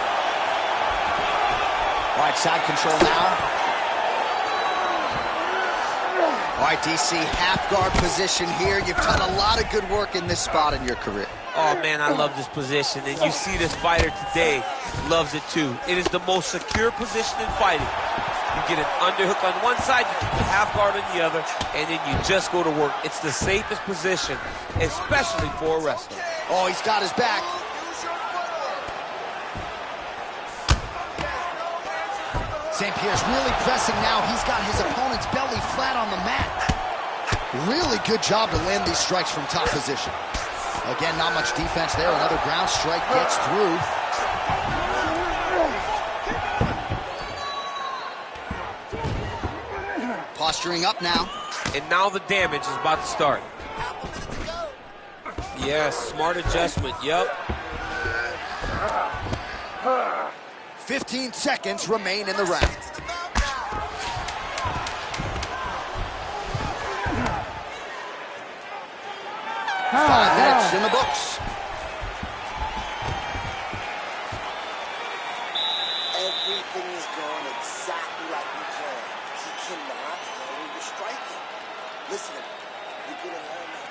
All right, side control now. All right, DC, half guard position here. You've done a lot of good work in this spot in your career. Oh, man, I love this position. And you see this fighter today loves it, too. It is the most secure position in fighting. You get an underhook on one side, you keep the half guard on the other, and then you just go to work. It's the safest position, especially for a wrestler. Oh, he's got his back. St. Pierre's really pressing now. He's got his opponent's belly flat on the mat. Really good job to land these strikes from top position. Again, not much defense there. Another ground strike gets through. Posturing up now. And now the damage is about to start. Yes, smart adjustment, yep. 15 seconds remain in the round. 5 minutes in the books. Everything is going exactly like we planned. He cannot handle your striking. Listen, you're getting all that.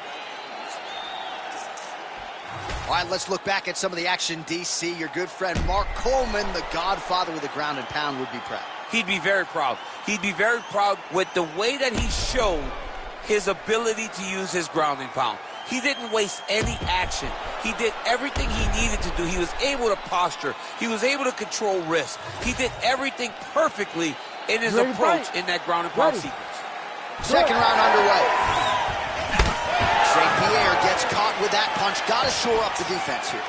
All right, let's look back at some of the action, DC. Your good friend Mark Coleman, the godfather of the ground and pound, would be proud. He'd be very proud. He'd be very proud with the way that he showed his ability to use his ground and pound. He didn't waste any action. He did everything he needed to do. He was able to posture. He was able to control risk. He did everything perfectly in his approach in that ground and pound sequence. Second round underway. St. Pierre gets caught with that punch. Got to shore up the defense here.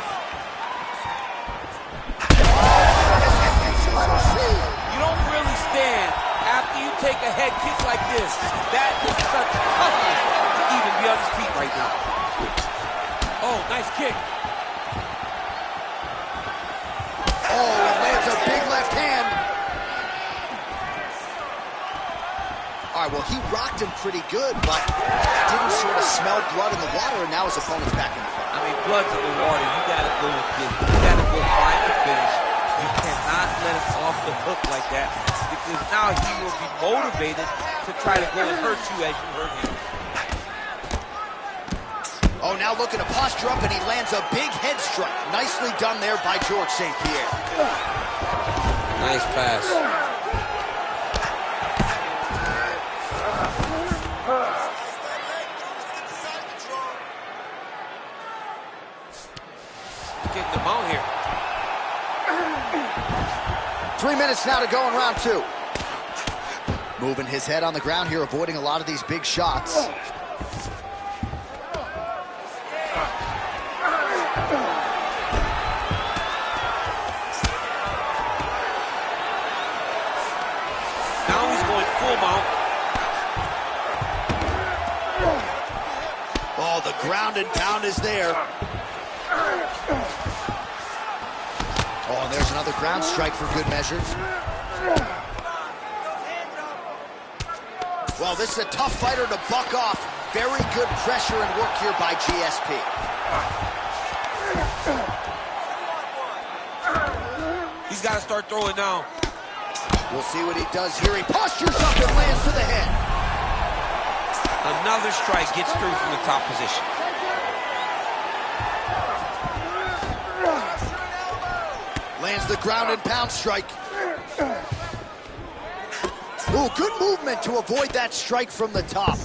You don't really stand after you take a head kick like this. That is such toughness to even be on his feet right now. Oh, nice kick. Oh, he lands a big left hand. All right, well, he rocked him pretty good, but didn't sort of smell blood in the water, and now his opponent's back in the fight. I mean, blood's in the water. You got to go with this. You got to go find the finish. You cannot let it off the hook like that, because now he will be motivated to try to go and hurt you as you hurt him. Oh, now looking to posture up, and he lands a big head strike. Nicely done there by George St. Pierre. Nice pass. Getting them out here. 3 minutes now to go in round 2. Moving his head on the ground here, avoiding a lot of these big shots. Now he's going full mount. Oh, the ground and pound is there. Oh, and there's another ground strike for good measure. Well, this is a tough fighter to buck off. Very good pressure and work here by GSP. He's got to start throwing now. We'll see what he does here. He postures up and lands to the head. Another strike gets through from the top position. Lands the ground and pound strike. Ooh, good movement to avoid that strike from the top.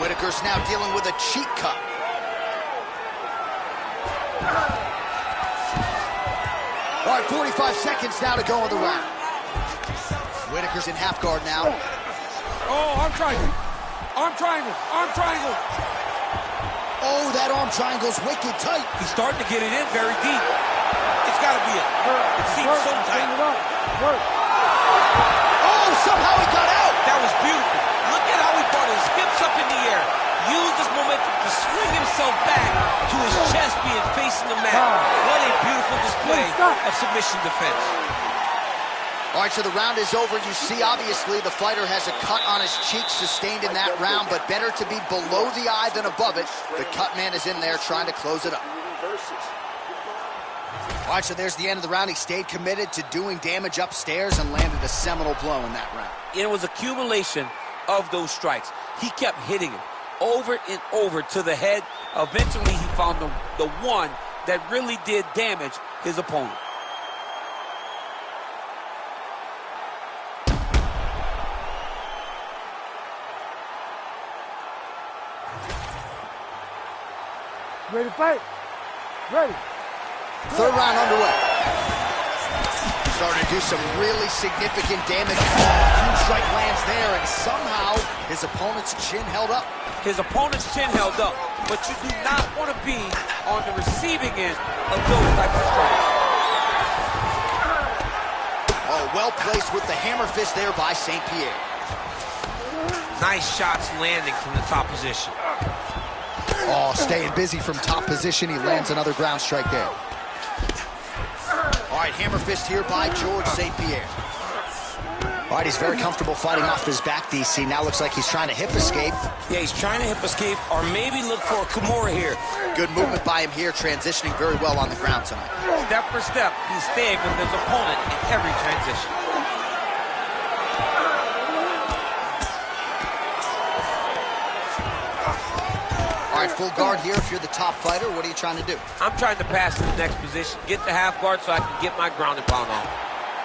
Whitaker's now dealing with a cheek cut. All right, 45 seconds now to go in the round. Whitaker's in half guard now. Oh, arm triangle. Arm triangle. Arm triangle. Oh, that arm triangle's wicked tight. He's starting to get it in very deep. It's got to be it. It seems so tight. Oh, somehow he got out. That was beautiful. Look at how he brought his hips up in the air. Used his momentum to swing himself back to his chest being facing the mat. What a beautiful display of submission defense. All right, so the round is over. You see, obviously, the fighter has a cut on his cheek sustained in that round, but better to be below the eye than above it. The cut man is in there trying to close it up. All right, so there's the end of the round. He stayed committed to doing damage upstairs and landed a seminal blow in that round. It was accumulation of those strikes. He kept hitting him over and over to the head. Eventually, he found the one that really did damage his opponent. Ready to fight? Ready. Third round underway. Starting to do some really significant damage. Huge strike lands there, and somehow his opponent's chin held up. His opponent's chin held up, but you do not want to be on the receiving end of those types of strikes. Oh, well placed with the hammer fist there by St. Pierre. Nice shots landing from the top position. Oh, staying busy from top position. He lands another ground strike there. All right, hammer fist here by George St. Pierre. All right, he's very comfortable fighting off his back, DC. Now looks like he's trying to hip escape. Yeah, he's trying to hip escape or maybe look for a Kimura here. Good movement by him here, transitioning very well on the ground tonight. Step for step, he's staying with his opponent in every transition. All right, full guard here. If you're the top fighter, what are you trying to do? I'm trying to pass to the next position, get the half guard so I can get my ground and pound on.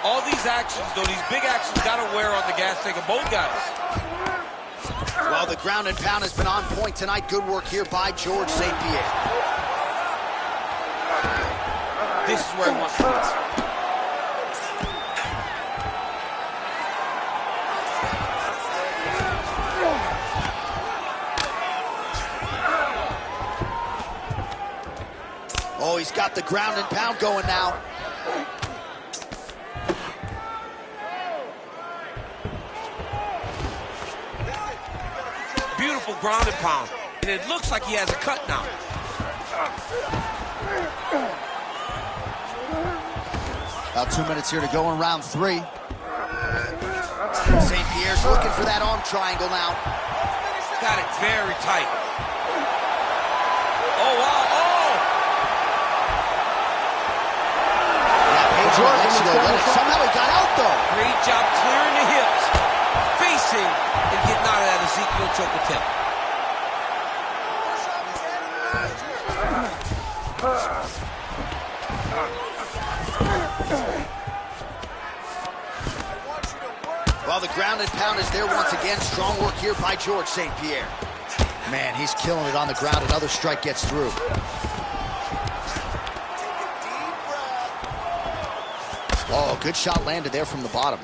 All these actions, though, these big actions got to wear on the gas tank of both guys. Well, the ground and pound has been on point tonight. Good work here by George St. Pierre. This is where he wants to be. Oh, he's got the ground and pound going now. Beautiful ground and pound. And it looks like he has a cut now. About 2 minutes here to go in round 3. St. Pierre's looking for that arm triangle now. Got it very tight. Oh, wow. Oh! Somehow he got out, though. Great job clearing the hips, facing, and getting out of that Ezekiel choke attempt. Well, the ground and pound is there once again. Strong work here by George St. Pierre. Man, he's killing it on the ground. Another strike gets through. Oh, good shot landed there from the bottom.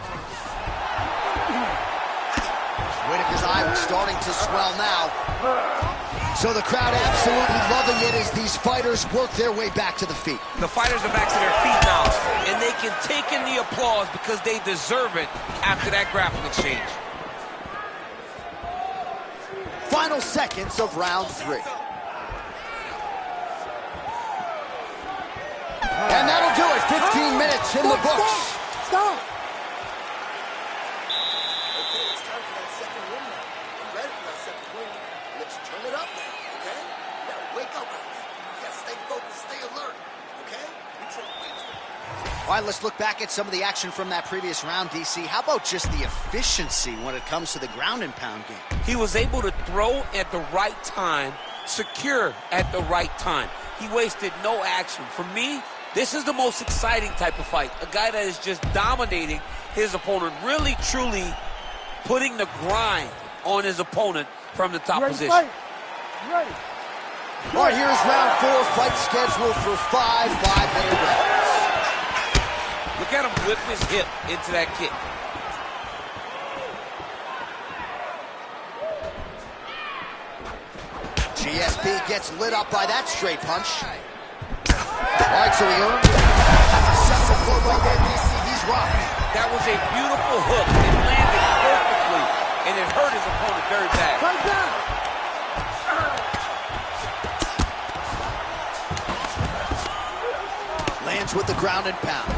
Whitaker's eye was starting to swell now. So the crowd absolutely loving it as these fighters work their way back to the feet. The fighters are back to their feet now, and they can take in the applause because they deserve it after that grappling exchange. Final seconds of round 3. And that'll do it. 15 minutes in the books. Stop. Okay, it's time for that second win now. I'm ready for that second win. Let's turn it up now, okay? You gotta wake up, guys. You gotta stay focused, stay alert, okay? We trying to win. All right, let's look back at some of the action from that previous round, DC. How about just the efficiency when it comes to the ground and pound game? He was able to throw at the right time, secure at the right time. He wasted no action. For me, this is the most exciting type of fight. A guy that is just dominating his opponent, really, truly putting the grind on his opponent from the top position. Fight. Ready. All right, here's round 4. Fight scheduled for 5 5-minute rounds. Look at him whip his hip into that kick. GSP gets lit up by that straight punch. All right, so he earned it. Successful blow right there, DC. He's rocked. That was a beautiful hook. It landed perfectly, and it hurt his opponent very bad. Fight down. Lands with the ground and pound.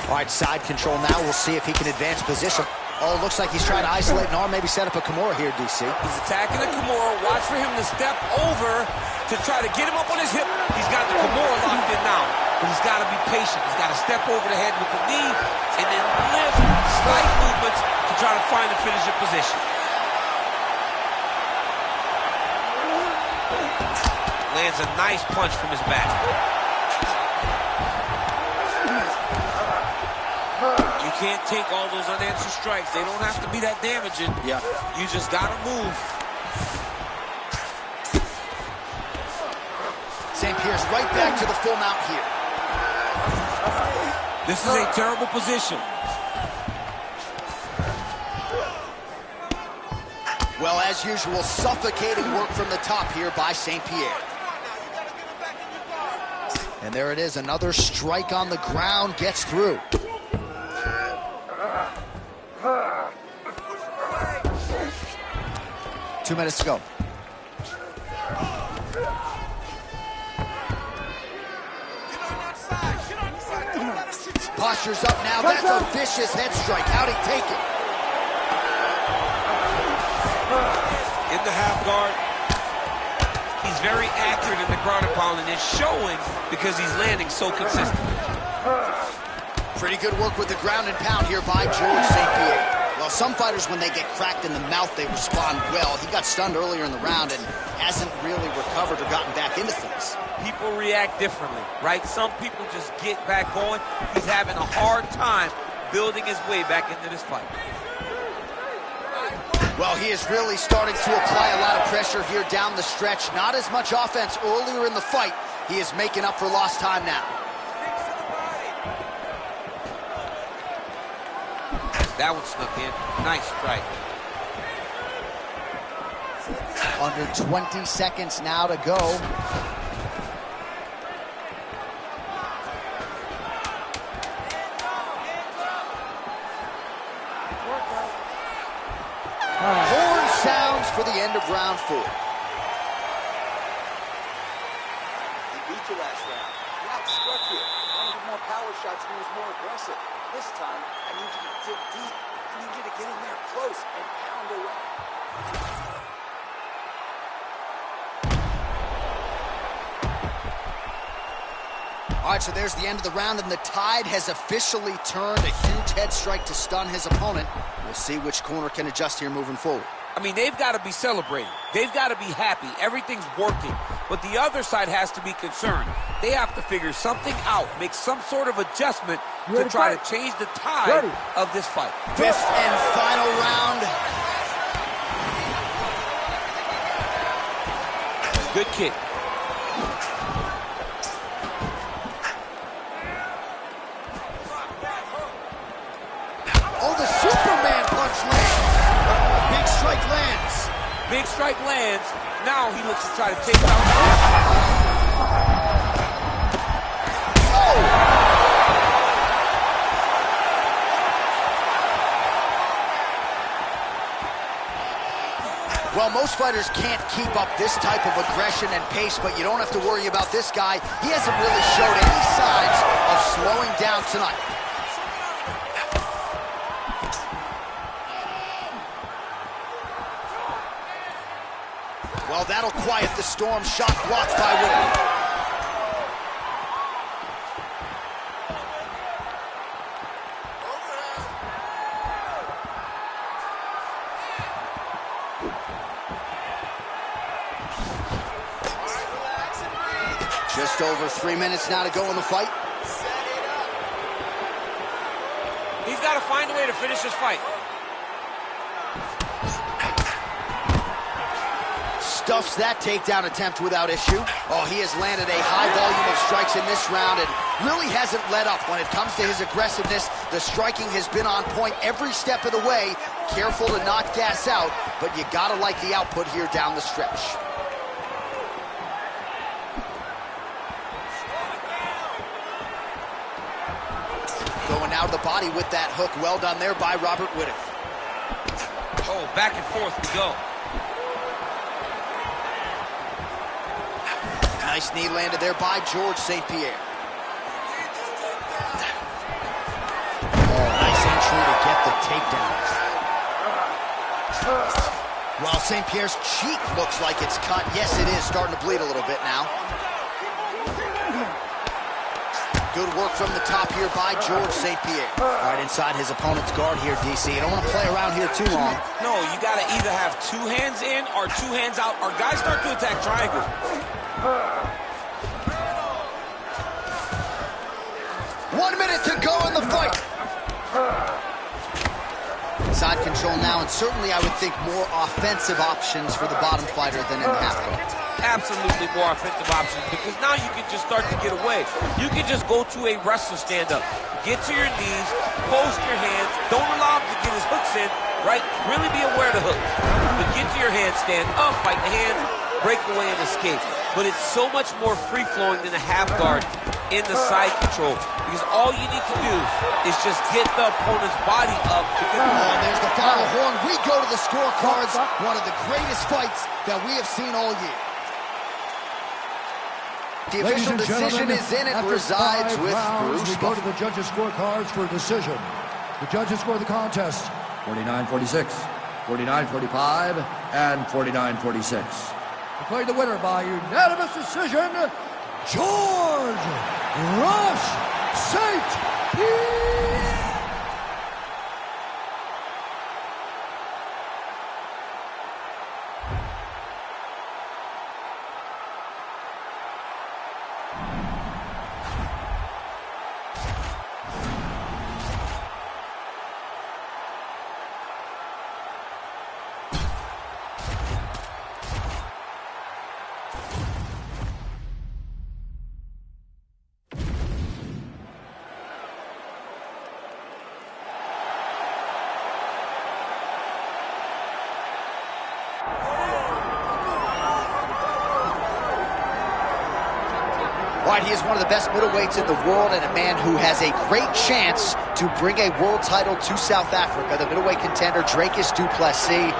All right, side control now. We'll see if he can advance position. Oh, looks like he's trying to isolate an arm, maybe set up a Kimura here, DC. He's attacking the Kimura. Watch for him to step over to try to get him up on his hip. He's got the Kimura locked in now, but he's got to be patient. He's got to step over the head with the knee and then lift slight movements to try to find the finishing position. Lands a nice punch from his back. You can't take all those unanswered strikes. They don't have to be that damaging. Yeah. You just got to move. St. Pierre's right back to the full mount here. This is a terrible position. Well, as usual, suffocating work from the top here by St. Pierre. And there it is, another strike on the ground gets through. Two minutes to go. Posture's up now. That's a vicious head strike. How'd he take it? In the half guard. He's very accurate in the ground and pound, and it's showing because he's landing so consistently. Pretty good work with the ground and pound here by George St. Pierre. Well, some fighters, when they get cracked in the mouth, they respond well. He got stunned earlier in the round and hasn't really recovered or gotten back into things. People react differently, right? Some people just get back going. He's having a hard time building his way back into this fight. Well, he is really starting to apply a lot of pressure here down the stretch. Not as much offense earlier in the fight. He is making up for lost time now. That one snuck in. Nice strike. Under 20 seconds now to go. Horn sounds for the end of round 4. He beat you last round. You outstruck you. Wanted more power shots and he was more aggressive. This time, I need you to dig deep. I need you to get in there close and pound away. All right, so there's the end of the round, and the tide has officially turned. A huge head strike to stun his opponent. We'll see which corner can adjust here moving forward. I mean, they've got to be celebrating. They've got to be happy. Everything's working. But the other side has to be concerned. They have to figure something out, make some sort of adjustment to try to change the tide of this fight. Fifth and final round. Good kick. Oh, the Superman punch lands. Big strike lands. Big strike lands. Now he looks to try to take out. Oh! Well, most fighters can't keep up this type of aggression and pace, but you don't have to worry about this guy. He hasn't really showed any signs of slowing down tonight. Well, that'll quiet the storm. Shot blocked by Whittaker. Just over 3 minutes now to go in the fight. He's got to find a way to finish this fight. Stuffs that takedown attempt without issue. Oh, he has landed a high volume of strikes in this round and really hasn't let up when it comes to his aggressiveness. The striking has been on point every step of the way. Careful to not gas out, but you gotta like the output here down the stretch. Going out of the body with that hook. Well done there by Robert Whittaker. Oh, back and forth we go. Nice knee landed there by George St. Pierre. Oh, nice entry to get the takedown. While St. Pierre's cheek looks like it's cut, yes, it is starting to bleed a little bit now. Good work from the top here by George St. Pierre. Right inside his opponent's guard here, DC. You don't want to play around here too long. No, you got to either have two hands in or two hands out, or guys start to attack triangles. 1 minute to go in the fight. Side control now, and certainly I would think more offensive options for the bottom fighter than in the half guard. Absolutely more offensive options, because now you can just start to get away. You can just go to a wrestler stand-up. Get to your knees, post your hands, don't allow him to get his hooks in, right? Really be aware of the hooks. But get to your hands, stand up, fight the hands, break away and escape. But it's so much more free-flowing than a half guard in the side control, because all you need to do is just get the opponent's body up. And there's the final horn. We go to the scorecards. One of the greatest fights that we have seen all year. The official decision is in. It resides with Bruce. We go to the judges' scorecards for a decision. The judges score the contest 49-46, 49-45, and 49-46. Declared the winner by unanimous decision, George Rush St. Pierre. All right, he is one of the best middleweights in the world and a man who has a great chance to bring a world title to South Africa. The middleweight contender, Dricus du Plessis.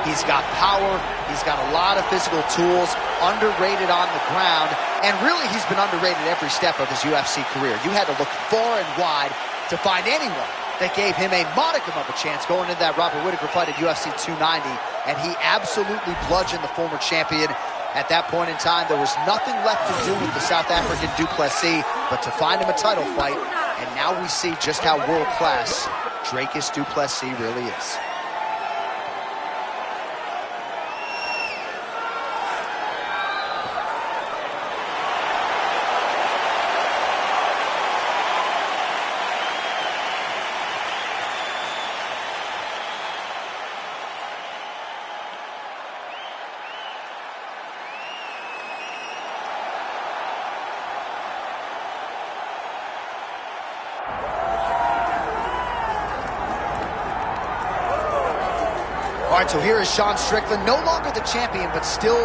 He's got power. He's got a lot of physical tools, underrated on the ground, and really he's been underrated every step of his UFC career. You had to look far and wide to find anyone that gave him a modicum of a chance going into that Robert Whittaker fight at UFC 290, and he absolutely bludgeoned the former champion. At that point in time, there was nothing left to do with the South African Du Plessis but to find him a title fight. And now we see just how world-class Dricus Du Plessis really is. All right, so here is Sean Strickland, no longer the champion, but still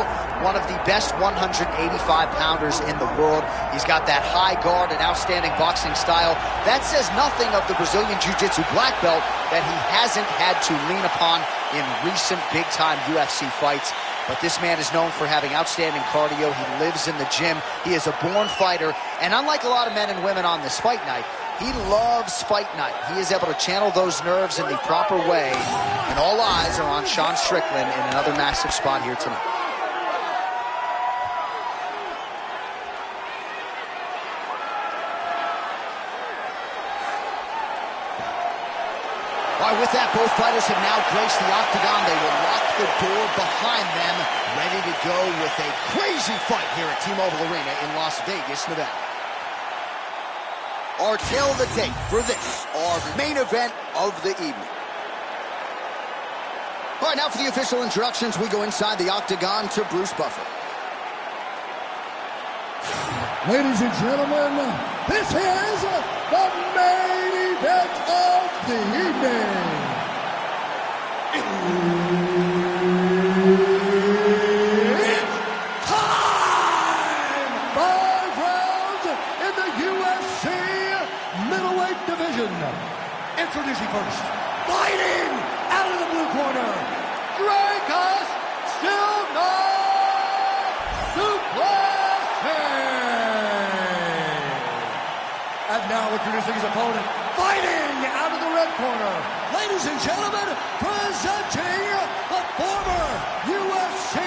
one of the best 185-pounders in the world. He's got that high guard and outstanding boxing style. That says nothing of the Brazilian Jiu-Jitsu black belt that he hasn't had to lean upon in recent big-time UFC fights. But this man is known for having outstanding cardio. He lives in the gym. He is a born fighter. And unlike a lot of men and women on this fight night, he loves fight night. He is able to channel those nerves in the proper way. And all eyes are on Sean Strickland in another massive spot here tonight. All right, with that, both fighters have now graced the octagon. They will lock the door behind them, ready to go with a crazy fight here at T-Mobile Arena in Las Vegas, Nevada. Our tale of the tape for this, our main event of the evening. All right, now for the official introductions, we go inside the octagon to Bruce Buffer. Ladies and gentlemen, this is the main event of the evening. It's time! 5 rounds in the UFC Middleweight division. Introducing first, fighting out of the blue corner, Dricus Du Plessis. And now introducing his opponent, fighting out of the red corner, ladies and gentlemen, presenting the former UFC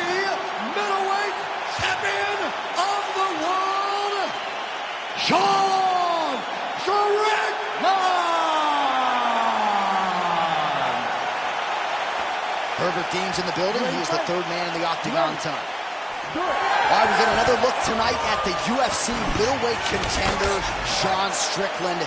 middleweight champion of the world, Sean Strickland. Herbert Dean's in the building. He is the third man in the octagon tonight. All right, we get another look tonight at the UFC middleweight contender, Sean Strickland.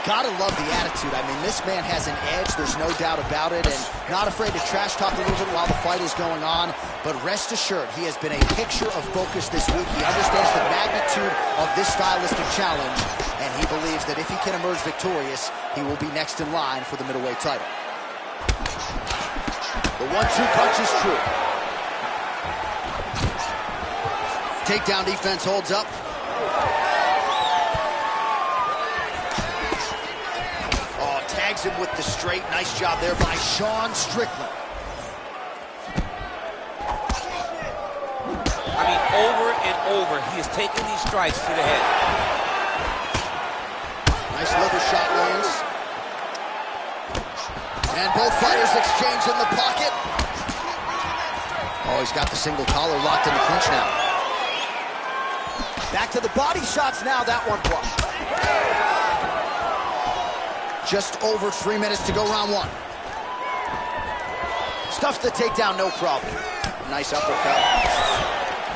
Gotta love the attitude. I mean, this man has an edge, there's no doubt about it, and not afraid to trash talk a little bit while the fight is going on. But rest assured, he has been a picture of focus this week. He understands the magnitude of this stylistic challenge, and he believes that if he can emerge victorious, he will be next in line for the middleweight title. The 1-2 punch is true. Takedown defense holds up. Oh, tags him with the straight. Nice job there by Sean Strickland. I mean, over and over, he is taking these strikes to the head. Nice liver shot lands. And both fighters exchange in the pocket. Oh, he's got the single collar locked in the clinch now. Back to the body shots now, that one blocked. Just over 3 minutes to go, round one. Stuffs the takedown, no problem. Nice uppercut.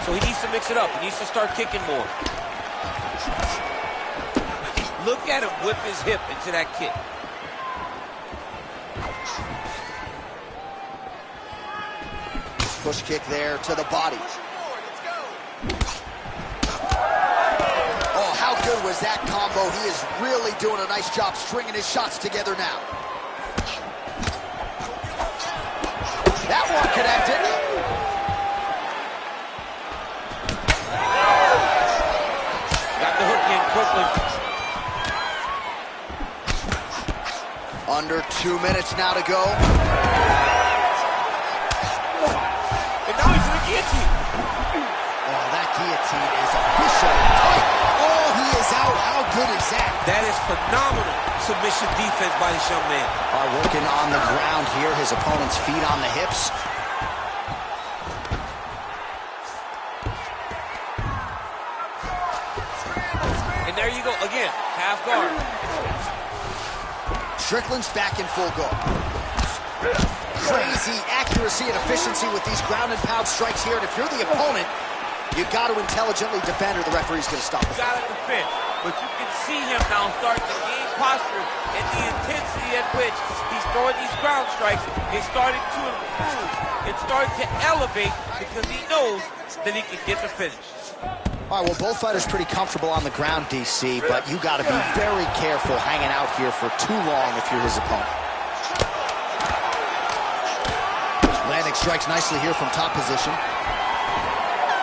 So he needs to mix it up. He needs to start kicking more. Look at him whip his hip into that kick. Push kick there to the body. Oh, how good was that combo? He is really doing a nice job stringing his shots together now. That one connected. Got the hook in quickly. Under 2 minutes now to go. And now he's in the guillotine. Oh, that guillotine is official. Oh, he is out. How good is that? That is phenomenal submission defense by this young man. Working on the ground here. His opponent's feet on the hips. you go. Again, half guard. Strickland's back in full guard. Crazy accuracy and efficiency with these ground and pound strikes here. And if you're the opponent, you got to intelligently defend or the referee's going to stop it. Got to defend. But you can see him now starting to gain posture and the intensity at which he's throwing these ground strikes is starting to improve. It's starting to elevate because he knows that he can get the finish. All right, well, both fighters pretty comfortable on the ground, DC, but you got to be very careful hanging out here for too long if you're his opponent. Landing strikes nicely here from top position.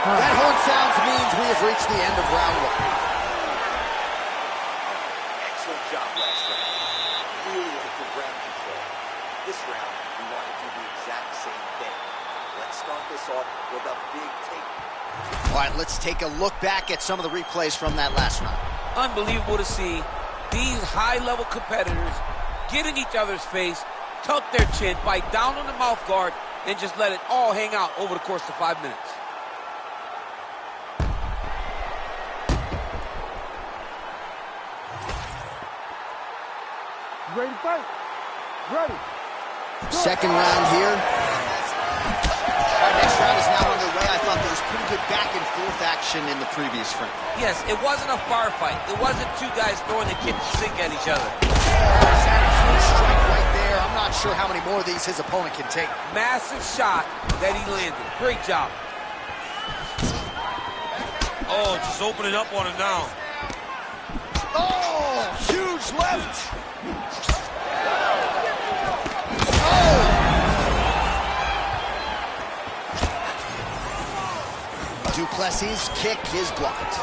That horn sounds means we have reached the end of round one. Excellent job last round. Really with a good ground control. This round, we want to do the exact same thing. Let's start this off with a big take. All right, let's take a look back at some of the replays from that last round. Unbelievable to see these high-level competitors get in each other's face, tuck their chin, bite down on the mouth guard, and just let it all hang out over the course of 5 minutes. Ready to fight? Ready. Second round here. Our next round is now underway. I thought there was pretty good back and forth action in the previous frame. Yes, it wasn't a firefight. It wasn't two guys throwing the kitchen sink at each other. There's that huge strike right there. I'm not sure how many more of these his opponent can take. Massive shot that he landed. Great job. Oh, just opening up on him now. Oh, huge left. Duplessis' kick is blocked.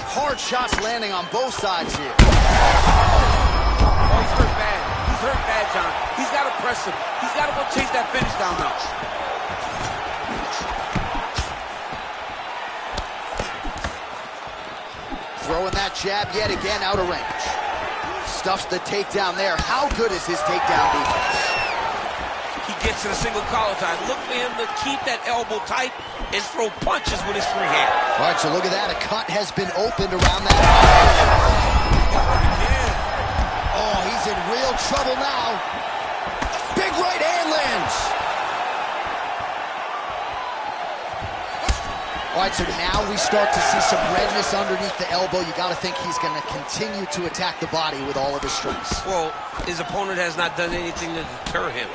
Hard shots landing on both sides here. Oh, he's hurt bad. He's hurt bad, John. He's got to press him. He's got to go chase that finish down now. Throwing that jab yet again out of range. Stuffs the takedown there. How good is his takedown defense? He gets to the single collar tie. Look for him to keep that elbow tight and throw punches with his free hand. All right, so look at that. A cut has been opened around that. Oh, he's in real trouble now. Big right hand lands. All right, so now we start to see some redness underneath the elbow. You got to think he's going to continue to attack the body with all of his strikes. Well, his opponent has not done anything to deter him.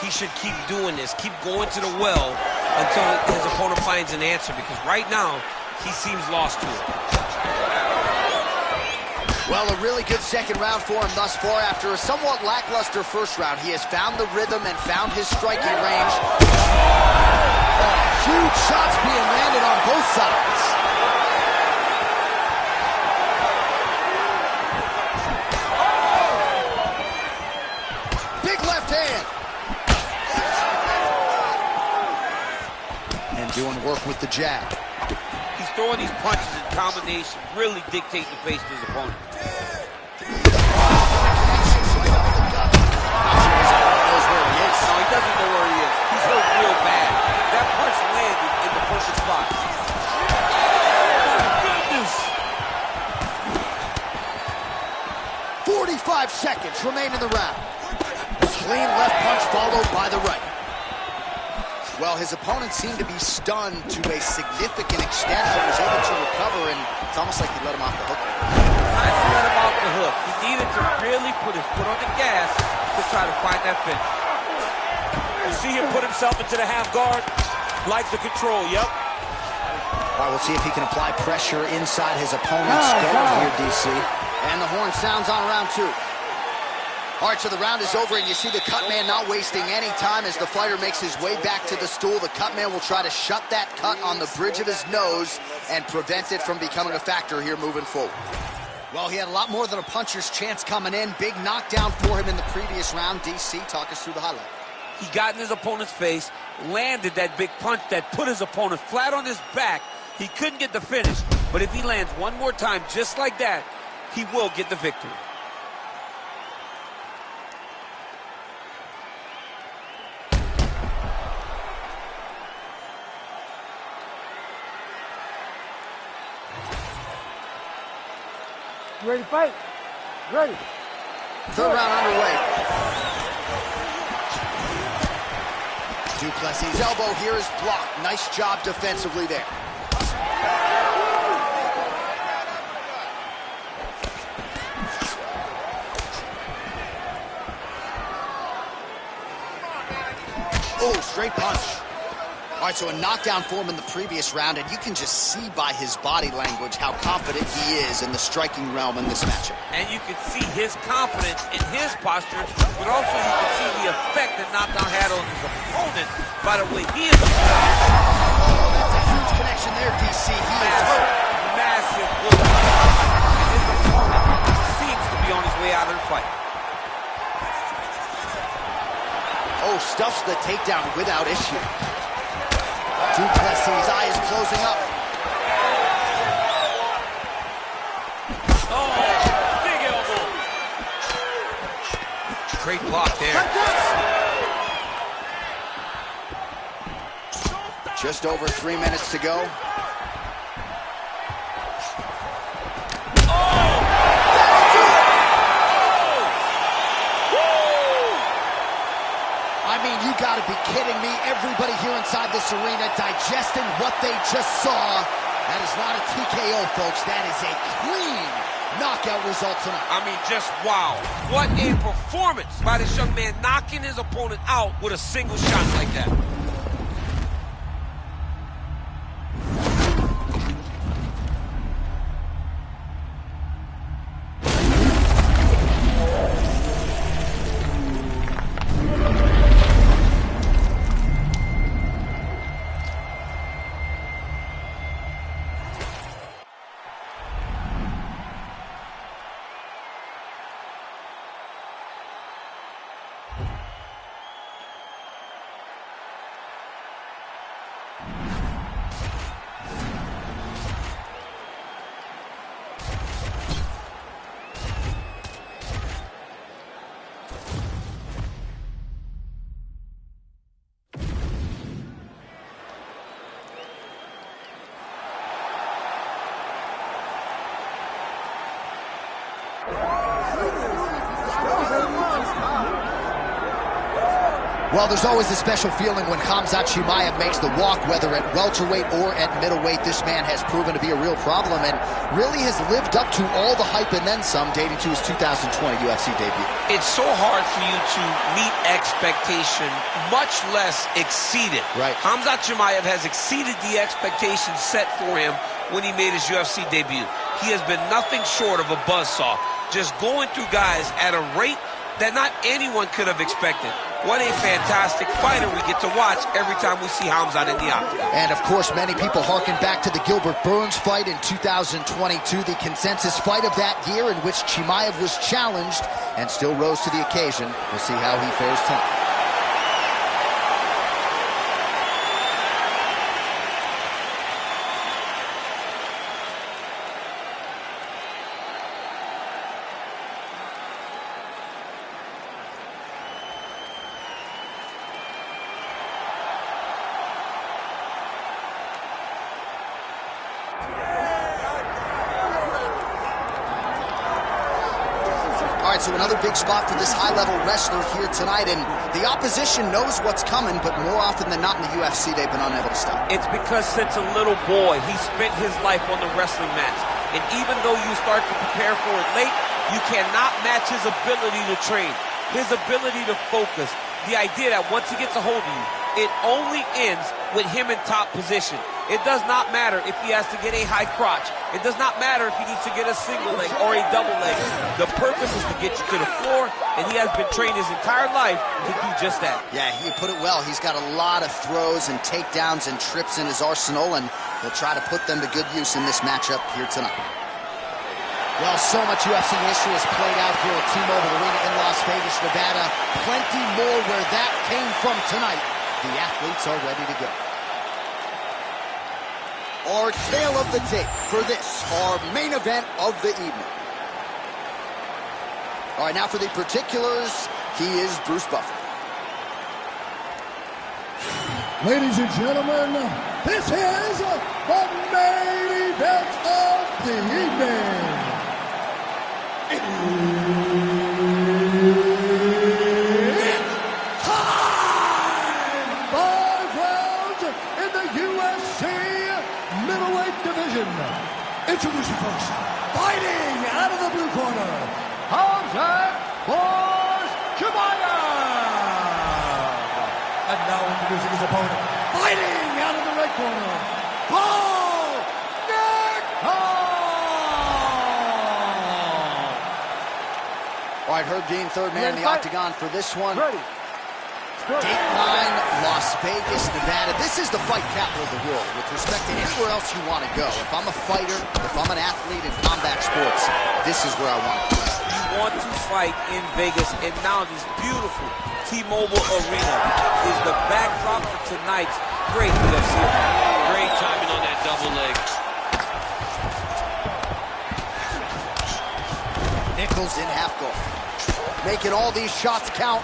He should keep doing this, keep going to the well until his opponent finds an answer, because right now, he seems lost to it. Well, a really good second round for him thus far. After a somewhat lackluster first round, he has found the rhythm and found his striking range. Huge shots being landed on both sides. Big left hand. And doing work with the jab. He's throwing these punches in combination, really dictate the pace to his opponent. No, he doesn't know where he is. He's hurt real bad. That punch landed in the perfect spot. Oh, goodness. 45 seconds remain in the round. A clean left punch followed by the right. Well, his opponent seemed to be stunned to a significant extent, but was able to recover, and it's almost like he let him off the hook. Not to let him off the hook. He needed to really put his foot on the gas to try to find that finish. You see him put himself into the half guard. Like the control, yep. All right, we'll see if he can apply pressure inside his opponent's guard here, DC. And the horn sounds on round two. All right, so the round is over, and you see the cut man not wasting any time as the fighter makes his way back to the stool. The cut man will try to shut that cut on the bridge of his nose and prevent it from becoming a factor here moving forward. Well, he had a lot more than a puncher's chance coming in. Big knockdown for him in the previous round. DC, talk us through the highlight. He got in his opponent's face, landed that big punch that put his opponent flat on his back. He couldn't get the finish, but if he lands one more time just like that, he will get the victory. You ready to fight? Ready. Third round underway. Duplessis' elbow here is blocked. Nice job defensively there. Oh, straight punch. All right, so a knockdown for him in the previous round, and you can just see by his body language how confident he is in the striking realm in this matchup. And you can see his confidence in his posture, but also you can see the effect that knockdown had on his opponent by the way he is. Oh, that's a huge connection there, DC. He is hurt. Massive blow. His opponent seems to be on his way out of the fight. Oh, stuffs the takedown without issue. Duplessis' eye is closing up. Oh, big elbow. Great block there. Just over 3 minutes to go. I mean, you gotta be kidding me. Everybody here inside this arena digesting what they just saw. That is not a TKO, folks. That is a clean knockout result tonight. I mean, just wow. What a performance by this young man, knocking his opponent out with a single shot like that. Well, there's always a special feeling when Khamzat Chimaev makes the walk, whether at welterweight or at middleweight. This man has proven to be a real problem and really has lived up to all the hype and then some, dating to his 2020 UFC debut. It's so hard for you to meet expectation, much less exceed it. Right. Khamzat Chimaev has exceeded the expectations set for him when he made his UFC debut. He has been nothing short of a buzzsaw, just going through guys at a rate that not anyone could have expected. What a fantastic fighter we get to watch every time we see Khamzat in the octagon. And of course, many people harken back to the Gilbert Burns fight in 2022, the consensus fight of that year in which Chimaev was challenged and still rose to the occasion. We'll see how he fares tonight. So another big spot for this high-level wrestler here tonight, and the opposition knows what's coming, but more often than not in the UFC, they've been unable to stop. It's because since a little boy, he spent his life on the wrestling mats. And even though you start to prepare for it late, you cannot match his ability to train, his ability to focus, the idea that once he gets a hold of you, it only ends with him in top position. It does not matter if he has to get a high crotch. It does not matter if he needs to get a single leg or a double leg. The purpose is to get you to the floor, and he has been trained his entire life to do just that. Yeah, he put it well. He's got a lot of throws and takedowns and trips in his arsenal, and he'll try to put them to good use in this matchup here tonight. Well, so much UFC history has played out here at T-Mobile Arena in Las Vegas, Nevada. Plenty more where that came from tonight. The athletes are ready to go. Our tale of the tape for this, our main event of the evening. All right, now for the particulars, he is Bruce Buffer. Ladies and gentlemen, this is the main event of the evening. Time! 5 rounds in the UFC middleweight division. Introducing first, fighting out of the blue corner, Hamzat and now introducing his opponent, fighting out of the red corner, Paul All right, Herb Dean, third man in the octagon for this one. Ready. Dateline, Las Vegas, Nevada. This is the fight capital of the world with respect to anywhere else you want to go. If I'm a fighter, if I'm an athlete in combat sports, this is where I want to be. You want to fight in Vegas, and now this beautiful T-Mobile Arena is the backdrop for tonight's great UFC event. Great timing on that double leg. Nichols in half guard, making all these shots count.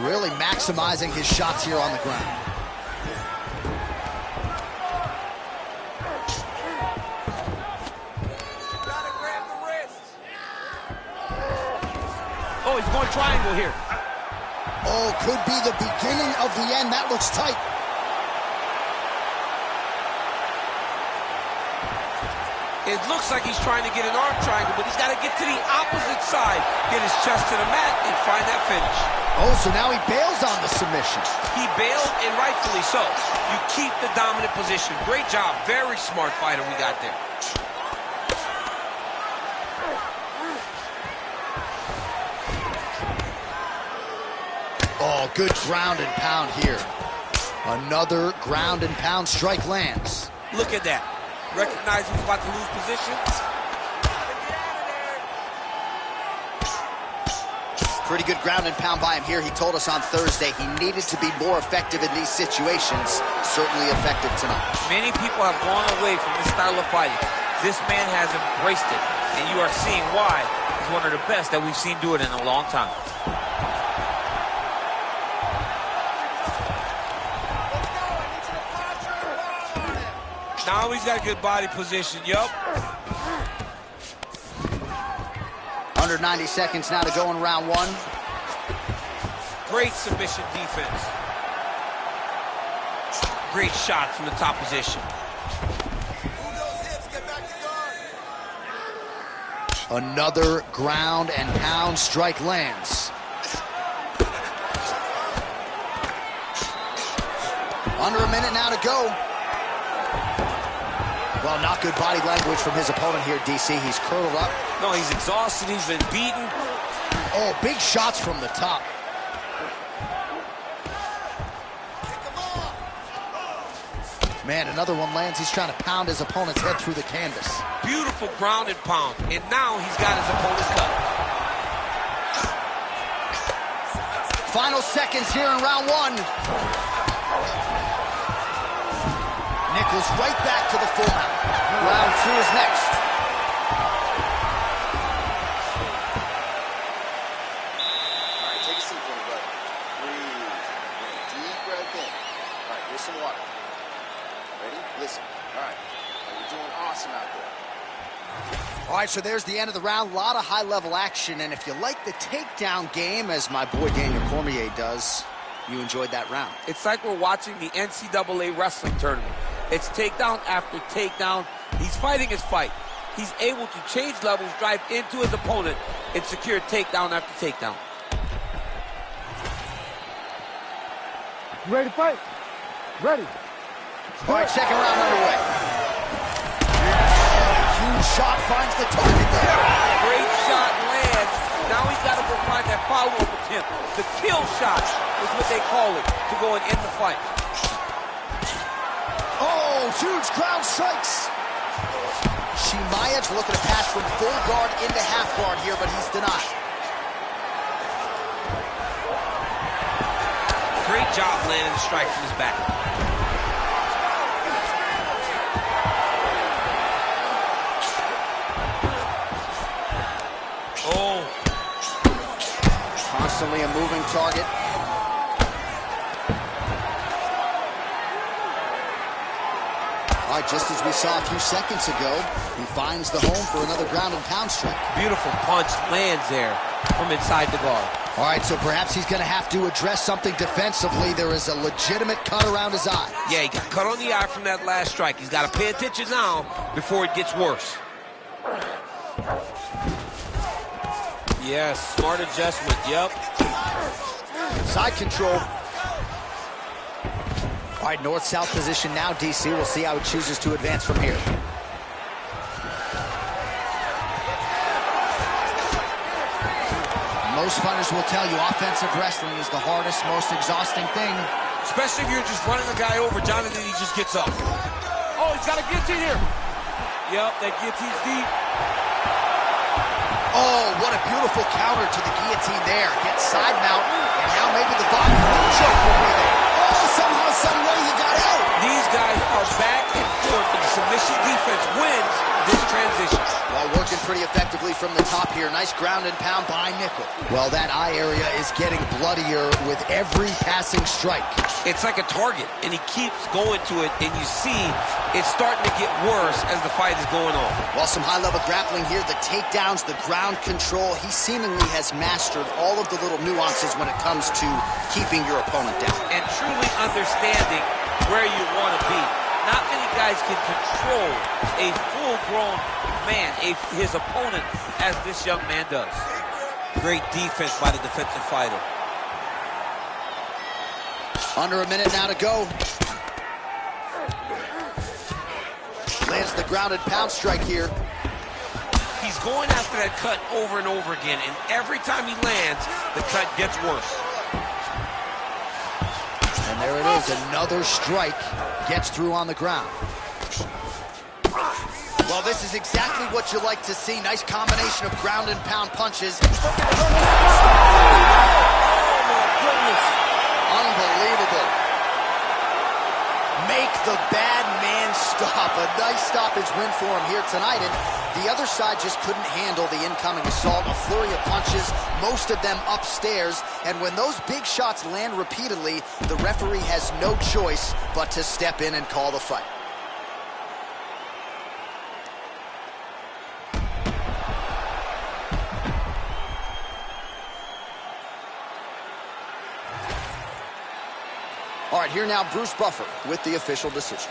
Really maximizing his shots here on the ground. Gotta grab the wrist. Oh, he's going triangle here. Oh, could be the beginning of the end. That looks tight. It looks like he's trying to get an arm triangle, but he's got to get to the opposite side, get his chest to the mat, and find that finish. Oh, so now he bails on the submission. He bailed, and rightfully so. You keep the dominant position. Great job. Very smart fighter we got there. Oh, good ground and pound here. Another ground and pound strike lands. Look at that. Recognize he's about to lose position. Pretty good ground and pound by him here. He told us on Thursday he needed to be more effective in these situations. Certainly effective tonight. Many people have gone away from this style of fighting. This man has embraced it, and you are seeing why he's one of the best that we've seen do it in a long time. Now he's got a good body position, yup. Under 90 seconds now to go in round one. Great submission defense. Great shot from the top position. Move those hips, get back to guard. Another ground and pound strike lands. Under a minute now to go. Well, not good body language from his opponent here, DC. He's curled up. No, he's exhausted. He's been beaten. Oh, big shots from the top. Man, another one lands. He's trying to pound his opponent's head through the canvas. Beautiful ground and pound. And now he's got his opponent cut. Final seconds here in round one. Nichols right back to the full mount. Round two is next. All right, take a seat for me, buddy. Breathe. Bring a deep breath in. All right, here's some water. Ready? Listen. All right. You're doing awesome out there. All right, so there's the end of the round. A lot of high-level action, and if you like the takedown game, as my boy Daniel Cormier does, you enjoyed that round. It's like we're watching the NCAA wrestling tournament. It's takedown after takedown. He's fighting his fight. He's able to change levels, drive into his opponent, and secure takedown after takedown. You ready to fight? Ready. All right, second round underway. Huge shot finds the target there. Great shot lands. Now he's got to go find that follow-up attempt. The kill shot is what they call it, to go and end the fight. Oh, huge ground strikes. Chimaev's looking to pass from full guard into half guard here, but he's denied. Great job landing the strike from his back. Oh. Constantly a moving target. right, just as we saw a few seconds ago, he finds the home for another ground and pound strike. Beautiful punch lands there from inside the guard. All right, so perhaps he's going to have to address something defensively. There is a legitimate cut around his eye. Yeah, he got cut on the eye from that last strike. He's got to pay attention now before it gets worse. Yes, smart adjustment, yep. Side control. All right, north-south position now, DC. We'll see how he chooses to advance from here. Most fighters will tell you offensive wrestling is the hardest, most exhausting thing. Especially if you're just running the guy over, John, and then he just gets up. Oh, he's got a guillotine here. Yep, that guillotine's deep. Oh, what a beautiful counter to the guillotine there. Gets side mount, and now maybe the body choke will be there. Oh, somehow, some way he got out. These guys are back and forth, but the submission defense wins this transition. Well, working pretty effectively from the top here. Nice ground and pound by Nickel. Well, that eye area is getting bloodier with every passing strike. It's like a target, and he keeps going to it, and you see it's starting to get worse as the fight is going on. Well, some high-level grappling here. The takedowns, the ground control. He seemingly has mastered all of the little nuances when it comes to keeping your opponent down. And truly understanding where you want to be. Not many guys can control a full-grown man, his opponent, as this young man does. Great defense by the defensive fighter. Under a minute now to go. Lands the grounded pound strike here. He's going after that cut over and over again, and every time he lands, the cut gets worse. And there it is, another strike gets through on the ground. Well, this is exactly what you like to see. Nice combination of ground and pound punches. Oh, my goodness. Unbelievable. Make the bad man stop. A nice stoppage win for him here tonight. And the other side just couldn't handle the incoming assault. A flurry of punches, most of them upstairs. And when those big shots land repeatedly, the referee has no choice but to step in and call the fight. All right, here now, Bruce Buffer with the official decision.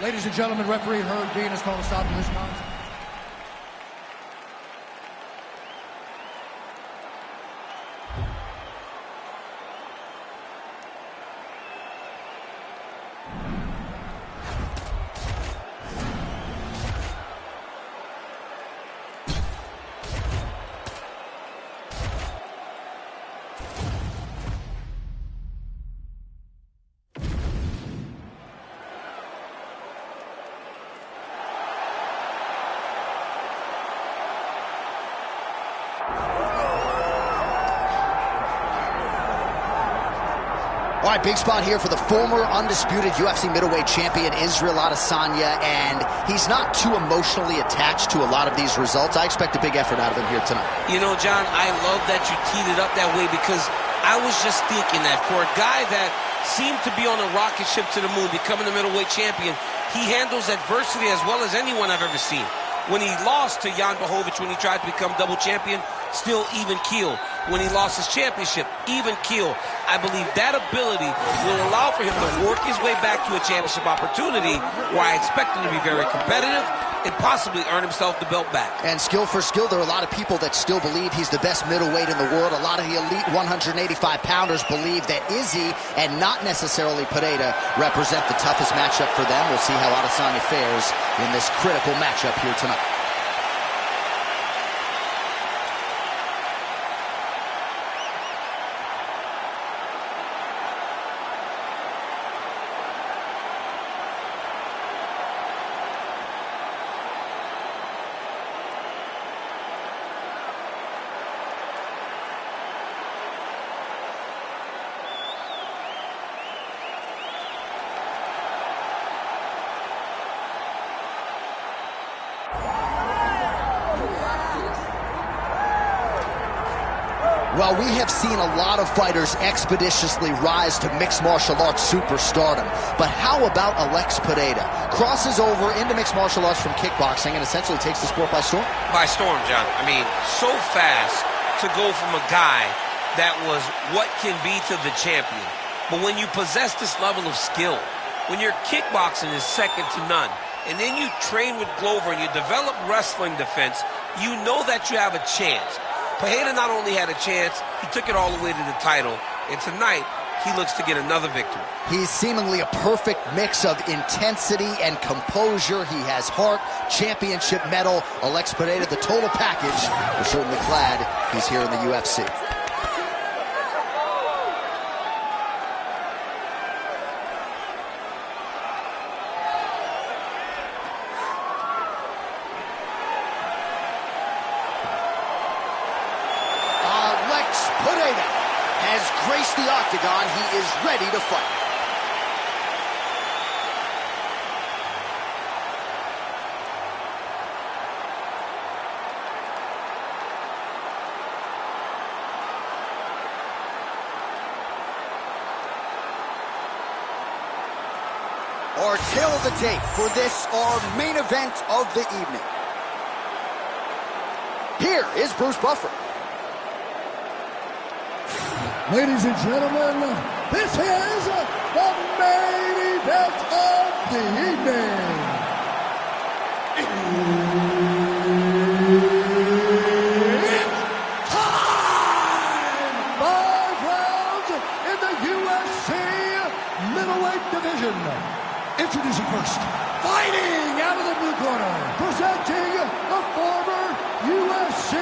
Ladies and gentlemen, referee Herb Dean has called a stop to this contest. All right, big spot here for the former undisputed UFC middleweight champion, Israel Adesanya, and he's not too emotionally attached to a lot of these results. I expect a big effort out of him here tonight. You know, John, I love that you teed it up that way, because I was just thinking that for a guy that seemed to be on a rocket ship to the moon, becoming a middleweight champion, he handles adversity as well as anyone I've ever seen. When he lost to Jan Blachowicz, when he tried to become double champion, still even keel. When he lost his championship, even keel. I believe that ability will allow for him to work his way back to a championship opportunity, where I expect him to be very competitive and possibly earn himself the belt back. And skill for skill, there are a lot of people that still believe he's the best middleweight in the world. A lot of the elite 185-pounders believe that Izzy, and not necessarily Pereira, represent the toughest matchup for them. We'll see how Adesanya fares in this critical matchup here tonight. Well, we have seen a lot of fighters expeditiously rise to mixed martial arts superstardom. But how about Alex Pereira? Crosses over into mixed martial arts from kickboxing and essentially takes the sport by storm? By storm, John. I mean, so fast to go from a guy that was what can be to the champion. But when you possess this level of skill, when your kickboxing is second to none, and then you train with Glover and you develop wrestling defense, you know that you have a chance. Pereira not only had a chance, he took it all the way to the title, and tonight he looks to get another victory. He's seemingly a perfect mix of intensity and composure. He has heart, championship medal. Alex Pereira, the total package. We're certainly glad he's here in the UFC. Pereira has graced the octagon. He is ready to fight. Our tail of the tape for this, our main event of the evening. Here is Bruce Buffer. Ladies and gentlemen, this is the main event of the evening. It's time! 5 rounds in the UFC middleweight division. Introducing first, fighting out of the blue corner, presenting the former UFC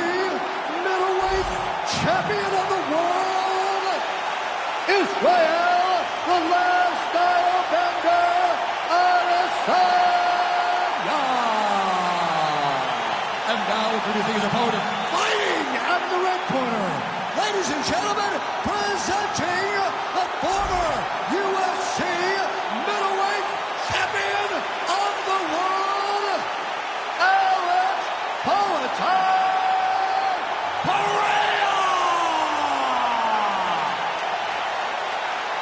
middleweight champion of the world, Israel, the last style bender, Adesanya. And now introducing his opponent, fighting out of the red corner, ladies and gentlemen, presenting the former UFC middleweight champion of the world, Alex Pereira.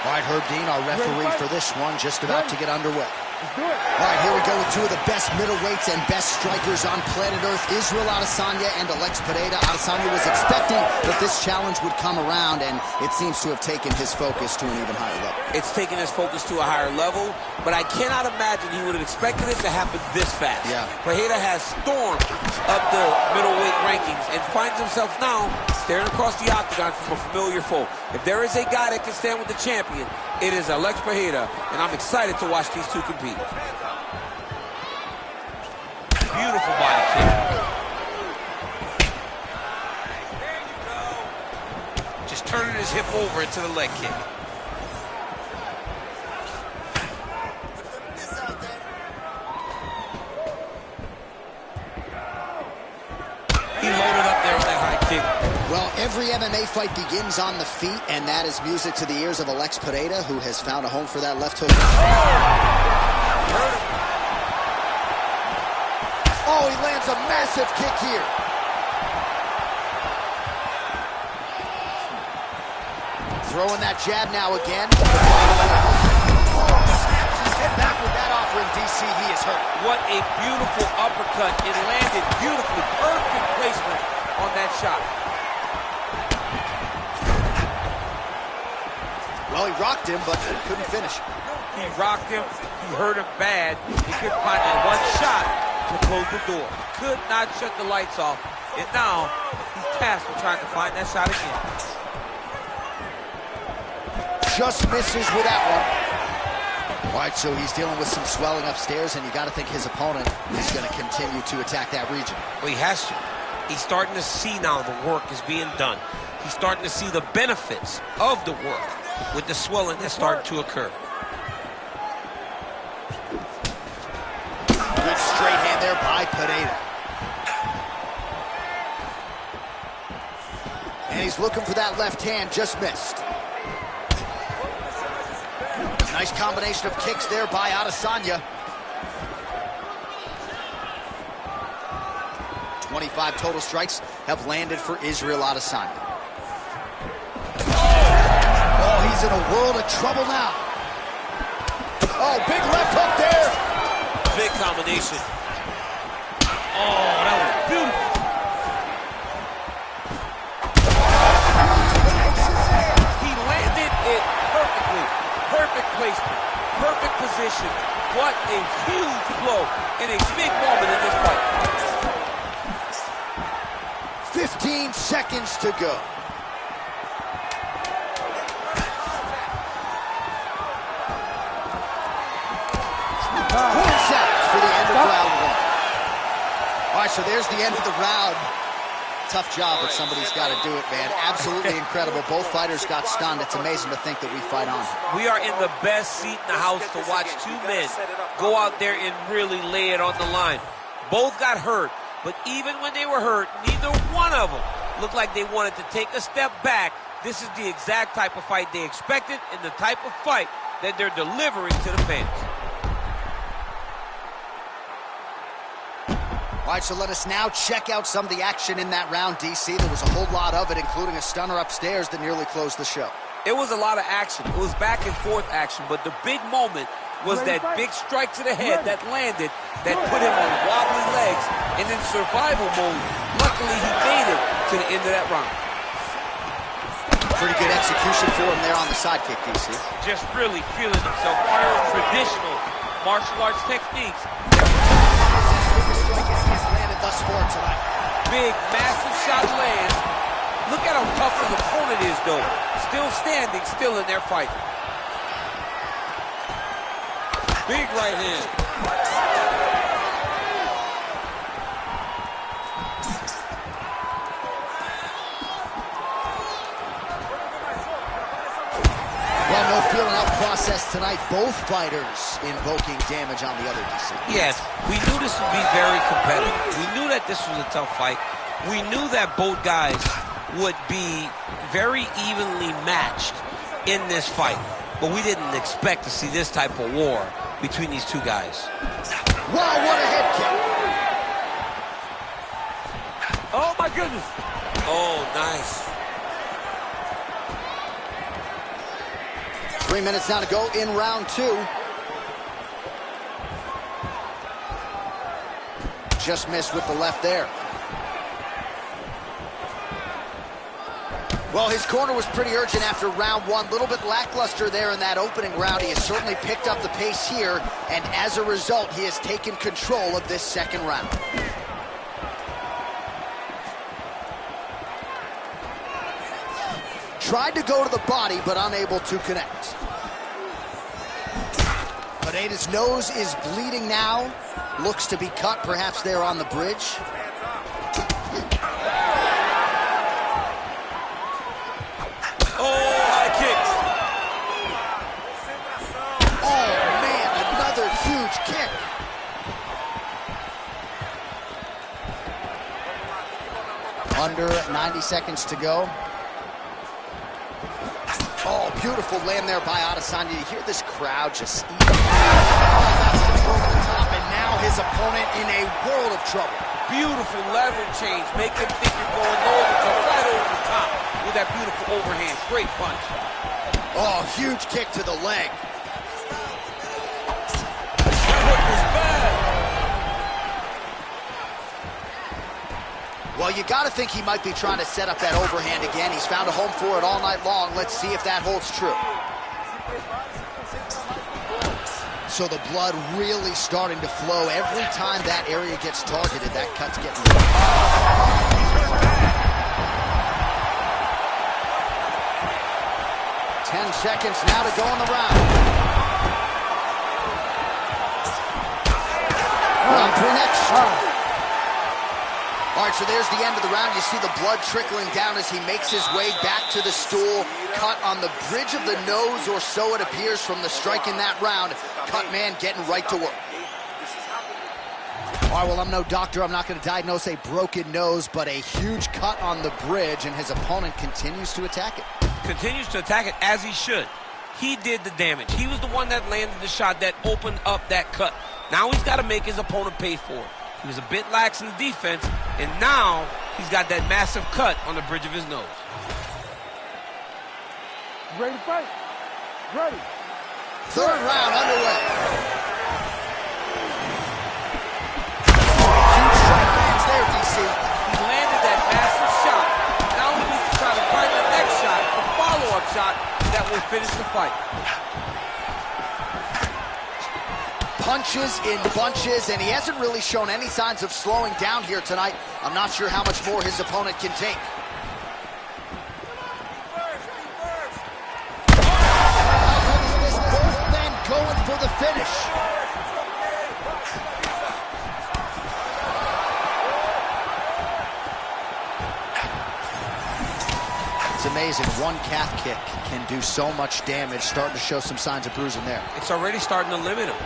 All right, Herb Dean, our referee for this one, just about to get underway. Let's do it. All right, here we go with two of the best middleweights and best strikers on planet Earth, Israel Adesanya and Alex Pereira. Adesanya was expecting that this challenge would come around, and it seems to have taken his focus to an even higher level. It's taken his focus to a higher level, but I cannot imagine he would have expected it to happen this fast. Yeah. Pereira has stormed up the middleweight rankings and finds himself now staring across the octagon from a familiar foe. If there is a guy that can stand with the champion, it is Alex Pereira, and I'm excited to watch these two compete. Beautiful body kick. Just turning his hip over into the leg kick. He loaded up there on that high kick. Well, every MMA fight begins on the feet, and that is music to the ears of Alex Pereira, who has found a home for that left hook. Oh, he lands a massive kick here. Throwing that jab now again. Snaps his head back with that offer in DC. He is hurt. What a beautiful uppercut. It landed beautifully. Perfect placement on that shot. Well, he rocked him, but couldn't finish. He rocked him. He hurt him bad. He couldn't find that one shot to close the door. Could not shut the lights off. And now he's tasked with trying to find that shot again. Just misses with that one. All right, so he's dealing with some swelling upstairs, and you got to think his opponent is going to continue to attack that region. Well, he has to. He's starting to see now the work is being done. He's starting to see the benefits of the work with the swelling that's starting to occur. Good straight hand there by Pereira. And he's looking for that left hand, just missed. Nice combination of kicks there by Adesanya. 25 total strikes have landed for Israel Adesanya. He's in a world of trouble now. Oh, big left hook there. Big combination. Oh, that was beautiful. He landed it perfectly. Perfect placement. Perfect position. What a huge blow in a big moment in this fight. 15 seconds to go. 20 seconds for the end of round one. All right, so there's the end of the round. Tough job, but somebody's got to do it, man. Absolutely incredible. Both fighters got stunned. It's amazing to think that we fight on. We are in the best seat in the house to watch two men go out there and really lay it on the line. Both got hurt, but even when they were hurt, neither one of them looked like they wanted to take a step back. This is the exact type of fight they expected and the type of fight that they're delivering to the fans. All right, so let us now check out some of the action in that round, DC. There was a whole lot of it, including a stunner upstairs that nearly closed the show. It was a lot of action. It was back and forth action, but the big moment was that big strike to the head that landed, that put him on wobbly legs, and in survival mode, luckily he made it to the end of that round. Pretty good execution for him there on the sidekick, DC. Just really feeling himself. Traditional martial arts techniques. Thus far tonight. Big, massive shot lands. Look at how tough his opponent is, though. Still standing, still in their fight. Big right hand. Well, no feeling out process tonight. Both fighters invoking damage on the other, DC. Yes, we knew this would be very competitive. We knew that this was a tough fight. We knew that both guys would be very evenly matched in this fight. But we didn't expect to see this type of war between these two guys. Wow, what a head kick. Oh, my goodness. Oh, nice. 3 minutes now to go in round two. Just missed with the left there. Well, his corner was pretty urgent after round one. A little bit lackluster there in that opening round. He has certainly picked up the pace here, and as a result, he has taken control of this second round. Tried to go to the body, but unable to connect. Pineda's nose is bleeding now. Looks to be cut, perhaps there on the bridge. Oh, high kicks. Oh, man, another huge kick. Under 90 seconds to go. Oh, beautiful land there by Adesanya. You hear this crowd just eating. Oh, that's control to the top, and now his opponent in a world of trouble. Beautiful level change. Make him think you're going low, but you're right over the top with that beautiful overhand. Great punch. Oh, huge kick to the leg. That hook was bad. Well, you got to think he might be trying to set up that overhand again. He's found a home for it all night long. Let's see if that holds true. So the blood really starting to flow. Every time that area gets targeted, that cut's getting big. 10 seconds now to go in the round. Round three next. All right, so there's the end of the round. You see the blood trickling down as he makes his way back to the stool. Cut on the bridge of the nose, or so it appears from the strike in that round. Cut man getting right to work. All right, well, I'm no doctor. I'm not going to diagnose a broken nose, but a huge cut on the bridge, and his opponent continues to attack it. Continues to attack it as he should. He did the damage. He was the one that landed the shot that opened up that cut. Now he's got to make his opponent pay for it. He was a bit lax in the defense, and now he's got that massive cut on the bridge of his nose. Ready to fight? Ready. Third round underway. Huge strike lands there, DC. He landed that massive shot. Now he needs to try to find the next shot, the follow-up shot that will finish the fight. Punches in bunches, and he hasn't really shown any signs of slowing down here tonight. I'm not sure how much more his opponent can take. Both men going for the finish. It's amazing. One calf kick can do so much damage. Starting to show some signs of bruising there. It's already starting to limit him.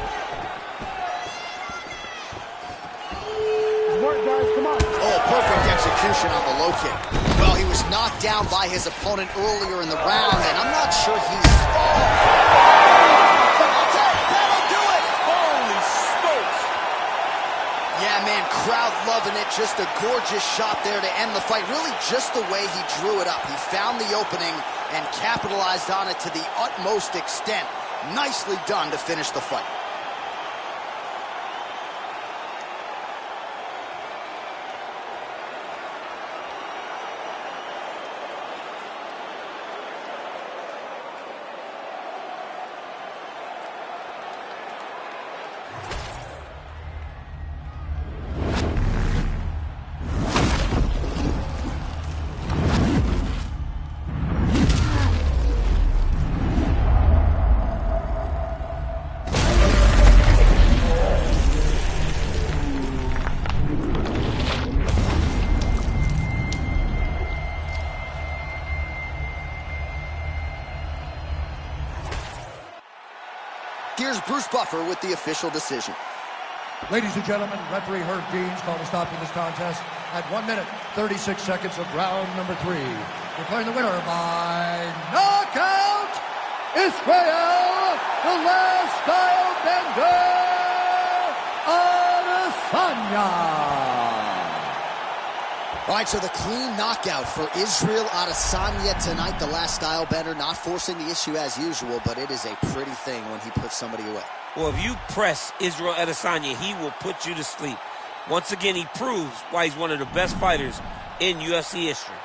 Work, guys, come on. Oh, perfect execution on the low kick. Well, he was knocked down by his opponent earlier in the round, and I'm not sure he's... That'll do it! Holy smokes! Yeah, man, crowd loving it. Just a gorgeous shot there to end the fight. Really just the way he drew it up. He found the opening and capitalized on it to the utmost extent. Nicely done to finish the fight. Here's Bruce Buffer with the official decision. Ladies and gentlemen, referee Herb Deans called a stop to this contest at 1 minute, 36 seconds of round number 3. Declaring the winner by knockout, Israel, the last style bender, Adesanya. All right, so the clean knockout for Israel Adesanya tonight. The last style bender, not forcing the issue as usual, but it is a pretty thing when he puts somebody away. Well, if you press Israel Adesanya, he will put you to sleep. Once again, he proves why he's one of the best fighters in UFC history.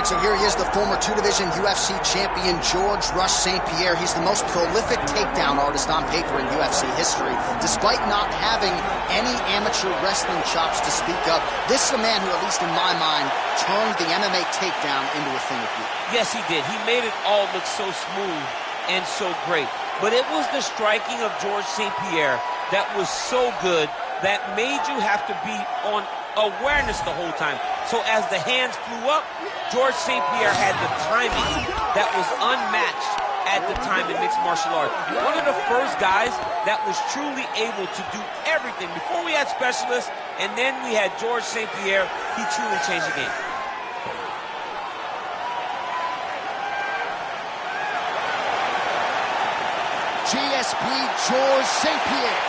right, so here he is, the former two-division UFC champion, George "Rush" St. Pierre. He's the most prolific takedown artist on paper in UFC history. Despite not having any amateur wrestling chops to speak of, this is a man who, at least in my mind, turned the MMA takedown into a thing of beauty. Yes, he did. He made it all look so smooth and so great. But it was the striking of George St. Pierre that was so good that made you have to be on awareness the whole time. So as the hands flew up, George St. Pierre had the timing that was unmatched at the time in mixed martial arts. One of the first guys that was truly able to do everything. Before we had specialists, and then we had George St. Pierre, he truly changed the game. GSP George St. Pierre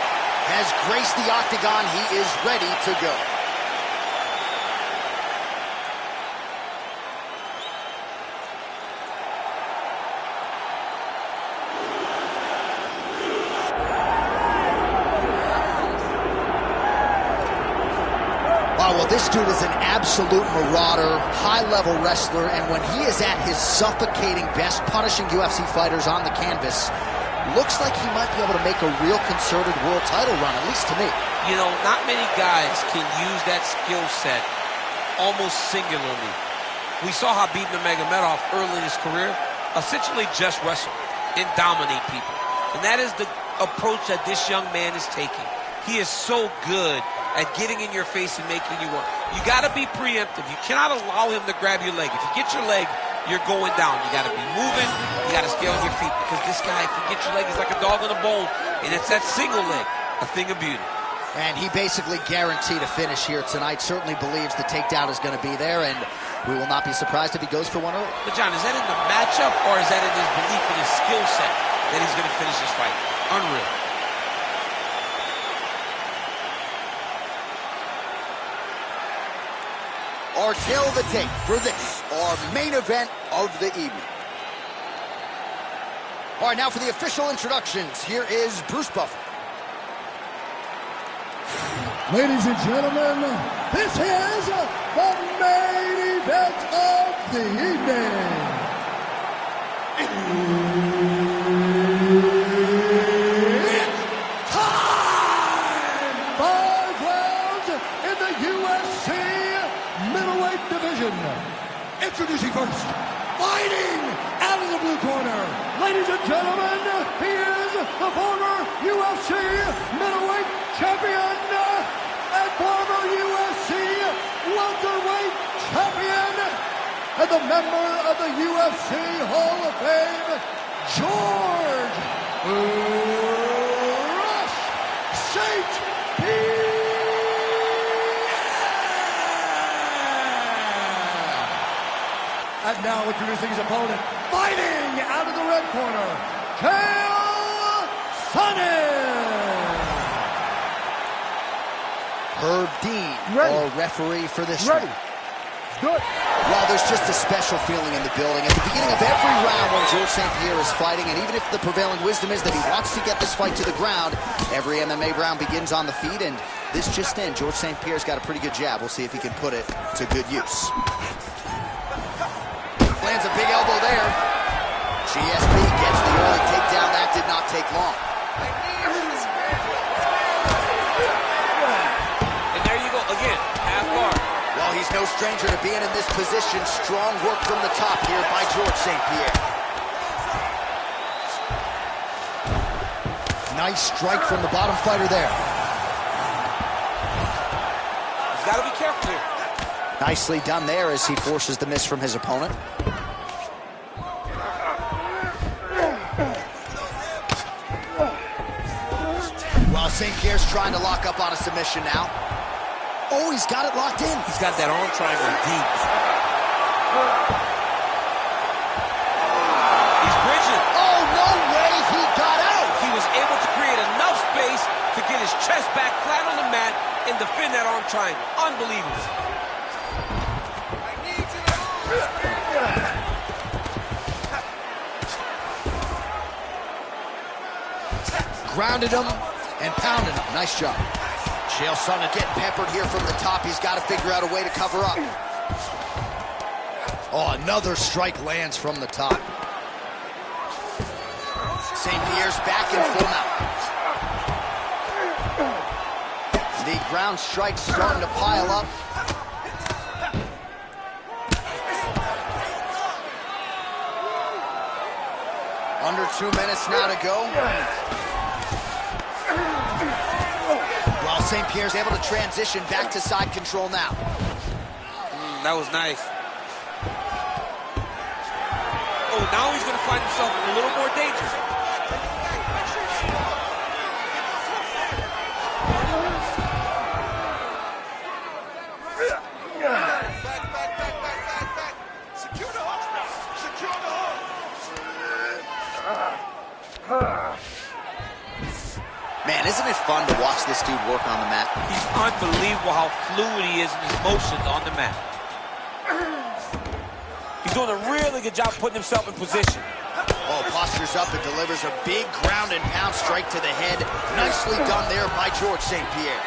has graced the octagon. He is ready to go. Well, this dude is an absolute marauder, high-level wrestler, and when he is at his suffocating best, punishing UFC fighters on the canvas, looks like he might be able to make a real concerted world title run, at least to me. You know, not many guys can use that skill set almost singularly. We saw Khabib Nurmagomedov early in his career essentially just wrestle and dominate people. And that is the approach that this young man is taking. He is so good at getting in your face and making you work. You got to be preemptive. You cannot allow him to grab your leg. If you get your leg, you're going down. You got to be moving. You got to stay on your feet, because this guy, if you get your leg, he's like a dog on a bone, and it's that single leg, a thing of beauty. And he basically guaranteed a finish here tonight. Certainly believes the takedown is going to be there, and we will not be surprised if he goes for one early. But John, is that in the matchup, or is that in his belief in his skill set that he's going to finish this fight? Unreal. Our tail of the tape for this, our main event of the evening. All right, now for the official introductions, here is Bruce Buffer. Ladies and gentlemen, this is the main event of the evening. It's time! 5 rounds in the UFC Middleweight division. Introducing first, fighting out of the blue corner. Ladies and gentlemen, he is the former UFC Middleweight champion and former UFC welterweight champion and the member of the UFC Hall of Fame, George "Rush" St. Pierre. And now introducing his opponent, fighting out of the red corner, Chael Sonnen. Herb Dean, our referee for this one. Good. Well, there's just a special feeling in the building. At the beginning of every round when George St. Pierre is fighting, and even if the prevailing wisdom is that he wants to get this fight to the ground, every MMA round begins on the feet, and this just in, George St. Pierre's got a pretty good jab. We'll see if he can put it to good use. Lands a big elbow there. GSP gets the early takedown. That did not take long. And there you go, again, half guard. Well, he's no stranger to being in this position. Strong work from the top here by George St. Pierre. Nice strike from the bottom fighter there. He's got to be careful here. Nicely done there as he forces the miss from his opponent. Well, St. Pierre's trying to lock up on a submission now. Oh, he's got it locked in. He's got that arm triangle deep. He's bridging. Oh, no way he got out. He was able to create enough space to get his chest back flat on the mat and defend that arm triangle. Unbelievable. Grounded him and pounded him. Nice job. Chael Sonnen getting peppered here from the top. He's got to figure out a way to cover up. Oh, another strike lands from the top. St. Pierre's back in full mount. The ground strikes starting to pile up. Under 2 minutes now to go. While St. Pierre's able to transition back to side control now. That was nice. Oh, now he's going to find himself in a little more danger. Secure the hook now. Secure the hook. Man, isn't it fun to watch this dude work on the mat? He's unbelievable how fluid he is in his motions on the mat. He's doing a really good job putting himself in position. Oh, postures up and delivers a big ground and pound strike to the head. Nicely done there by George St. Pierre.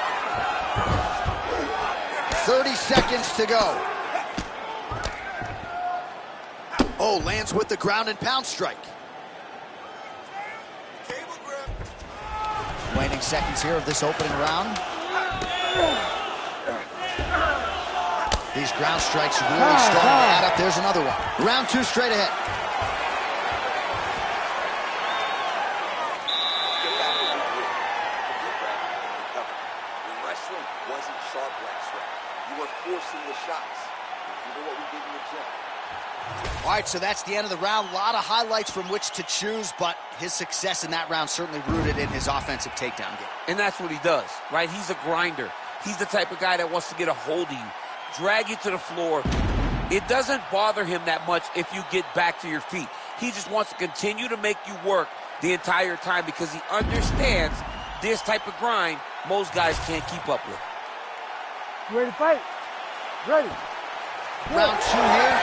30 seconds to go. Oh, lands with the ground and pound strike. Waning seconds here of this opening round. These ground strikes really starting to add up. There's another one. Round 2 straight ahead. Wrestling wasn't sharp like strike. You were forcing the shots. You know what we did in the gym. All right, so that's the end of the round. A lot of highlights from which to choose, but his success in that round certainly rooted in his offensive takedown game. And that's what he does, right? He's a grinder. He's the type of guy that wants to get a hold of you, drag you to the floor. It doesn't bother him that much if you get back to your feet. He just wants to continue to make you work the entire time because he understands this type of grind most guys can't keep up with. You ready to fight? Ready. Round 2 here.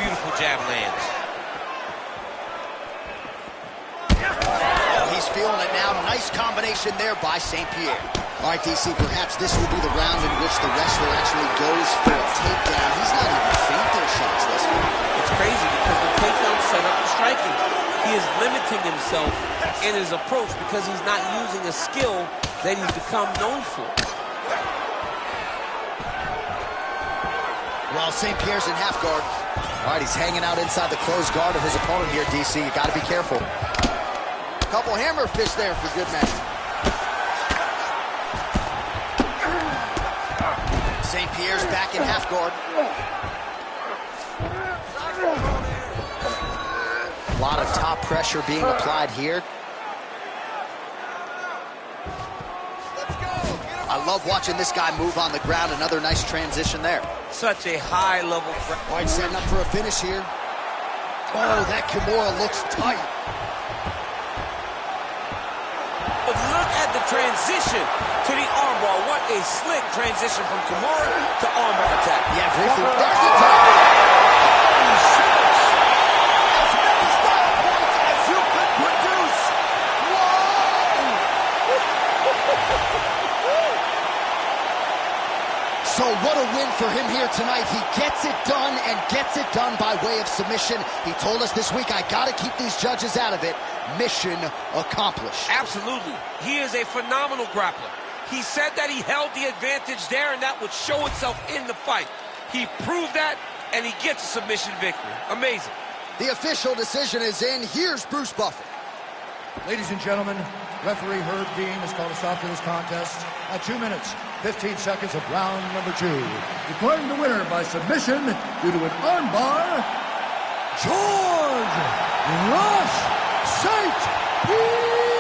Beautiful jab lands. Oh, he's feeling it now. Nice combination there by St. Pierre. All right, DC, perhaps this will be the round in which the wrestler actually goes for a takedown. He's not even feinting shots this one. It's crazy because the takedown set up the striking. He is limiting himself in his approach because he's not using a skill that he's become known for. Well, St. Pierre's in half guard. All right, he's hanging out inside the closed guard of his opponent here, DC. You got to be careful. Couple hammer fists there for good measure. St. Pierre's back in half guard. A lot of top pressure being applied here. I love watching this guy move on the ground. Another nice transition there. Such a high level. All right, setting up for a finish here. Oh, that Kimura looks tight. But look at the transition to the armbar. What a slick transition from Kimura to armbar attack. Yeah, briefly. There's the top. So what a win for him here tonight. He gets it done and gets it done by way of submission. He told us this week, I got to keep these judges out of it. Mission accomplished. Absolutely. He is a phenomenal grappler. He said that he held the advantage there and that would show itself in the fight. He proved that and he gets a submission victory. Amazing. The official decision is in. Here's Bruce Buffer. Ladies and gentlemen, referee Herb Dean has called a stop to this contest at 2 minutes, 15 seconds of round number 2. Declaring the winner by submission due to an armbar, George Rush St. Pierre!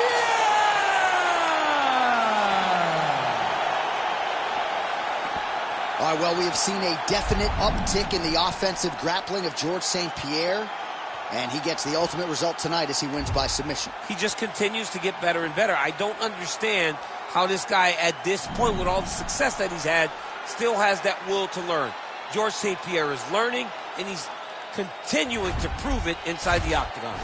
All right, well, we have seen a definite uptick in the offensive grappling of George St. Pierre. And he gets the ultimate result tonight as he wins by submission. He just continues to get better and better. I don't understand how this guy at this point, with all the success that he's had, still has that will to learn. George St. Pierre is learning, and he's continuing to prove it inside the octagon.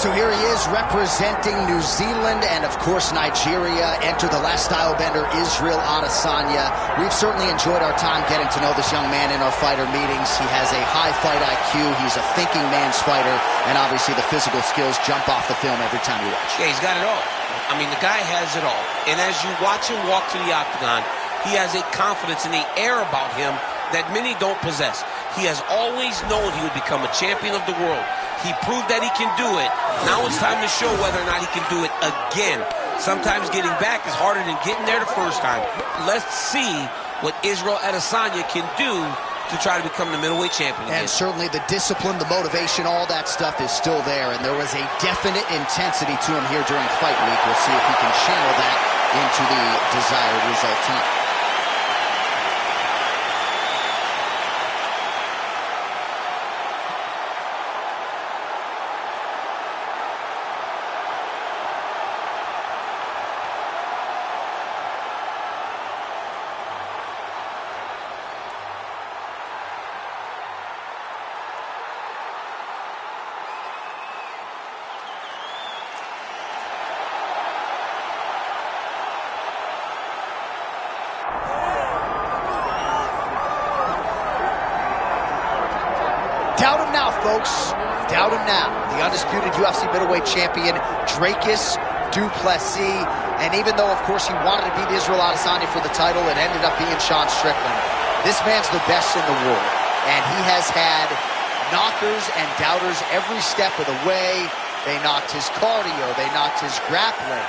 So here he is representing New Zealand and, of course, Nigeria. Enter the last style bender, Israel Adesanya. We've certainly enjoyed our time getting to know this young man in our fighter meetings. He has a high fight IQ. He's a thinking man's fighter. And obviously the physical skills jump off the film every time you watch. Yeah, he's got it all. I mean, the guy has it all. And as you watch him walk to the octagon, he has a confidence and the air about him that many don't possess. He has always known he would become a champion of the world. He proved that he can do it. Now it's time to show whether or not he can do it again. Sometimes getting back is harder than getting there the first time. Let's see what Israel Adesanya can do to try to become the middleweight champion again. And certainly the discipline, the motivation, all that stuff is still there. And there was a definite intensity to him here during fight week. We'll see if he can channel that into the desired result tonight. Doubt him now, folks. Doubt him now. The undisputed UFC middleweight champion, Dricus Du Plessis. And even though, of course, he wanted to beat Israel Adesanya for the title, it ended up being Sean Strickland. This man's the best in the world. And he has had knockers and doubters every step of the way. They knocked his cardio. They knocked his grappling.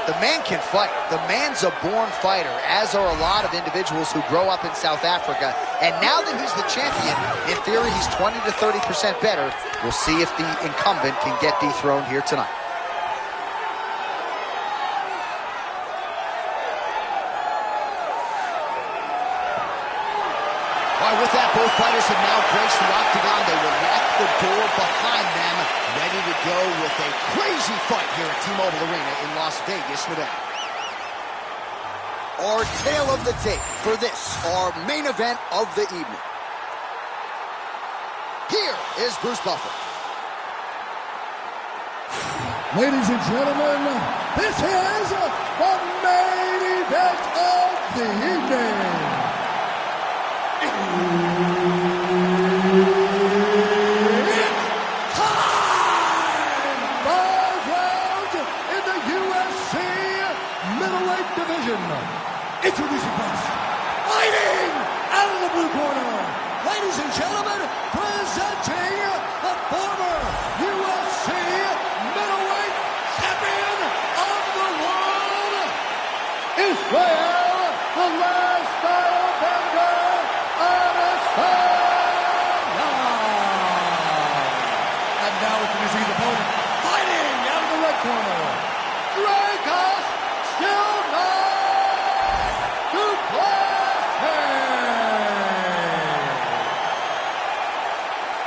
The man can fight. The man's a born fighter, as are a lot of individuals who grow up in South Africa. And now that he's the champion, in theory, he's 20 to 30% better. We'll see if the incumbent can get dethroned here tonight. All right, with that, both fighters have now graced the octagon. They will lock the door behind them, ready to go with a crazy fight here at T-Mobile Arena in Las Vegas, Nevada. Our tale of the tape for this, our main event of the evening. Here is Bruce Buffer. Ladies and gentlemen, this is the main event of the evening. Middleweight division. Introducing first, fighting out of the blue corner, ladies and gentlemen, presenting the former UFC middleweight champion of the world, Israel, the last style bender, Adesanya. And now introducing his opponent, fighting out of the red corner, Dricus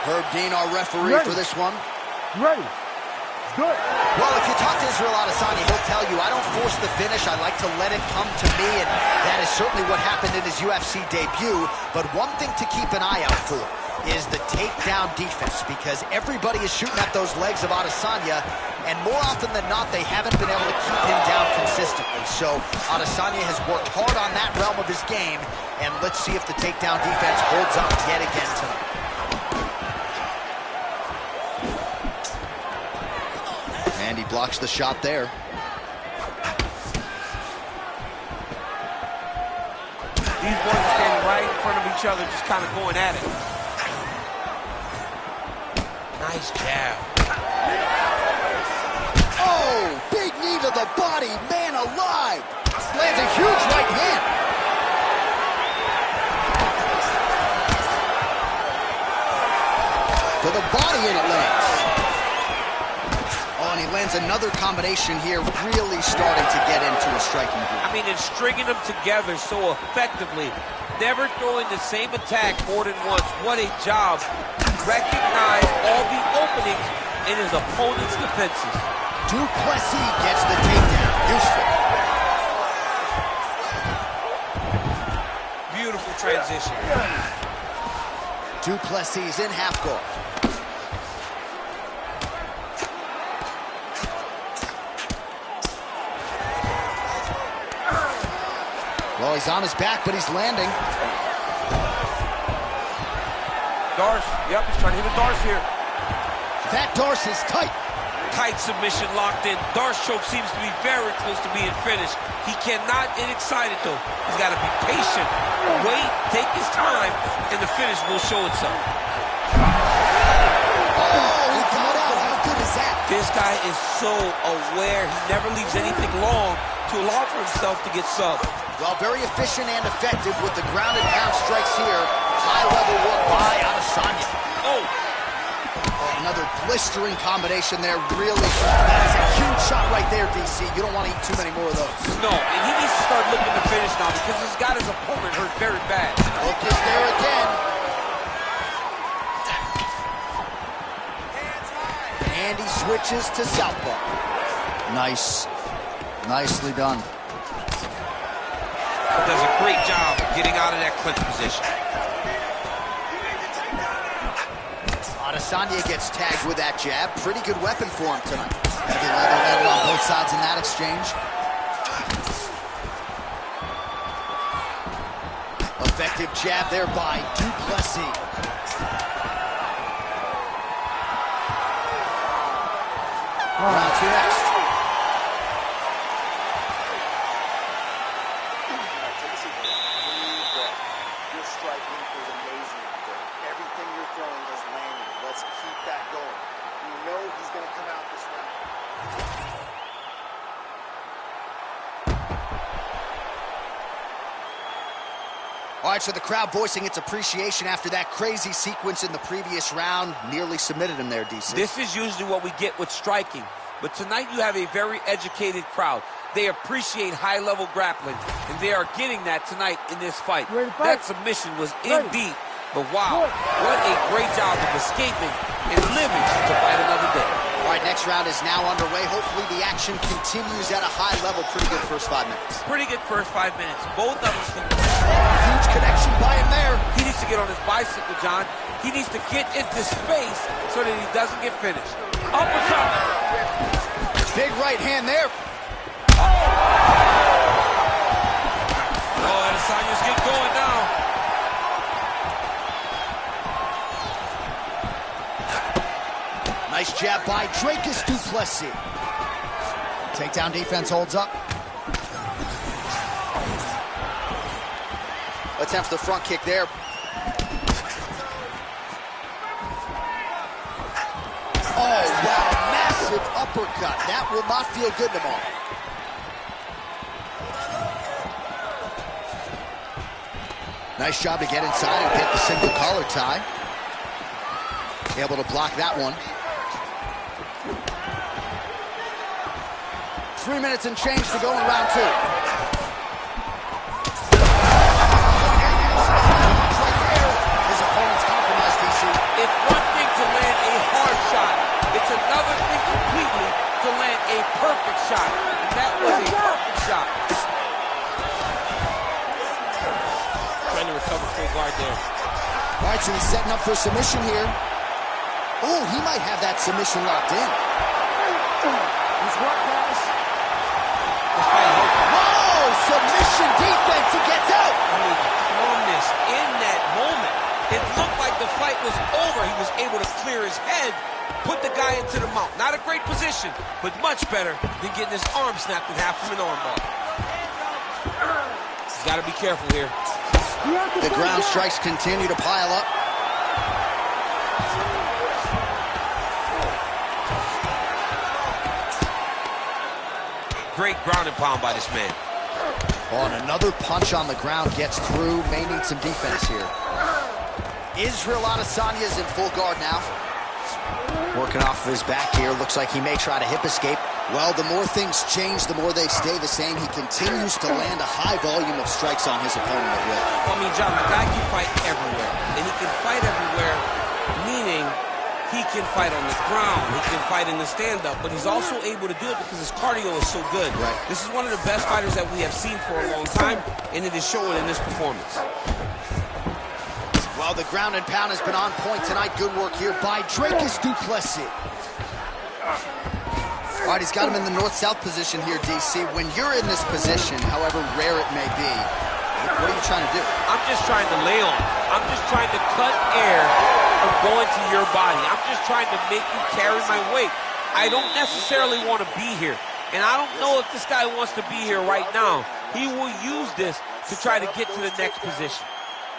Herb Dean, our referee for this one. Ready. Good. Well, if you talk to Israel Adesanya, he'll tell you, I don't force the finish. I like to let it come to me, and that is certainly what happened in his UFC debut. But one thing to keep an eye out for is the takedown defense, because everybody is shooting at those legs of Adesanya, and more often than not, they haven't been able to keep him down consistently. So Adesanya has worked hard on that realm of his game, and let's see if the takedown defense holds up yet again tonight. And he blocks the shot there. These boys are standing right in front of each other, just kind of going at it. Nice jab. Oh, big knee to the body, man alive. Lands a huge right hand. To the body and it lands. Oh, and he lands another combination here, really starting to get into a striking groove. I mean, it's stringing them together so effectively. Never throwing the same attack more than once. What a job. Recognize all the openings in his opponent's defenses. Du Plessis gets the takedown. Useful. Beautiful transition. Du Plessis in half guard. Well, he's on his back, but he's landing. Darce, yep, he's trying to hit a Darce here. That Darce is tight. Tight submission locked in. Darce choke seems to be very close to being finished. He cannot get excited, though. He's got to be patient, wait, take his time, and the finish will show itself. Oh, he got out. How good is that? This guy is so aware. He never leaves anything long to allow for himself to get subbed. Well, very efficient and effective with the ground and pound strikes here. High-level work by Adesanya. Oh! Another blistering combination there, really. That is a huge shot right there, DC. You don't want to eat too many more of those. No, and he needs to start looking to finish now because he's got his opponent hurt very bad. Hook is there again. And he switches to southpaw. Nice. Nicely done. Does a great job getting out of that clinch position. Adesanya gets tagged with that jab. Pretty good weapon for him tonight. Heavy leather landed on both sides in that exchange. Effective jab there by Duplessis. Round two next. Your striking is amazing out there. Everything you're throwing is landing. Let's keep that going. We know he's going to come out this round. All right, so the crowd voicing its appreciation after that crazy sequence in the previous round. Nearly submitted him there, DC. This is usually what we get with striking. But tonight you have a very educated crowd. They appreciate high-level grappling, and they are getting that tonight in this fight. That submission was indeed, but wow, what a great job of escaping and living to fight another day. All right, next round is now underway. Hopefully the action continues at a high level. Pretty good first 5 minutes. Pretty good first 5 minutes. Both of them can... Huge connection by him there. He needs to get on his bicycle, John. He needs to get into space so that he doesn't get finished. Uppercut. Big right hand there. Oh, Adesanya's getting going now. Nice jab by Dracus Duplessis. Takedown defense holds up. Attempts the front kick there. Oh, wow, massive uppercut. That will not feel good tomorrow. Nice job to get inside and get the single collar tie. Able to block that one. 3 minutes and change to go in round two. His opponent's compromised, DC. It's one thing to land a hard shot. It's another thing completely to land a perfect shot. And that was a perfect shot. Trying to recover full guard there. All right, so he's setting up for submission here. Oh, he might have that submission locked in. He's what, guys? Oh, submission defense. He gets out. I mean, calmness in that moment. It looked like the fight was over. He was able to clear his head, put the guy into the mount. Not a great position, but much better than getting his arm snapped in half from an armbar. He's got to be careful here. The ground strikes continue to pile up. Great ground and pound by this man. Oh, and another punch on the ground gets through. May need some defense here. Israel Adesanya is in full guard now. Working off of his back here. Looks like he may try to hip escape. Well, the more things change, the more they stay the same. He continues to land a high volume of strikes on his opponent at will. I mean, John, the guy can fight everywhere. And he can fight everywhere, meaning he can fight on the ground. He can fight in the stand-up. But he's also able to do it because his cardio is so good. Right. This is one of the best fighters that we have seen for a long time, and it is showing in this performance. Well, the ground and pound has been on point tonight. Good work here by Dracus Duplessis. All right, he's got him in the north-south position here, DC. When you're in this position, however rare it may be, what are you trying to do? I'm just trying to lay on. I'm just trying to cut air from going to your body. I'm just trying to make you carry my weight. I don't necessarily want to be here. And I don't know if this guy wants to be here right now. He will use this to try to get to the next position.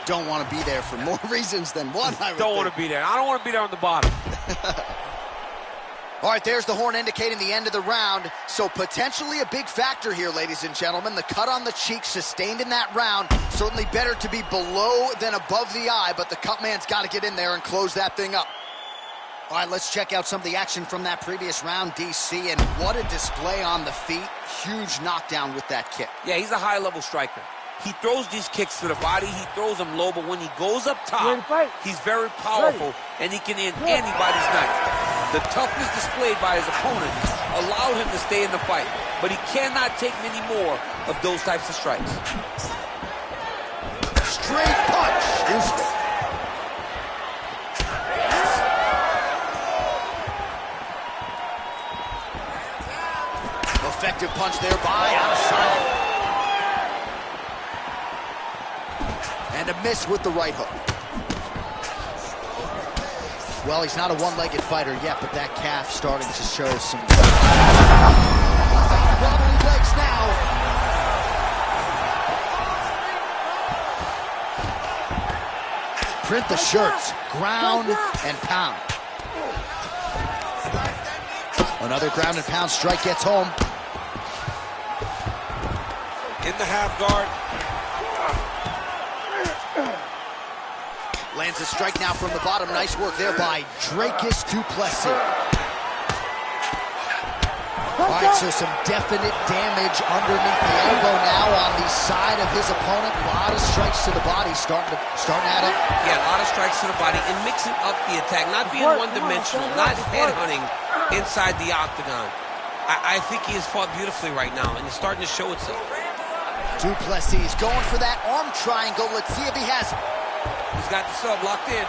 Don't want to be there for more reasons than one, I would Don't want to be there. I don't want to be there on the bottom. All right, there's the horn indicating the end of the round. So potentially a big factor here, ladies and gentlemen. The cut on the cheek sustained in that round. Certainly better to be below than above the eye, but the cut man's got to get in there and close that thing up. All right, let's check out some of the action from that previous round, DC, and what a display on the feet. Huge knockdown with that kick. Yeah, he's a high-level striker. He throws these kicks to the body. He throws them low, but when he goes up top, he's very powerful, and he can end anybody's night. The toughness displayed by his opponent allowed him to stay in the fight, but he cannot take many more of those types of strikes. Straight punch. Effective punch there by Adesanya. And a miss with the right hook. Well, he's not a one-legged fighter yet, but that calf starting to show some... wobbly legs now. Print the shirts. Ground and pound. Another ground and pound strike gets home. In the half guard. Lands a strike now from the bottom. Nice work there by Dracus du Plessis. All right, so some definite damage underneath the elbow now on the side of his opponent. A lot of strikes to the body starting to add up. Yeah, a lot of strikes to the body and mixing up the attack, not being one-dimensional, not headhunting inside the octagon. I think he has fought beautifully right now, and it's starting to show itself. Du Plessis going for that arm triangle. Let's see if he has it. He's got the sub locked in.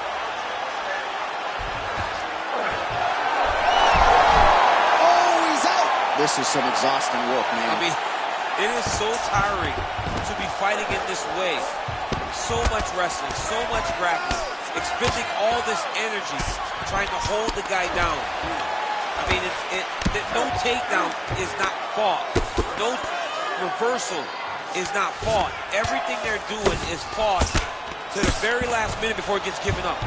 Oh, he's out. This is some exhausting work, man. I mean, it is so tiring to be fighting in this way. So much wrestling, so much grappling, expending all this energy trying to hold the guy down. I mean, no takedown is not fought. No reversal is not fought. Everything they're doing is fought to the very last minute before it gets given up.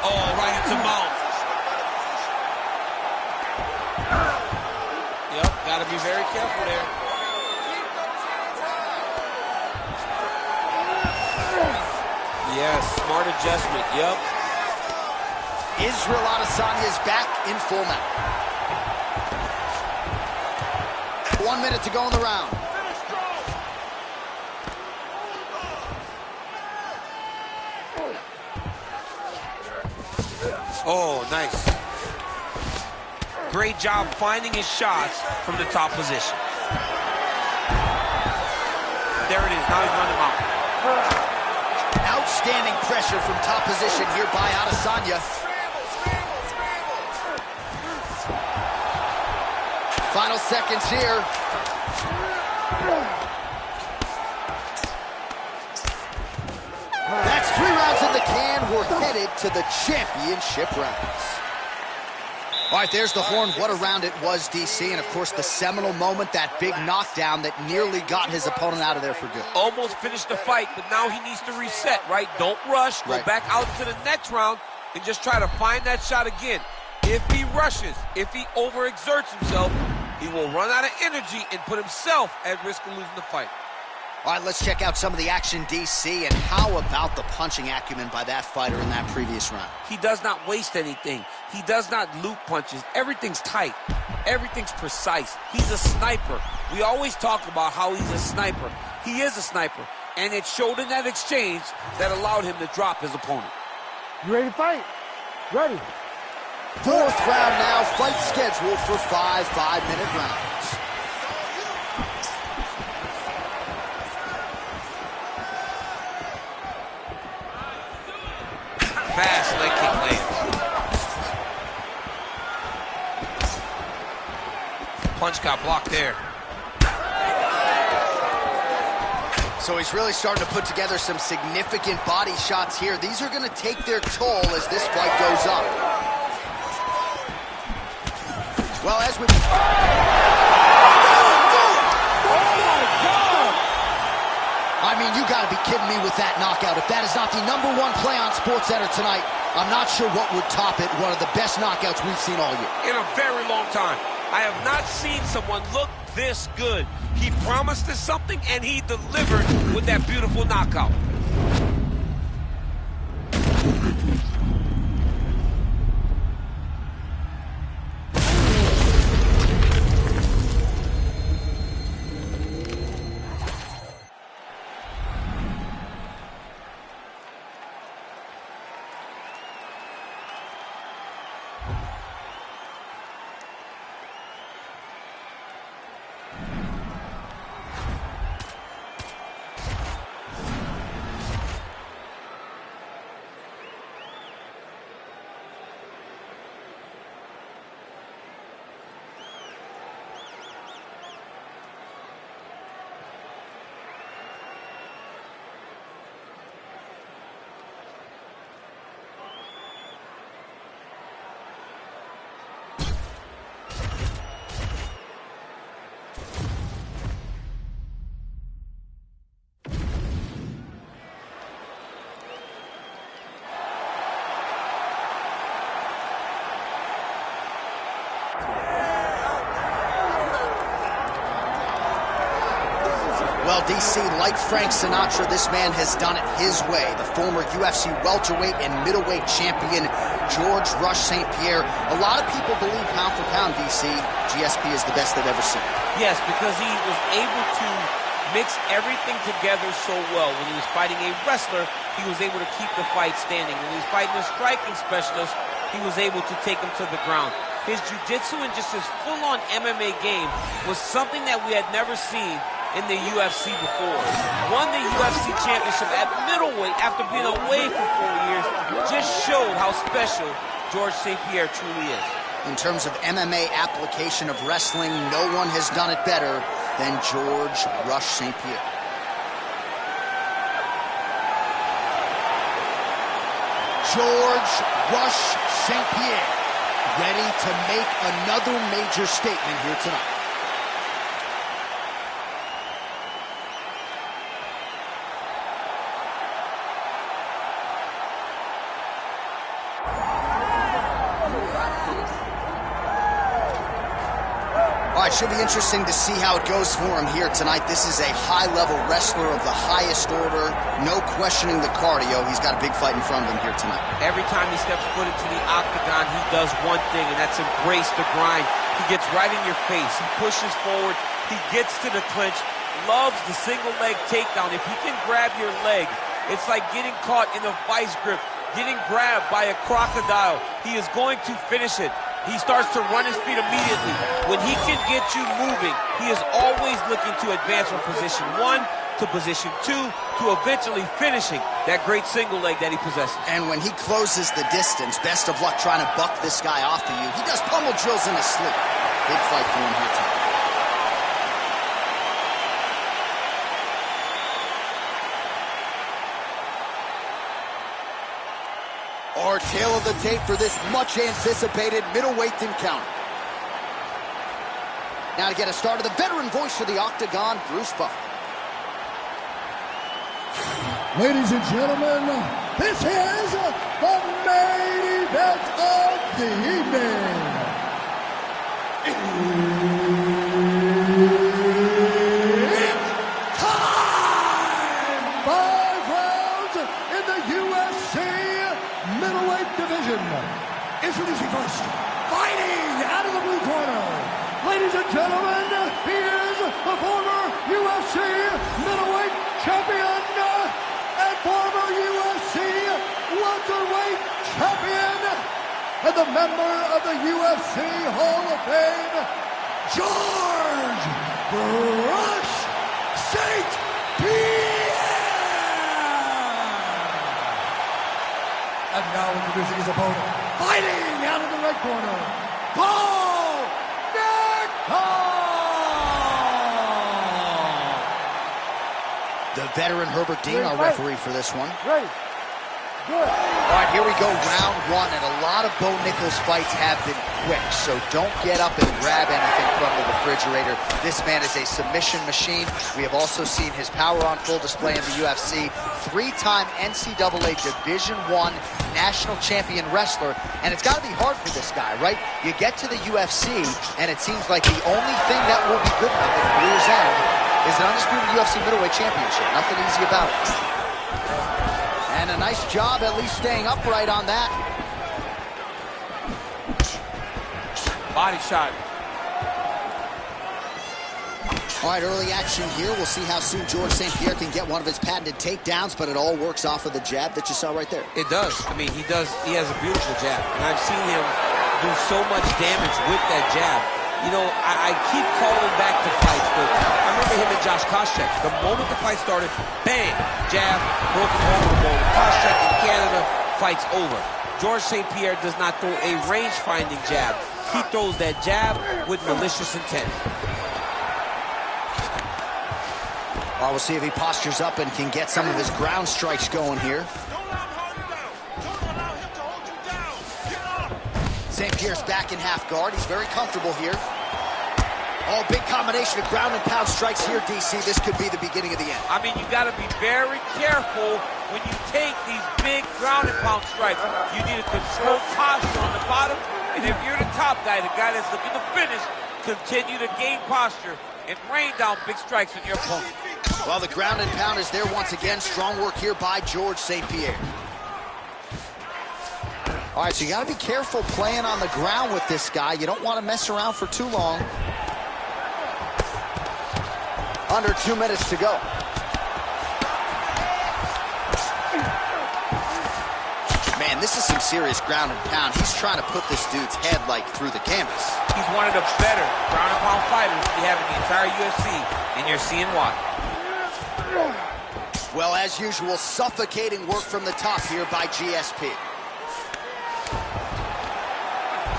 Oh, right into mount. Yep, gotta be very careful there. Yes, smart adjustment, yep. Israel Adesanya is back in full mount. 1 minute to go in the round. Oh, nice. Great job finding his shots from the top position. There it is, now he's running out. Outstanding pressure from top position here by Adesanya. Final seconds here. That's 3 rounds in the can. We're headed to the championship rounds. All right, there's the horn. What a round it was, DC. And, of course, the seminal moment, that big knockdown that nearly got his opponent out of there for good. Almost finished the fight, but now he needs to reset, right? Don't rush. Go back out to the next round and just try to find that shot again. If he rushes, if he overexerts himself, he will run out of energy and put himself at risk of losing the fight. All right, let's check out some of the action, DC, and how about the punching acumen by that fighter in that previous round? He does not waste anything. He does not loop punches. Everything's tight. Everything's precise. He's a sniper. We always talk about how he's a sniper. He is a sniper, and it showed in that exchange that allowed him to drop his opponent. You ready to fight? Ready. 4th round now, fight scheduled for 5 5-minute rounds. Fast leg kick lands. punch got blocked there. So he's really starting to put together some significant body shots here. These are going to take their toll as this fight goes up. Well, as we... Oh, my God! I mean, you got to be kidding me with that knockout. If that is not the #1 play on SportsCenter tonight, I'm not sure what would top it. One of the best knockouts we've seen all year. In a very long time. I have not seen someone look this good. He promised us something, and he delivered with that beautiful knockout. Well, DC, like Frank Sinatra, this man has done it his way. The former UFC welterweight and middleweight champion, George Rush St. Pierre. A lot of people believe pound for pound, DC, GSP is the best they've ever seen. Yes, because he was able to mix everything together so well. When he was fighting a wrestler, he was able to keep the fight standing. When he was fighting a striking specialist, he was able to take him to the ground. His jiu-jitsu and just his full-on MMA game was something that we had never seen in the UFC before. Won the UFC championship at middleweight after being away for 4 years. Just showed how special George St. Pierre truly is. In terms of MMA application of wrestling, no one has done it better than George Rush St. Pierre. George Rush St. Pierre, ready to make another major statement here tonight. All right, should be interesting to see how it goes for him here tonight. This is a high-level wrestler of the highest order. No questioning the cardio. He's got a big fight in front of him here tonight. Every time he steps foot into the octagon, he does one thing, and that's embrace the grind. He gets right in your face. He pushes forward. He gets to the clinch. Loves the single leg takedown. If he can grab your leg, it's like getting caught in a vice grip, getting grabbed by a crocodile. He is going to finish it. He starts to run his feet immediately. When he can get you moving, he is always looking to advance from position 1 to position 2 to eventually finishing that great single leg that he possesses. And when he closes the distance, best of luck trying to buck this guy off of you. He does pummel drills in his sleep. Big fight for him here tonight. Our tail of the tape for this much-anticipated middleweight encounter. Now to get us started, the veteran voice of the Octagon, Bruce Buffer. Ladies and gentlemen, this is the main event of the evening. It's time! 5 rounds in the UFC middleweight division. Introducing first, fighting out of the blue corner. Ladies and gentlemen, he is the former UFC middleweight champion and former UFC welterweight champion and the member of the UFC Hall of Fame, George Rush St. Pierre. And now introducing his opponent, fighting out of the red corner, Paul Nick. Veteran Herbert Dean, our referee for this one. Ready. Good. All right, here we go, round one, and a lot of Bo Nickal fights have been quick, so don't get up and grab anything from the refrigerator. This man is a submission machine. We have also seen his power on full display in the UFC. Three-time NCAA Division I national champion wrestler, and it's got to be hard for this guy, right? You get to the UFC, and it seems like the only thing that will be good enough at career's end is an undisputed UFC middleweight championship. Nothing easy about it. And a nice job at least staying upright on that. Body shot. All right, early action here. We'll see how soon George St. Pierre can get one of his patented takedowns, but it all works off of the jab that you saw right there. It does. I mean, he has a beautiful jab. And I've seen him do so much damage with that jab. You know, I keep calling back to fights, but I remember him and Josh Koscheck. The moment the fight started, bang, jab, broken collarbone. Koscheck in Canada, fight's over. George St. Pierre does not throw a range-finding jab. He throws that jab with malicious intent. Well, we'll see if he postures up and can get some of his ground strikes going here. St. Pierre's back in half guard. He's very comfortable here. Oh, big combination of ground and pound strikes here, DC. This could be the beginning of the end. I mean, you got to be very careful when you take these big ground and pound strikes. You need a controlled posture on the bottom. And if you're the top guy, the guy that's looking to finish, continue to gain posture and rain down big strikes on your opponent. Well, the ground and pound is there once again. Strong work here by George St. Pierre. All right, so you got to be careful playing on the ground with this guy. You don't want to mess around for too long. Under 2 minutes to go. Man, this is some serious ground and pound. He's trying to put this dude's head, like, through the canvas. He's one of the better ground and pound fighters we have in the entire UFC, and you're seeing why. Well, as usual, suffocating work from the top here by GSP.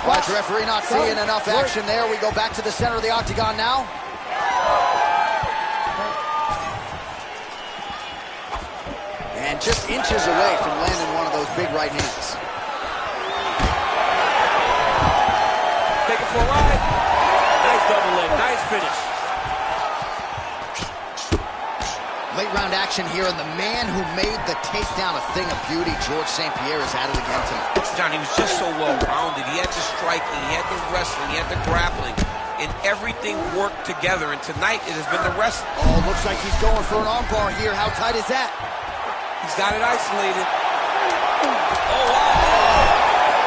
Watch referee not seeing enough action there. We go back to the center of the octagon now. And just inches away from landing one of those big right hands. Take it for a ride. Nice double leg, nice finish. Late round action here, and the man who made the takedown a thing of beauty, George St. Pierre, is at it again tonight. John, he was just so well-rounded. He had the striking, he had the wrestling, he had the grappling, and everything worked together. And tonight, it has been the wrestling. Oh, looks like he's going for an armbar here. How tight is that? He's got it isolated. Oh, wow.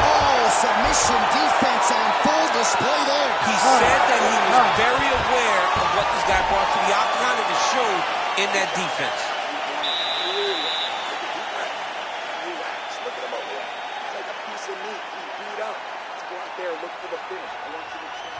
Oh, submission defense on full display there. He said that he was very aware of what this guy brought to the octagon, and it showed in that defense. Relax. Look at him over there. It's like a piece of meat. He's beat up. Let's go out there and look for the finish. I want you to try.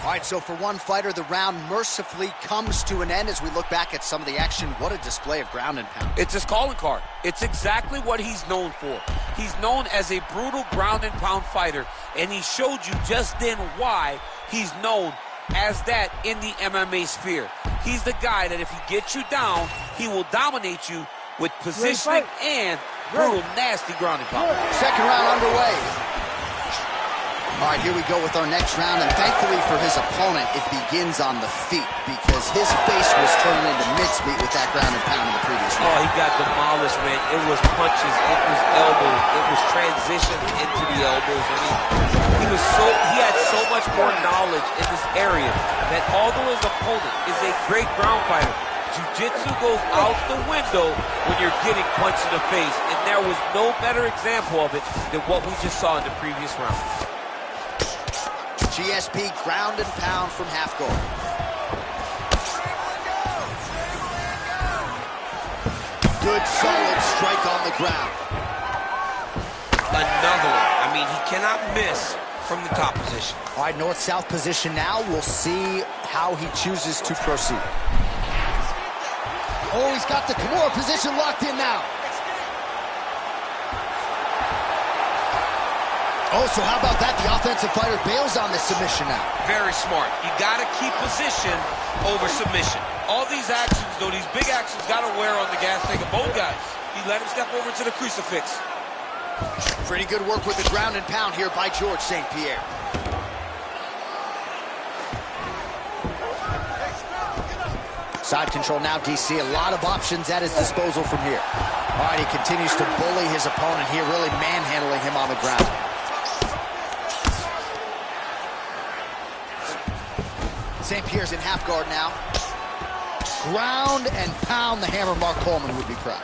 All right, so for one fighter, the round mercifully comes to an end as we look back at some of the action. What a display of ground and pound. It's his calling card. It's exactly what he's known for. He's known as a brutal ground and pound fighter, and he showed you just then why he's known as that in the MMA sphere. He's the guy that if he gets you down, he will dominate you with positioning and brutal, nasty ground and pound. Second round underway. All right, here we go with our next round, and thankfully for his opponent, it begins on the feet because his face was turned into mincemeat with that ground and pound in the previous round. Oh, he got demolished, man. It was punches, it was elbows, it was transition into the elbows. I mean, he had so much more knowledge in this area that although his opponent is a great ground fighter, jiu-jitsu goes out the window when you're getting punched in the face, and there was no better example of it than what we just saw in the previous round. GSP ground and pound from half guard. Good solid strike on the ground. Another one. I mean, he cannot miss from the top position. All right, north-south position now. We'll see how he chooses to proceed. Oh, he's got the Kimura position locked in now. Oh, so how about that? The offensive fighter bails on the submission now. Very smart. You got to keep position over submission. All these actions, though, these big actions got to wear on the gas tank of both guys. He let him step over to the crucifix. Pretty good work with the ground and pound here by George St. Pierre. Side control now, DC. A lot of options at his disposal from here. All right, he continues to bully his opponent here, really manhandling him on the ground. St. Pierre's in half guard now. Ground and pound the hammer. Mark Coleman would be proud.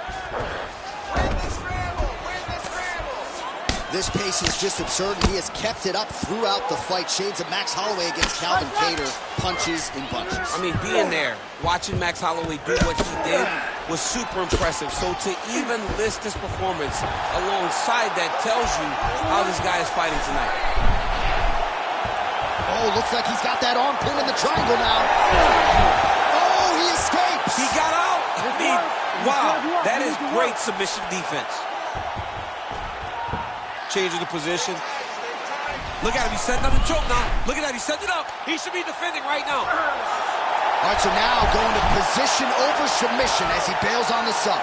This pace is just absurd, and he has kept it up throughout the fight. Shades of Max Holloway against Calvin Kattar, punches in bunches. I mean, being there, watching Max Holloway do what he did was super impressive. So to even list this performance alongside that tells you how this guy is fighting tonight. Oh, looks like he's got that arm pin in the triangle now. Oh, he escapes. He got out. I mean, wow, that is great submission defense. Changing the position. Look at him, he's setting up the choke now. Look at that, he's setting it up. He should be defending right now. All right, so now going to position over submission as he bails on the sub.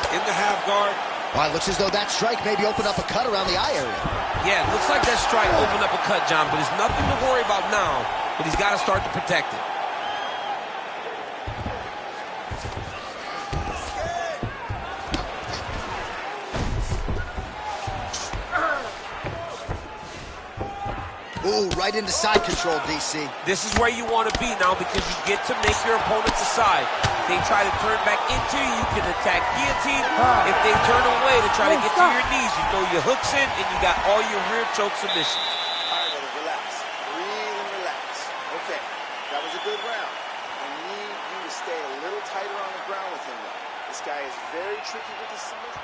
In the half guard. All right, looks as though that strike maybe opened up a cut around the eye area. Yeah, looks like that strike opened up a cut, John, but there's nothing to worry about now, but he's got to start to protect it. Ooh, right into side control, DC. This is where you want to be now because you get to make your opponent decide. They try to turn back into you, you can attack guillotine. If they turn away to try to get to your knees, you throw your hooks in and you got all your rear choke submission. All right, brother, relax. Breathe and relax. Okay, that was a good round. I need you to stay a little tighter on the ground with him, though. This guy is very tricky with his submission.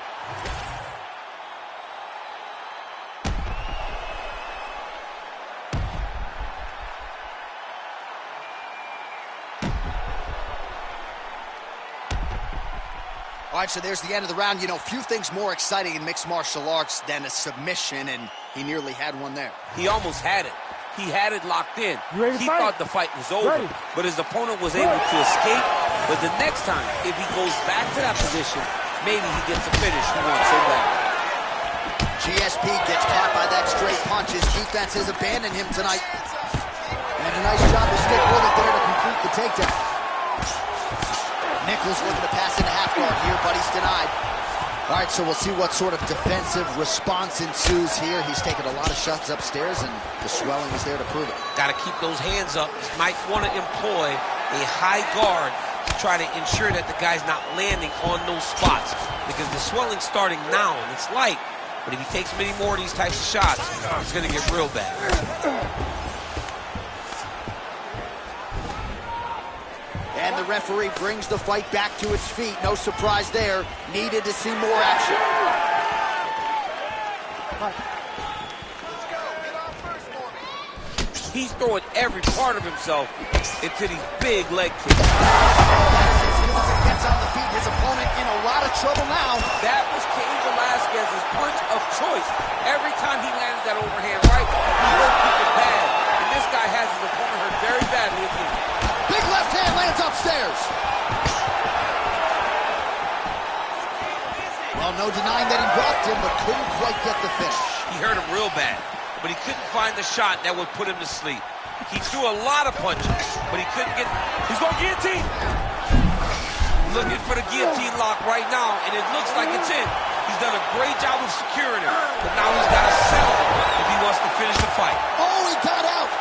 All right, so there's the end of the round. You know, few things more exciting in mixed martial arts than a submission, and he nearly had one there. He almost had it. He had it locked in. He thought the fight was over, but his opponent was able to escape. But the next time, if he goes back to that position, maybe he gets a finish he wants so bad. GSP gets caught by that straight punch. His defense has abandoned him tonight. And a nice job to stick with it there to complete the takedown. Nichols looking to pass into half guard here, but he's denied. All right, so we'll see what sort of defensive response ensues here. He's taken a lot of shots upstairs, and the swelling is there to prove it. Got to keep those hands up. He might want to employ a high guard to try to ensure that the guy's not landing on those spots, because the swelling's starting now, and it's light. But if he takes many more of these types of shots, it's going to get real bad. And the referee brings the fight back to its feet. No surprise there. Needed to see more action. He's throwing every part of himself into these big leg kicks. Gets on the feet. His opponent in a lot of trouble now. That was Cain Velasquez's punch of choice. Every time he landed that overhand right, he hurt people bad. And this guy has his opponent hurt very badly again. Big left hand lands upstairs. Well, no denying that he rocked him, but couldn't quite get the finish. He hurt him real bad, but he couldn't find the shot that would put him to sleep. He threw a lot of punches, but he couldn't get... He's going guillotine! Looking for the guillotine lock right now, and it looks like it's in. He's done a great job of securing him, but now he's got to sell him if he wants to finish the fight. Oh, he got out!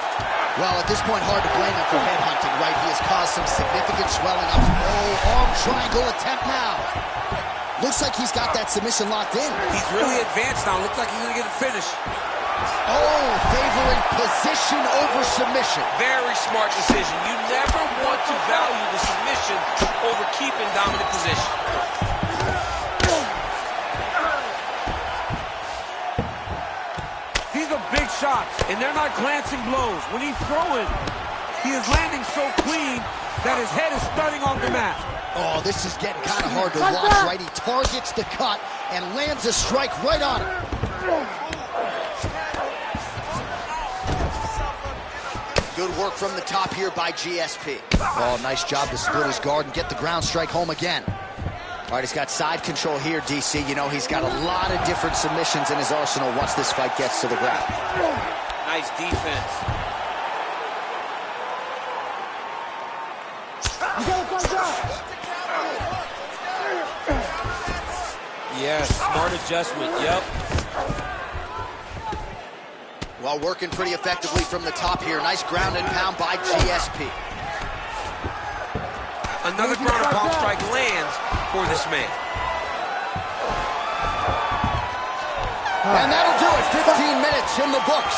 Well, at this point, hard to blame him for headhunting, right? He has caused some significant swelling up. Oh, arm triangle attempt now. Looks like he's got that submission locked in. He's really advanced now. Looks like he's going to get a finish. Oh, favoring position over submission. Very smart decision. You never want to value the submission over keeping dominant position. These are big shots, and they're not glancing blows. When he's throwing, he is landing so clean that his head is thudding off the mat. Oh, this is getting kind of hard to watch, right? He targets the cut and lands a strike right on it. Good work from the top here by GSP. Oh, nice job to split his guard and get the ground strike home again. All right, he's got side control here, DC. You know, he's got a lot of different submissions in his arsenal once this fight gets to the ground. Nice defense. Yes, smart adjustment, yep. Well, working pretty effectively from the top here. Nice ground and pound by GSP. Another ground and pound strike lands for this man. And that'll do it. 15 minutes in the books.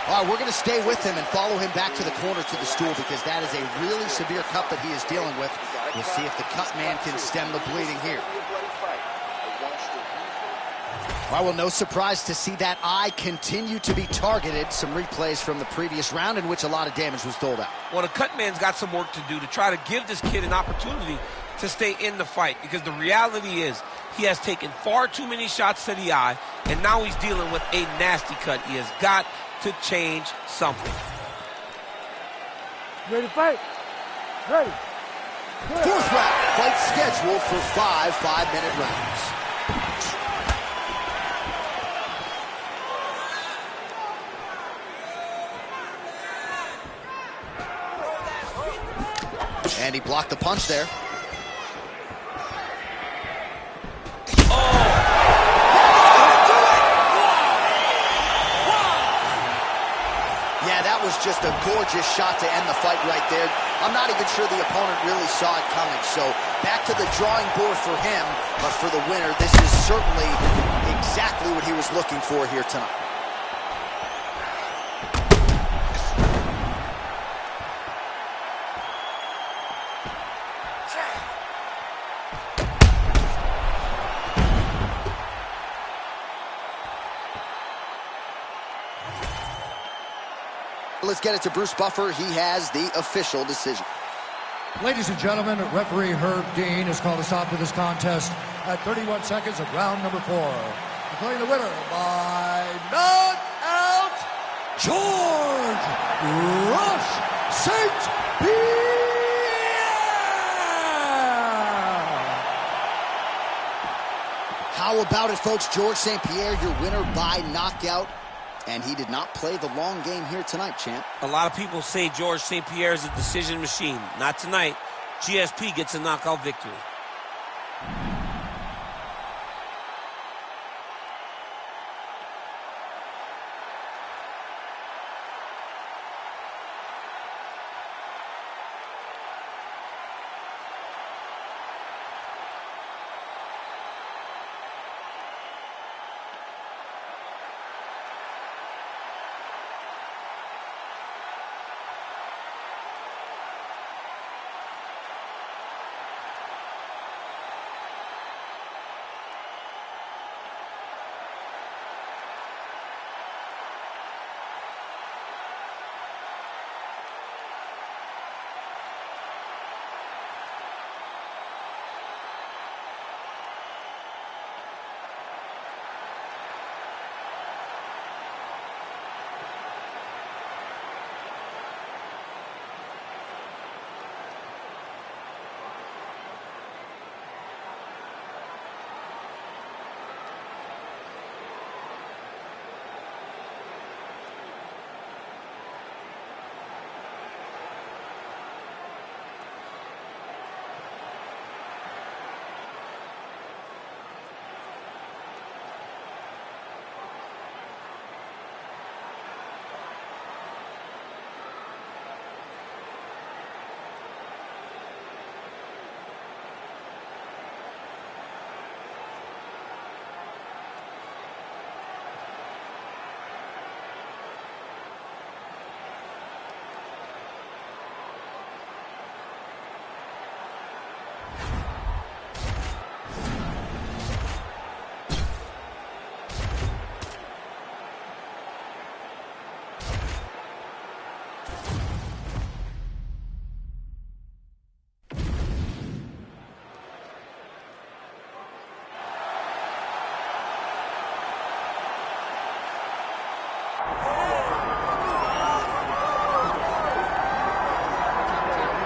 All right, we're going to stay with him and follow him back to the corner to the stool because that is a really severe cut that he is dealing with. We'll see if the cut man can stem the bleeding here. All right, well, no surprise to see that eye continue to be targeted. Some replays from the previous round in which a lot of damage was doled out. Well, the cut man's got some work to do to try to give this kid an opportunity to stay in the fight because the reality is he has taken far too many shots to the eye, and now he's dealing with a nasty cut. He has got to change something. Ready to fight? Ready. Fourth round, fight scheduled for 5 5-minute rounds. And he blocked the punch there. Yeah, that was just a gorgeous shot to end the fight right there. I'm not even sure the opponent really saw it coming. So back to the drawing board for him. But for the winner, this is certainly exactly what he was looking for here tonight. Let's get it to Bruce Buffer. He has the official decision. Ladies and gentlemen, referee Herb Dean has called a stop to this contest at 31 seconds of round number 4. Declaring the winner by knockout, George Rush St. Pierre! How about it, folks? George St. Pierre, your winner by knockout. And he did not play the long game here tonight, champ. A lot of people say George St. Pierre is a decision machine. Not tonight. GSP gets a knockout victory.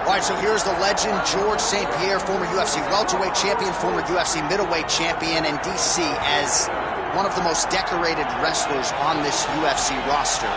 All right, so here's the legend, George St. Pierre, former UFC welterweight champion, former UFC middleweight champion, and DC as one of the most decorated wrestlers on this UFC roster.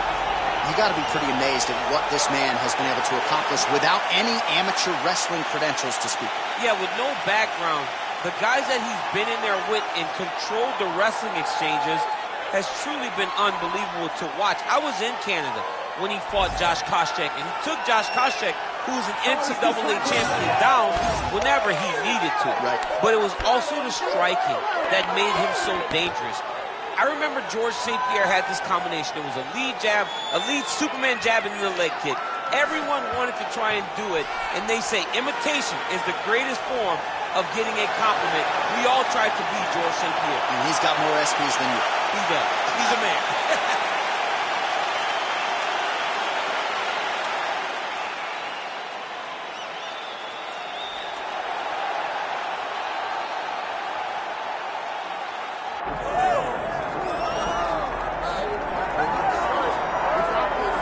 You got to be pretty amazed at what this man has been able to accomplish without any amateur wrestling credentials to speak. Yeah, with no background, the guys that he's been in there with and controlled the wrestling exchanges has truly been unbelievable to watch. I was in Canada when he fought Josh Koscheck, and he took Josh Koscheck, who was an NCAA champion, down whenever he needed to. Right. But it was also the striking that made him so dangerous. I remember George St. Pierre had this combination. It was a lead jab, a lead Superman jab, and then a leg kick. Everyone wanted to try and do it, and they say imitation is the greatest form of getting a compliment. We all tried to be George St. Pierre. And he's got more SPs than you. He does. He's a man.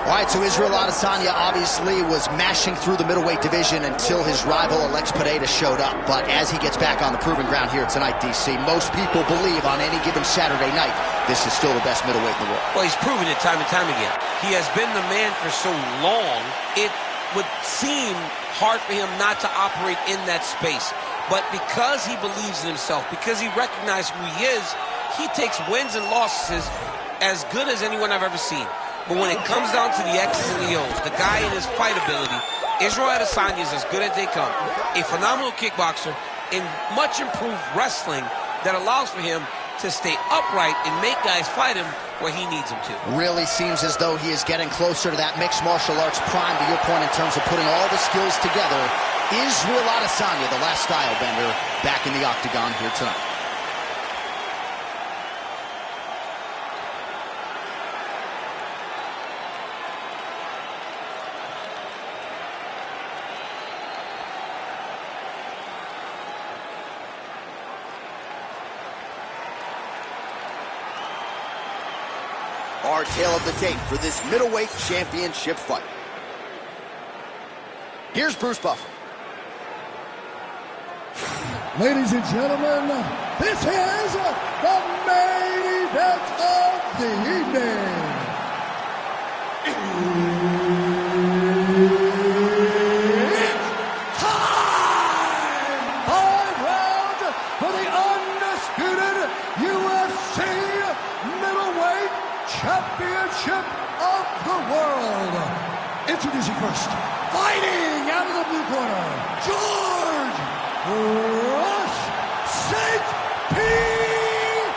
All right, so Israel Adesanya obviously was mashing through the middleweight division until his rival Alex Pereira showed up. But as he gets back on the proving ground here tonight, DC, most people believe on any given Saturday night, this is still the best middleweight in the world. Well, he's proven it time and time again. He has been the man for so long, it would seem hard for him not to operate in that space. But because he believes in himself, because he recognizes who he is, he takes wins and losses as good as anyone I've ever seen. But when it comes down to the X's and the O's, the guy in his fight ability, Israel Adesanya is as good as they come. A phenomenal kickboxer in much improved wrestling that allows for him to stay upright and make guys fight him where he needs them to. Really seems as though he is getting closer to that mixed martial arts prime, to your point, in terms of putting all the skills together. Israel Adesanya, the last style bender, back in the octagon here tonight. Our tale of the tape for this middleweight championship fight. Here's Bruce Buffer. Ladies and gentlemen, this is the main event of the evening. It's time! 5 rounds for the undisputed UFC middleweight championship of the world. Introducing first, fighting out of the blue corner, George Rush St. Pierre!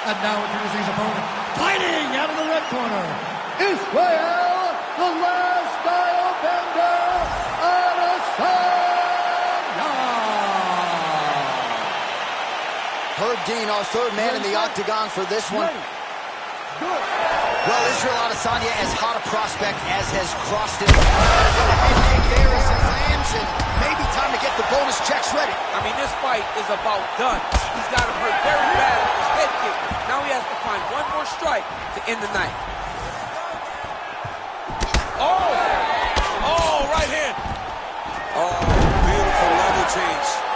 And now introducing his opponent, fighting out of the red corner, Israel, the last style bender, Adesanya! Herb Dean, our third man in the octagon for this one. Well, Israel Adesanya, as hot a prospect as has crossed it. A head kick there as it lands, and maybe time to get the bonus checks ready. I mean, this fight is about done. He's got him hurt very bad with his head kick. Now he has to find one more strike to end the night. Oh, right hand. Oh, beautiful level change.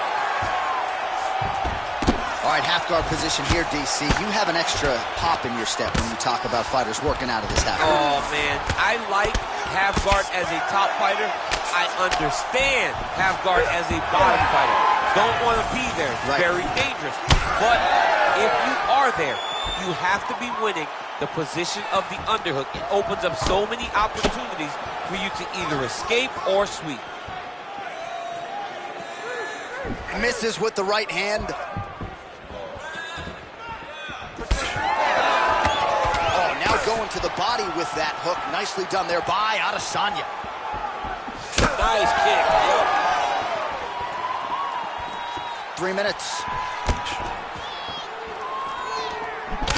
All right, half guard position here, DC. You have an extra pop in your step when you talk about fighters working out of this half guard. Oh, man. I like half guard as a top fighter. I understand half guard as a bottom fighter. Don't want to be there. It's very dangerous. But if you are there, you have to be winning the position of the underhook. It opens up so many opportunities for you to either escape or sweep. Misses with the right hand. Going to the body with that hook. Nicely done there by Adesanya. Nice kick. Yep. 3 minutes.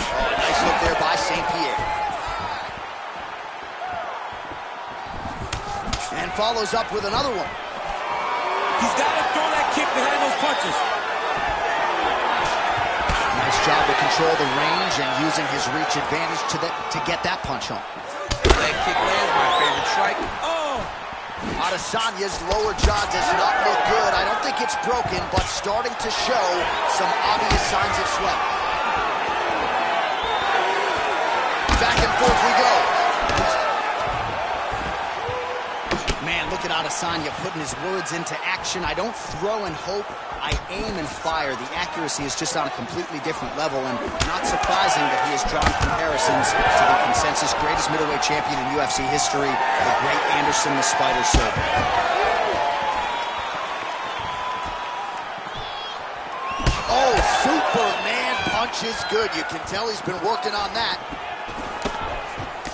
Oh, nice hook there by St. Pierre. And follows up with another one. He's got to throw that kick behind those punches. Nice job to control the range and using his reach advantage to get that punch home. Leg kick lands, my favorite strike. Oh! Adesanya's lower jaw does not look good. I don't think it's broken, but starting to show some obvious signs of swelling. Back and forth we go. Man, look at Adesanya putting his words into action. I don't throw and hope, I aim and fire. The accuracy is just on a completely different level, and not surprising that he has drawn comparisons to the consensus greatest middleweight champion in UFC history, the great Anderson the Spider Silva. Oh, Superman punch is good. You can tell he's been working on that.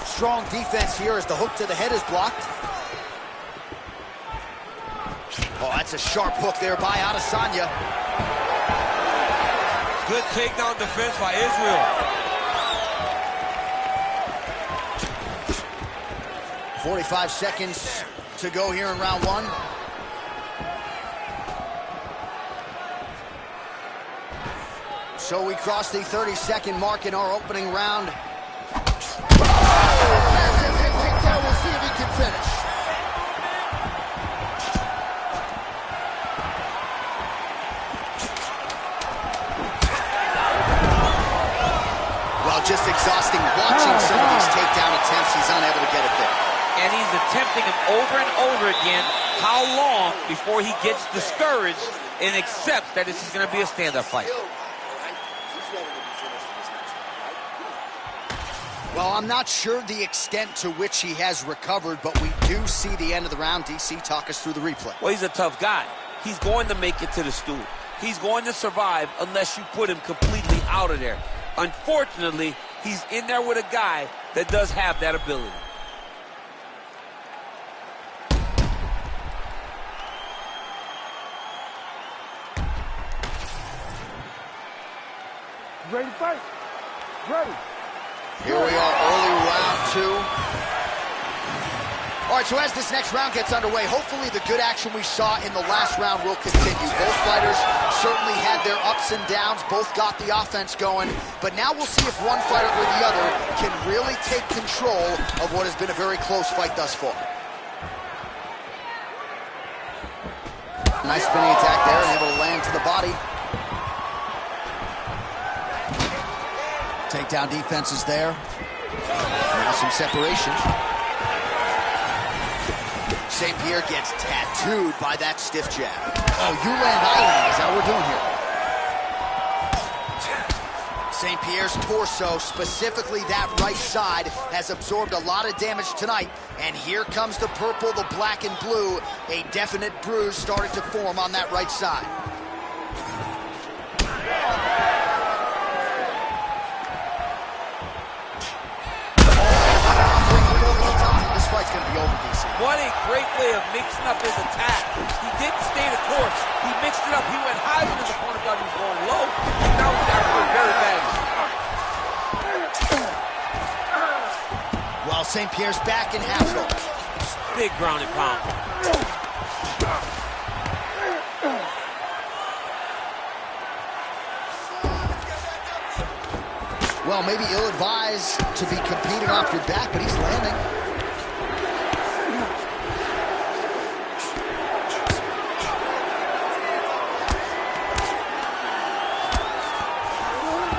Strong defense here as the hook to the head is blocked. Oh, that's a sharp hook there by Adesanya. Good takedown defense by Israel. 45 seconds to go here in round one. So we cross the 30-second mark in our opening round. We'll see if he can finish. Just exhausting watching some of these takedown attempts. He's unable to get it there. And he's attempting them over and over again. How long before he gets discouraged and accepts that this is going to be a stand-up fight? Well, I'm not sure the extent to which he has recovered, but we do see the end of the round. DC, talk us through the replay. Well, he's a tough guy. He's going to make it to the stool. He's going to survive unless you put him completely out of there. Unfortunately, he's in there with a guy that does have that ability. Ready to fight? Ready. Here we are, early round two. All right, so as this next round gets underway, hopefully the good action we saw in the last round will continue. Both fighters certainly had their ups and downs, both got the offense going, but now we'll see if one fighter or the other can really take control of what has been a very close fight thus far. Nice spinning attack there, and able to land to the body. Takedown defense is there. Now some separation. St. Pierre gets tattooed by that stiff jab. Oh, you land, I land. Is that what we're doing here? St. Pierre's torso, specifically that right side, has absorbed a lot of damage tonight. And here comes the purple, the black, and blue. A definite bruise started to form on that right side. This fight's going to be over, DC. What a great way of mixing up his attack. He didn't stay the course. He mixed it up. He went high when his opponent thought he was going low. Now he's down for very badly. Well, St. Pierre's back in half guard. Big ground and pound. Well, maybe ill-advised to be competing off your back, but he's landing.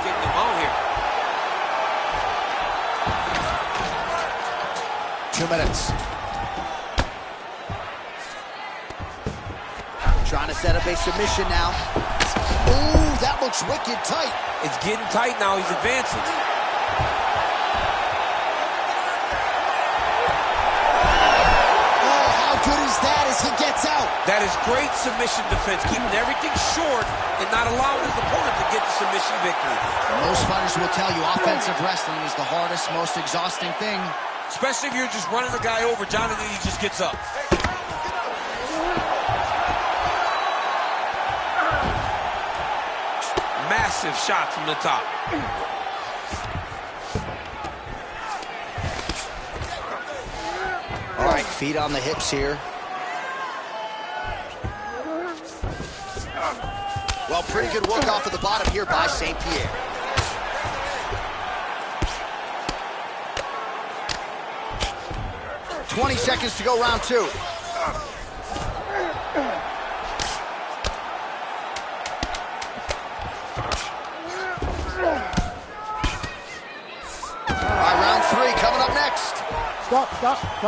Getting him out here. 2 minutes. Trying to set up a submission now. Ooh, that looks wicked tight. It's getting tight now. He's advancing. Oh, how good is that as he gets out? That is great submission defense, keeping everything short and not allowing his opponent to get the submission victory. Most fighters will tell you offensive wrestling is the hardest, most exhausting thing. Especially if you're just running the guy over, Jonathan, he just gets up. Massive shot from the top. All right, feet on the hips here. Well, pretty good work off of the bottom here by St. Pierre. seconds to go, round 2. Round 3 coming up next. Stop.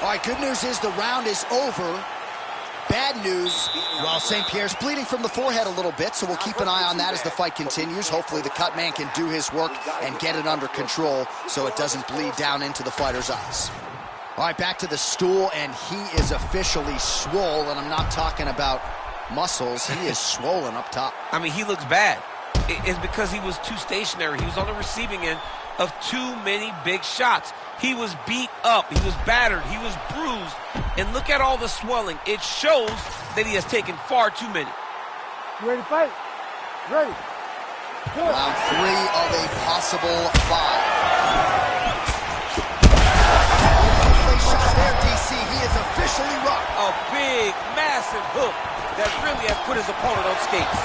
All right, good news is the round is over. Bad news, well, St. Pierre's bleeding from the forehead a little bit, so we'll keep an eye on that as the fight continues. Hopefully the cut man can do his work and get it under control so it doesn't bleed down into the fighter's eyes. All right, back to the stool, and he is officially swole, and I'm not talking about muscles. He is swollen up top. I mean, he looks bad. It's because he was too stationary. He was on the receiving end of too many big shots. He was beat up, he was battered, he was bruised, and look at all the swelling. It shows that he has taken far too many. You ready to fight? Ready. Good. Round 3 of a possible 5. Great shot there, DC. He is officially rocked. A big, massive hook that really has put his opponent on skates.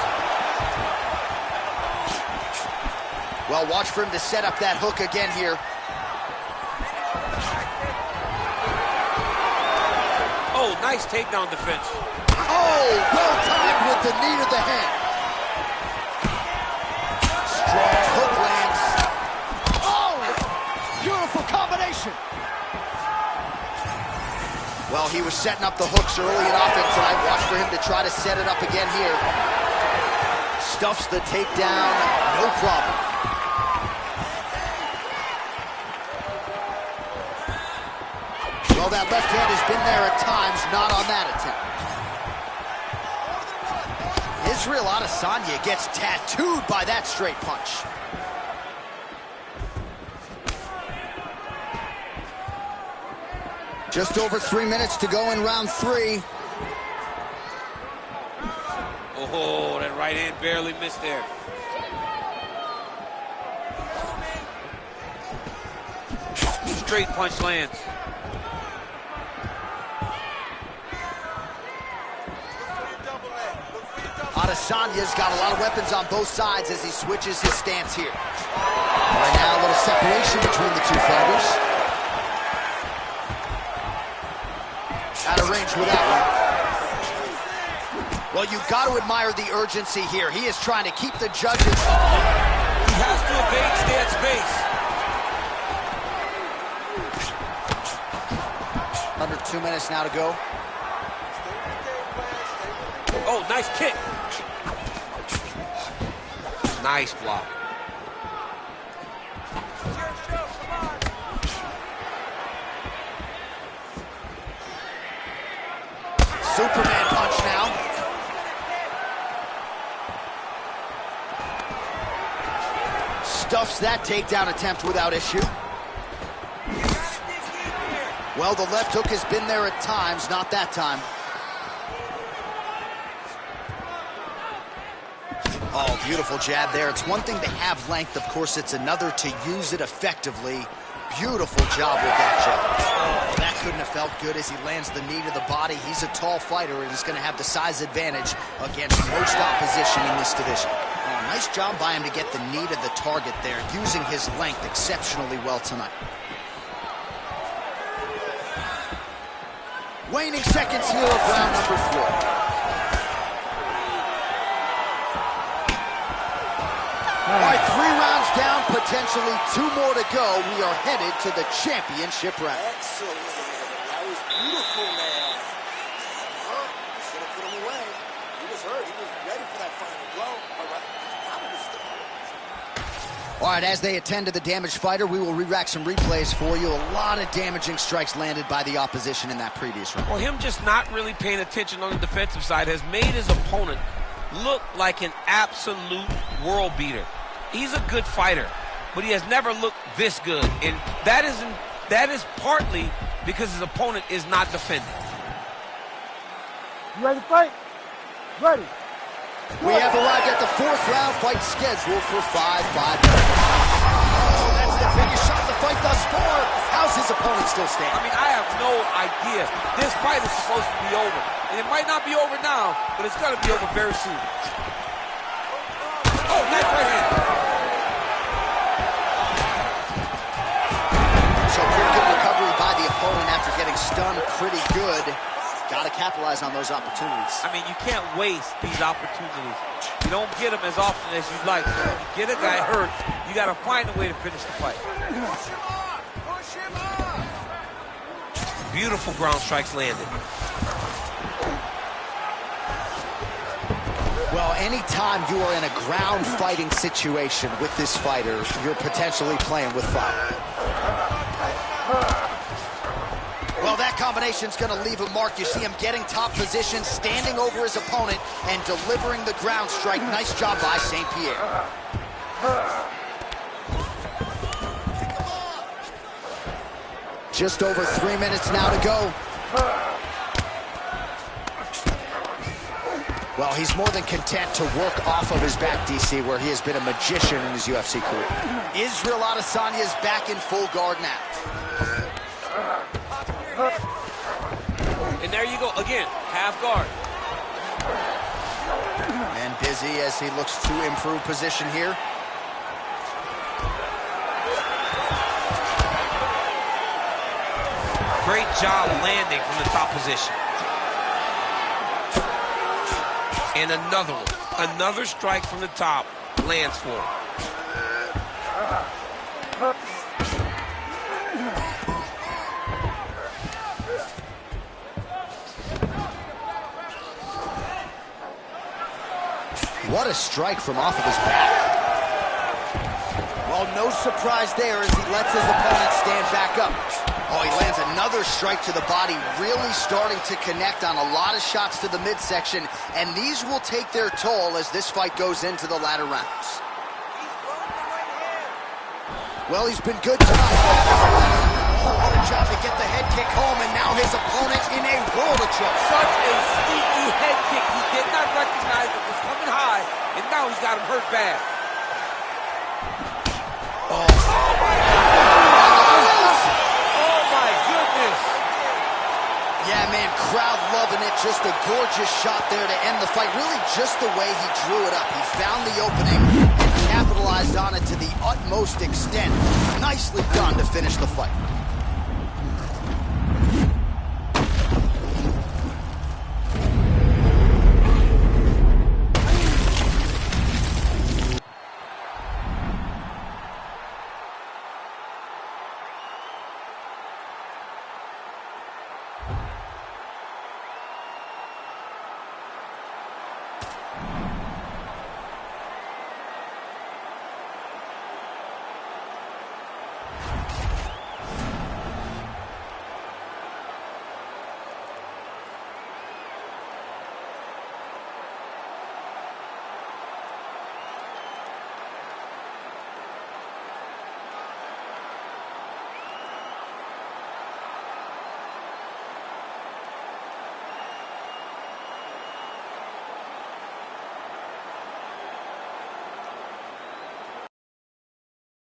Well, watch for him to set up that hook again here. Oh, nice takedown defense. Oh, well timed with the knee to the head. Strong hook lands. Oh, beautiful combination. Well, he was setting up the hooks early and often tonight. Watch for him to try to set it up again here. Stuffs the takedown, no problem. Well, that left hand has been there at times, not on that attempt. Israel Adesanya gets tattooed by that straight punch. Just over 3 minutes to go in round 3. Oh, that right hand barely missed there. Straight punch lands. Adesanya's got a lot of weapons on both sides as he switches his stance here. Right now, a little separation between the two fighters. Out of range with that one. Well, you've got to admire the urgency here. He is trying to keep the judges. He has to evade, stay at space. Under 2 minutes now to go. Oh, nice kick. Nice block. Superman punch now. Stuffs that takedown attempt without issue. Well, the left hook has been there at times, not that time. Oh, beautiful jab there. It's one thing to have length, of course, it's another to use it effectively. Beautiful job with that jab. Oh, that couldn't have felt good as he lands the knee to the body. He's a tall fighter and he's going to have the size advantage against most opposition in this division. Oh, nice job by him to get the knee to the target there, using his length exceptionally well tonight. Waning seconds here of round number 4. All right, 3 rounds down, potentially 2 more to go. We are headed to the championship round. Excellent. That was beautiful, man. Hurt. You should have put him away. He was hurt. He was ready for that final blow. All right. All right, as they attend to the damaged fighter, we will re-rack some replays for you. A lot of damaging strikes landed by the opposition in that previous round. Well, him just not really paying attention on the defensive side has made his opponent look like an absolute world beater. He's a good fighter, but he has never looked this good, and that is partly because his opponent is not defending. You ready to fight? Ready. We have arrived at the 4th round, fight scheduled for 5 minutes. Oh, that's the biggest shot of the fight thus far. How's his opponent still standing? I mean, I have no idea. This fight is supposed to be over, and it might not be over now, but it's going to be over very soon. Oh, nice right hand. So pretty good recovery by the opponent after getting stoned pretty good. Got to capitalize on those opportunities. I mean, you can't waste these opportunities. You don't get them as often as you'd like. So when you get a guy hurt, you got to find a way to finish the fight. Beautiful ground strikes landed. Well, anytime you are in a ground fighting situation with this fighter, you're potentially playing with fire. Well, that combination's going to leave a mark. You see him getting top position, standing over his opponent, and delivering the ground strike. Nice job by St. Pierre. Just over 3 minutes now to go. Well, he's more than content to work off of his back, DC, where he has been a magician in his UFC career. Israel Adesanya is back in full guard now. And there you go, again, half guard. And busy as he looks to improve position here. Great job landing from the top position. And another one. Another strike from the top lands for him. What a strike from off of his back. Well, no surprise there as he lets his opponent stand back up. Oh, he lands another strike to the body, really starting to connect on a lot of shots to the midsection, and these will take their toll as this fight goes into the latter rounds. Well, he's been good tonight. Oh, what a job to get the head kick home, and now his opponent in a world of trouble. Such a sneaky head kick. He did not recognize it was coming high, and now he's got him hurt bad. Oh. Yeah, man, crowd loving it. Just a gorgeous shot there to end the fight. Really just the way he drew it up. He found the opening and capitalized on it to the utmost extent. Nicely done to finish the fight.